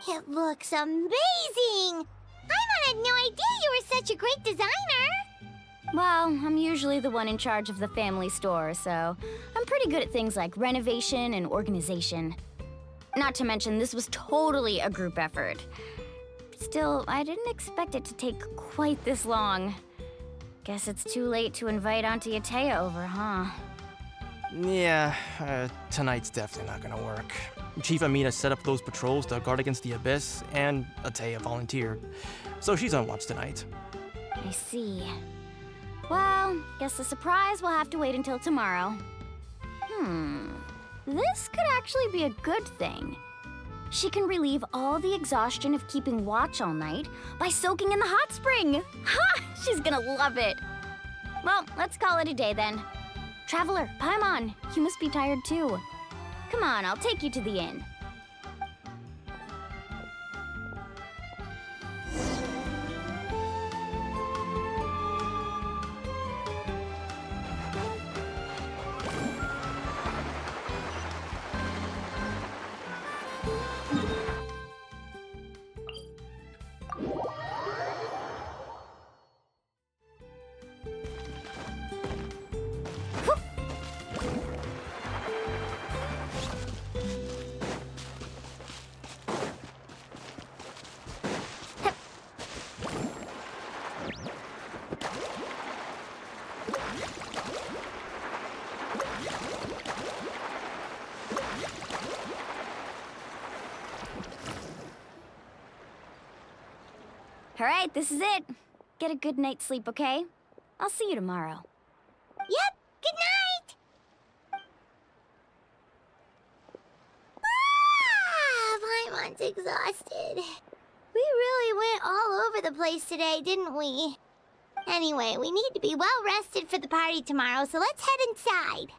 It looks amazing! I had no idea you were such a great designer! Well, I'm usually the one in charge of the family store, so I'm pretty good at things like renovation and organization. Not to mention, this was totally a group effort. Still, I didn't expect it to take quite this long. Guess it's too late to invite Auntie Atea over, huh? Yeah, tonight's definitely not gonna work. Chief Amina set up those patrols to guard against the Abyss, and Atea volunteered. So she's on watch tonight. I see. Well, guess the surprise will have to wait until tomorrow. This could actually be a good thing. She can relieve all the exhaustion of keeping watch all night by soaking in the hot spring. Ha! She's gonna love it. Well, let's call it a day then. Traveler, Paimon, you must be tired too. Come on, I'll take you to the inn. All right, this is it. Get a good night's sleep, okay? I'll see you tomorrow. Yep, good night! Paimon's exhausted. We really went all over the place today, didn't we? Anyway, we need to be well rested for the party tomorrow, so let's head inside.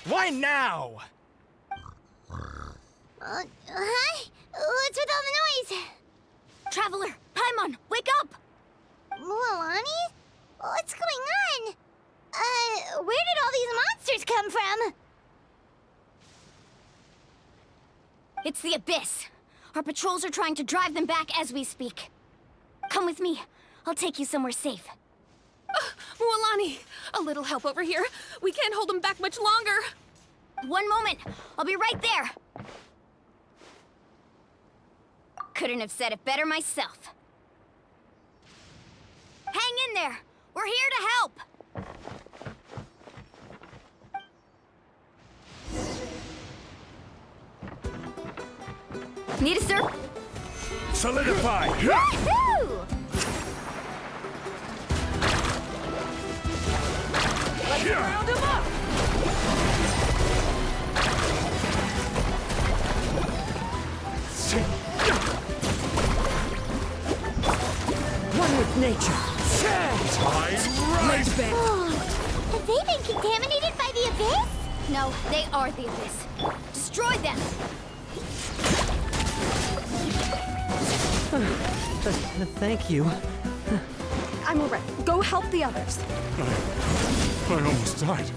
Why now? Hi? What's with all the noise? Traveler, Paimon, wake up! Mualani? What's going on? Where did all these monsters come from? It's the Abyss. Our patrols are trying to drive them back as we speak. Come with me. I'll take you somewhere safe. Mualani, a little help over here. We can't hold them back much longer. One moment. I'll be right there. Couldn't have said it better myself. Hang in there. We're here to help. Need a sir? Solidify! Woohoo! Let's round him up! One with nature. Let's have they been contaminated by the Abyss? No, they are the Abyss. Destroy them! Thank you. I'm alright. Go help the others. I almost died.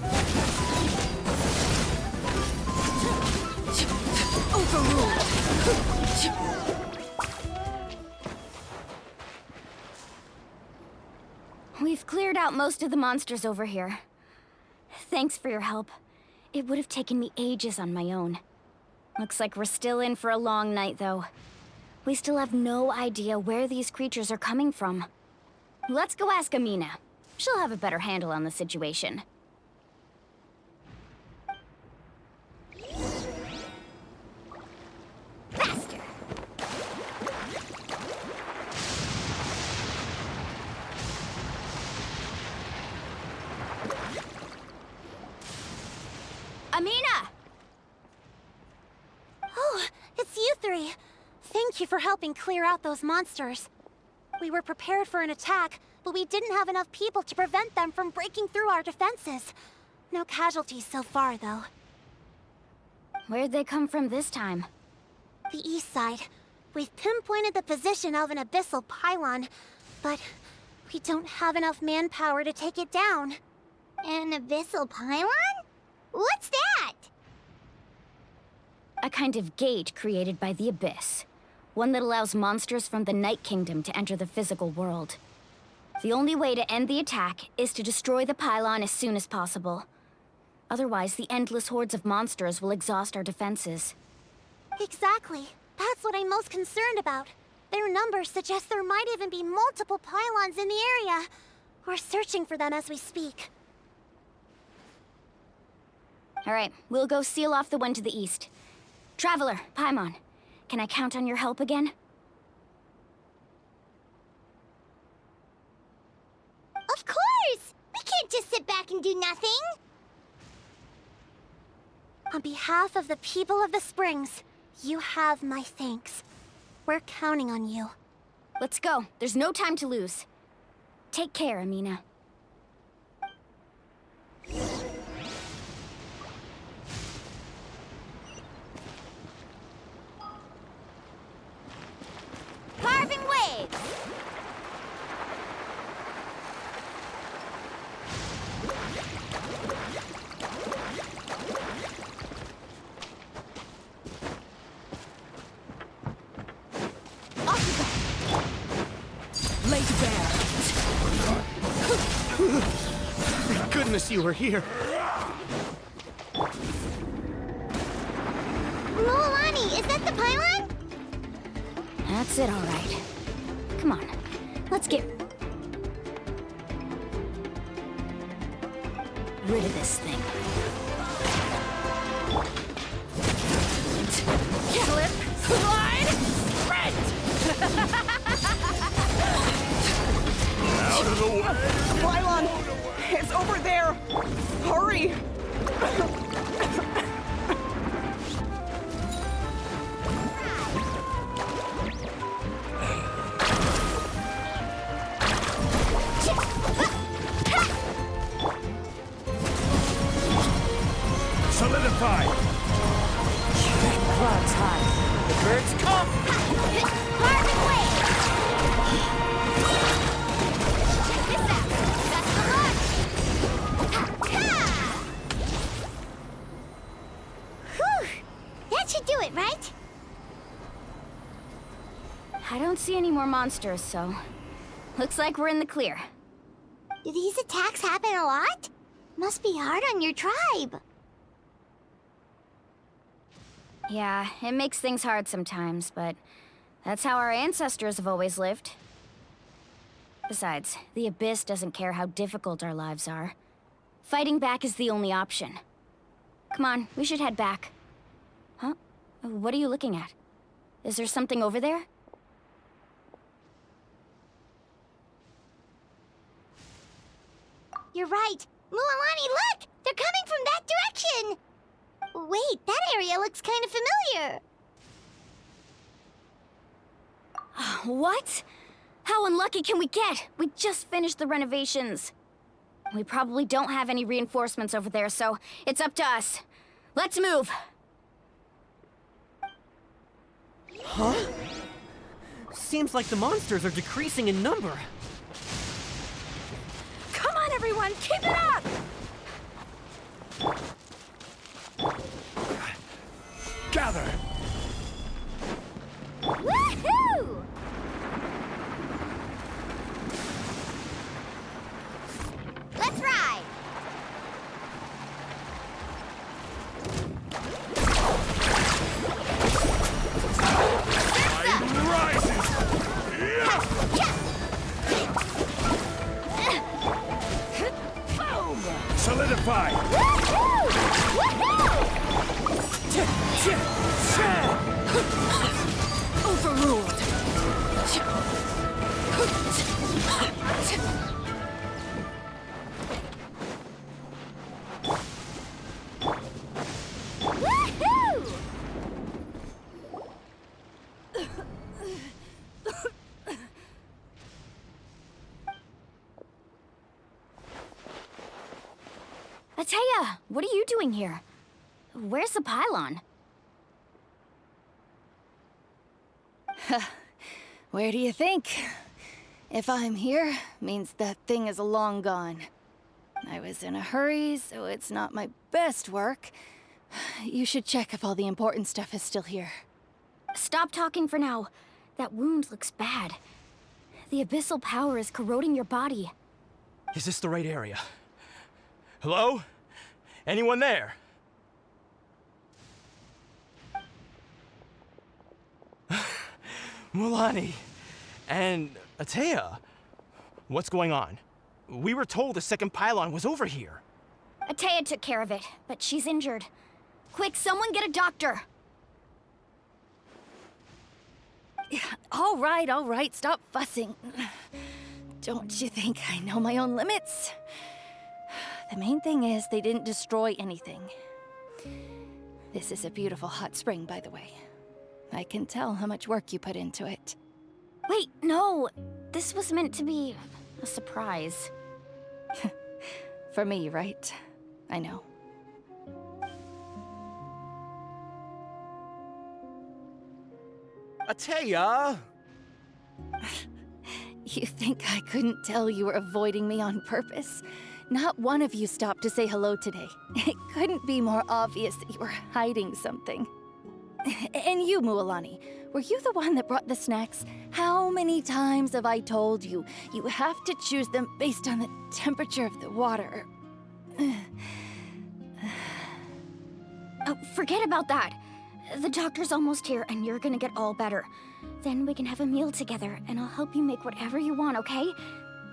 We've cleared out most of the monsters over here. Thanks for your help. It would have taken me ages on my own. Looks like we're still in for a long night, though. We still have no idea where these creatures are coming from. Let's go ask Amina. She'll have a better handle on the situation. Faster! Amina! Oh, it's you three. Thank you for helping clear out those monsters. We were prepared for an attack, but we didn't have enough people to prevent them from breaking through our defenses. No casualties so far, though. Where'd they come from this time? The east side. We've pinpointed the position of an abyssal pylon, but we don't have enough manpower to take it down. An abyssal pylon? What's that? A kind of gate created by the Abyss. One that allows monsters from the Night Kingdom to enter the physical world. The only way to end the attack is to destroy the pylon as soon as possible. Otherwise, the endless hordes of monsters will exhaust our defenses. Exactly. That's what I'm most concerned about. Their numbers suggest there might even be multiple pylons in the area. We're searching for them as we speak. All right, we'll go seal off the one to the east. Traveler, Paimon, can I count on your help again? Of course! We can't just sit back and do nothing! On behalf of the people of the Springs, you have my thanks. We're counting on you. Let's go. There's no time to lose. Take care, Amina. Carving waves! Lay to bear. Thank goodness you were here. Mualani, is that the pylon? That's it, all right. Come on, let's get rid of this thing. Slip, slide, sprint! Out of the way! Pylon! It's over there! Hurry! Solidify! Clouds high. The birds come! Carving waves! Check this out! That's the launch! Ha! any more monsters, so... Looks like we're in the clear. Do these attacks happen a lot? Must be hard on your tribe. Yeah, it makes things hard sometimes, but that's how our ancestors have always lived. Besides, the Abyss doesn't care how difficult our lives are. Fighting back is the only option. Come on, we should head back. Huh? What are you looking at? Is there something over there? You're right. Mualani, look! They're coming from that direction! Wait, that area looks kind of familiar. What? How unlucky can we get? We just finished the renovations. We probably don't have any reinforcements over there, so it's up to us. Let's move! Huh? Seems like the monsters are decreasing in number. Come on, everyone! Keep it up! Gather! Woohoo! Let's ride! Tide rises! Boom! Solidify! Woohoo! Overruled. Woohoo! Ataya, what are you doing here? Where's the pylon? Where do you think? If I'm here, means that thing is long gone. I was in a hurry, so it's not my best work. You should check if all the important stuff is still here. Stop talking for now. That wound looks bad. The abyssal power is corroding your body. Is this the right area? Hello? Anyone there? Mualani and Ataya, what's going on? We were told the second pylon was over here. Ataya took care of it, but she's injured. Quick, someone get a doctor! All right, stop fussing. Don't you think I know my own limits? The main thing is they didn't destroy anything. This is a beautiful hot spring, by the way. I can tell how much work you put into it. Wait, no! This was meant to be a surprise. For me, right? I know. Ataya! You think I couldn't tell you were avoiding me on purpose? Not one of you stopped to say hello today. It couldn't be more obvious that you were hiding something. And you, Mualani, were you the one that brought the snacks? How many times have I told you, you have to choose them based on the temperature of the water? Oh, forget about that. The doctor's almost here, and you're gonna get all better. Then we can have a meal together, and I'll help you make whatever you want, okay?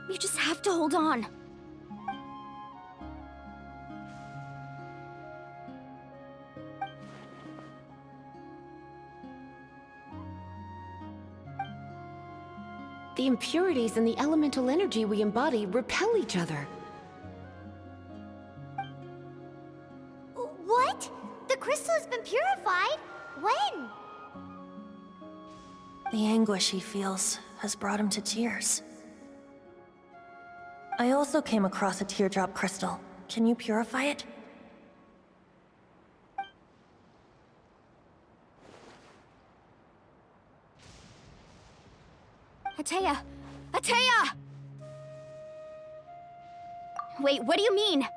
You just have to hold on. The impurities and the elemental energy we embody repel each other. What? The crystal has been purified? When? The anguish he feels has brought him to tears. I also came across a teardrop crystal. Can you purify it? Ataya! Ataya! Wait, what do you mean?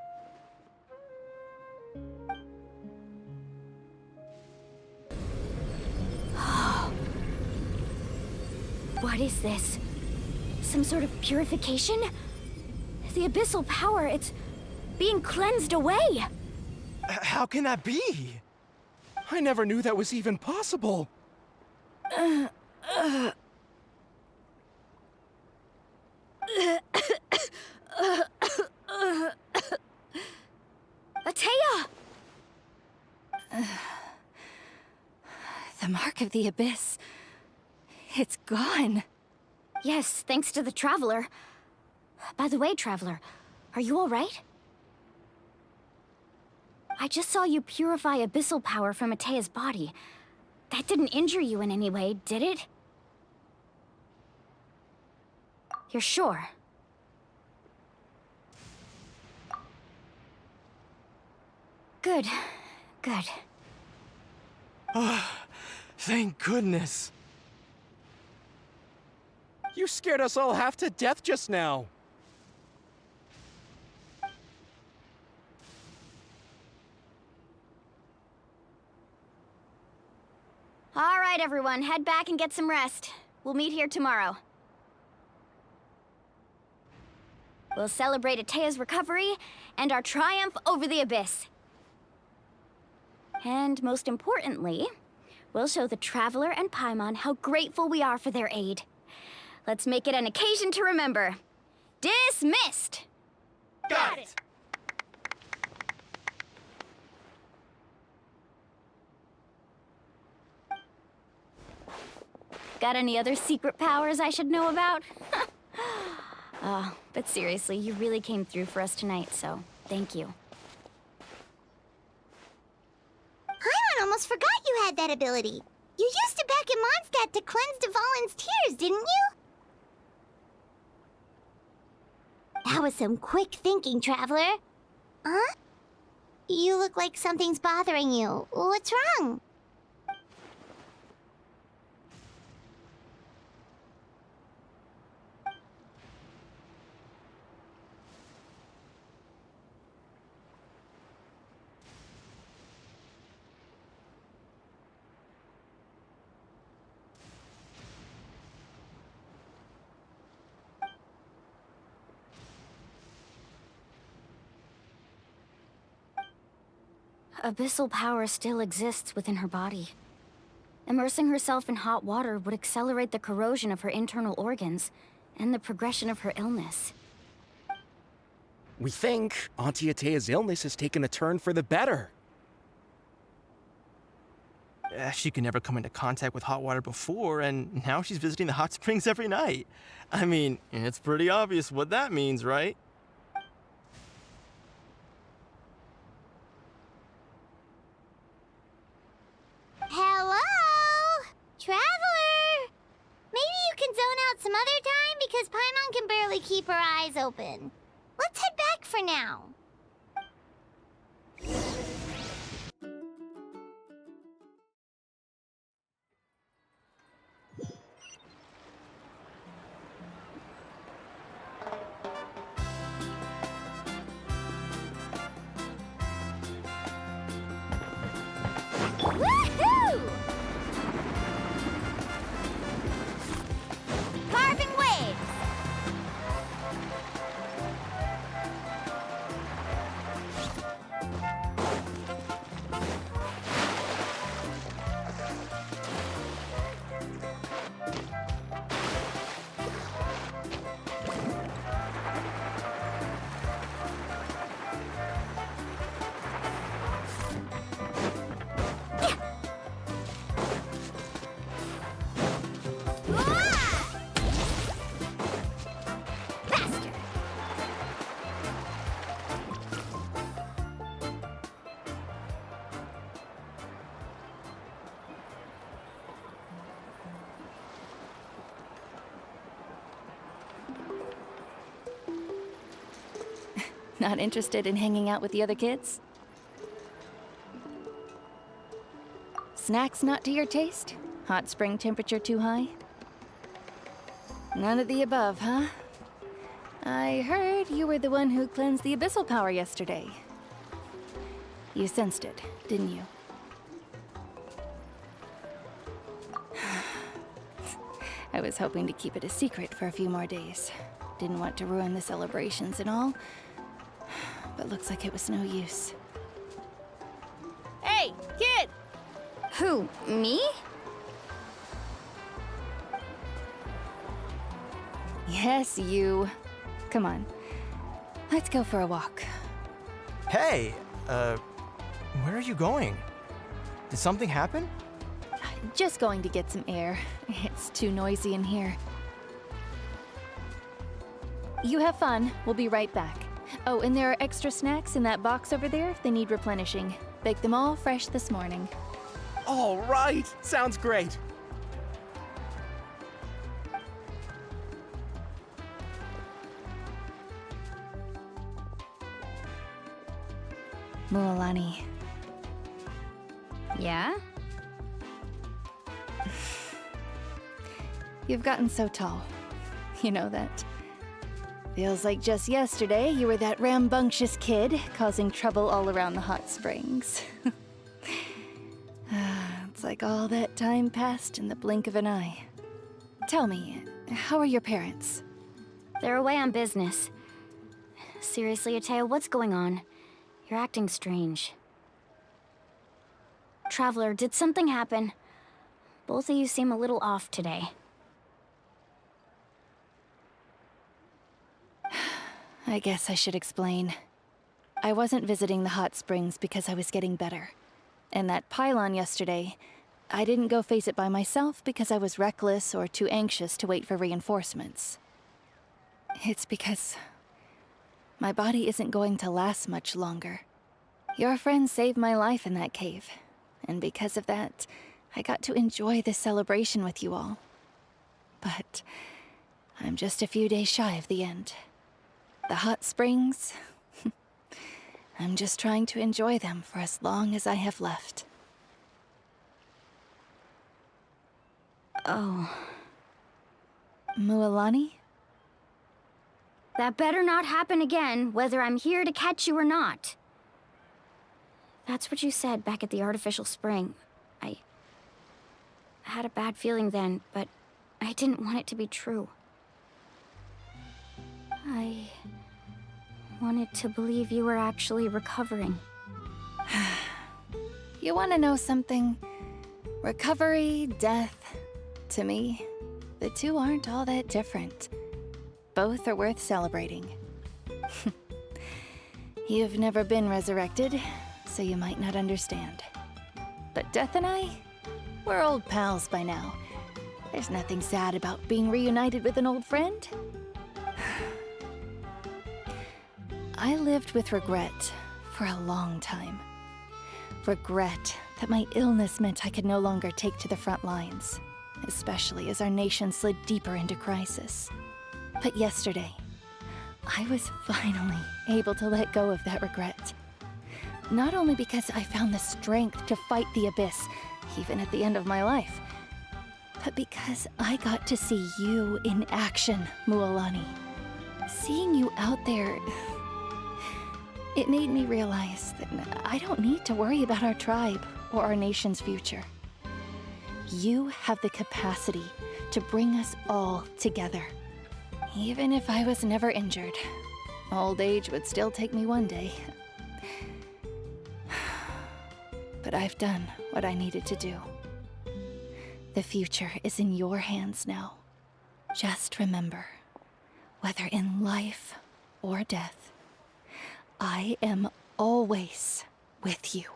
What What is this? Some sort of purification? The abyssal power, it's being cleansed away! How can that be? I never knew that was even possible. Atea! The mark of the abyss. It's gone. Yes, thanks to the Traveler. By the way, Traveler, are you alright? I just saw you purify abyssal power from Atea's body. That didn't injure you in any way, did it? You're sure? Good. Good. Thank goodness. You scared us all half to death just now. All right, everyone, head back and get some rest. We'll meet here tomorrow. We'll celebrate Atea's recovery and our triumph over the abyss. And most importantly, we'll show the Traveler and Paimon how grateful we are for their aid. Let's make it an occasion to remember. Dismissed! Got it! Got any other secret powers I should know about? But seriously, you really came through for us tonight, so thank you. Paimon almost forgot you had that ability. You used it back in Mondstadt to cleanse Dvalin's tears, didn't you? That was some quick thinking, Traveler. Huh? You look like something's bothering you. What's wrong? Abyssal power still exists within her body. Immersing herself in hot water would accelerate the corrosion of her internal organs and the progression of her illness. We think Auntie Atea's illness has taken a turn for the better. She could never come into contact with hot water before, and now she's visiting the hot springs every night. I mean, it's pretty obvious what that means, right? Hello? Traveler? Maybe you can zone out some other time because Paimon can barely keep her eyes open. Let's head back for now. Woohoo! Carving waves! Not interested in hanging out with the other kids? Snacks not to your taste? Hot spring temperature too high? None of the above, huh? I heard you were the one who cleansed the abyssal power yesterday. You sensed it, didn't you? I was hoping to keep it a secret for a few more days. Didn't want to ruin the celebrations and all. But looks like it was no use. Hey, kid! Who, me? Yes, you. Come on. Let's go for a walk. Hey, where are you going? Did something happen? Just going to get some air. It's too noisy in here. You have fun. We'll be right back. Oh, and there are extra snacks in that box over there if they need replenishing. Baked them all fresh this morning. All right! Sounds great! Mualani. Yeah? You've gotten so tall. You know that. Feels like just yesterday you were that rambunctious kid causing trouble all around the hot springs. It's like all that time passed in the blink of an eye. Tell me, how are your parents? They're away on business. Seriously, Ateo, what's going on? You're acting strange. Traveler, did something happen? Both of you seem a little off today. I guess I should explain. I wasn't visiting the hot springs because I was getting better. And that pylon yesterday, I didn't go face it by myself because I was reckless or too anxious to wait for reinforcements. It's because my body isn't going to last much longer. Your friend saved my life in that cave, and because of that, I got to enjoy this celebration with you all. But I'm just a few days shy of the end. The hot springs, I'm just trying to enjoy them for as long as I have left. Oh. Mualani? That better not happen again, whether I'm here to catch you or not. That's what you said back at the artificial spring. I had a bad feeling then, but I didn't want it to be true. I wanted to believe you were actually recovering. You want to know something? Recovery, death, to me, the two aren't all that different. Both are worth celebrating. You've never been resurrected, so you might not understand. But Death and I, we're old pals by now. There's nothing sad about being reunited with an old friend. I lived with regret for a long time. Regret that my illness meant I could no longer take to the front lines, especially as our nation slid deeper into crisis. But yesterday, I was finally able to let go of that regret. Not only because I found the strength to fight the abyss, even at the end of my life, but because I got to see you in action, Mualani. Seeing you out there, it made me realize that I don't need to worry about our tribe or our nation's future. You have the capacity to bring us all together. Even if I was never injured, old age would still take me one day. But I've done what I needed to do. The future is in your hands now. Just remember, whether in life or death, I am always with you.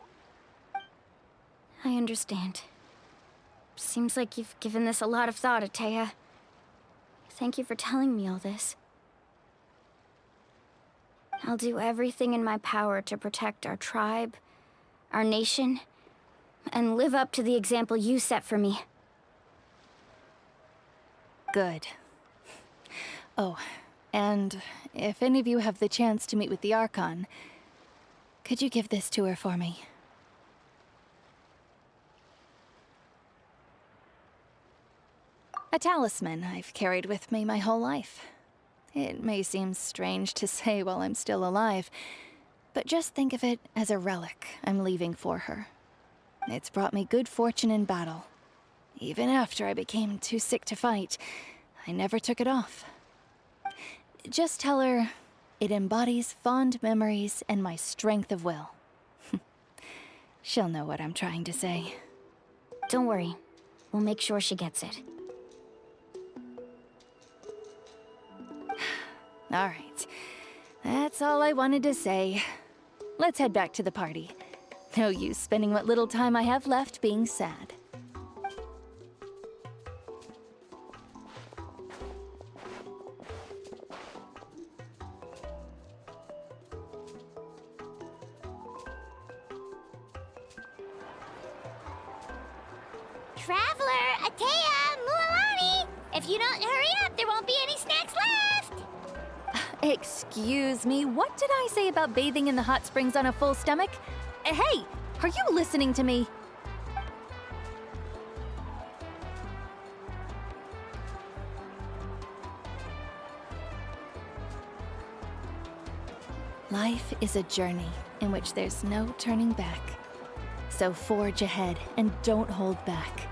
I understand. Seems like you've given this a lot of thought, Atea. Thank you for telling me all this. I'll do everything in my power to protect our tribe, our nation, and live up to the example you set for me. Good. Oh, and if any of you have the chance to meet with the Archon, could you give this to her for me? A talisman I've carried with me my whole life. It may seem strange to say while I'm still alive, but just think of it as a relic I'm leaving for her. It's brought me good fortune in battle, Even after I became too sick to fight, I never took it off. Just tell her it embodies fond memories and my strength of will. She'll know what I'm trying to say. Don't worry. We'll make sure she gets it. All right. That's all I wanted to say. Let's head back to the party. No use spending what little time I have left being sad. Traveler, Atea, Mualani! If you don't hurry up, there won't be any snacks left! Excuse me, what did I say about bathing in the hot springs on a full stomach? Hey, are you listening to me? Life is a journey in which there's no turning back. So forge ahead and don't hold back.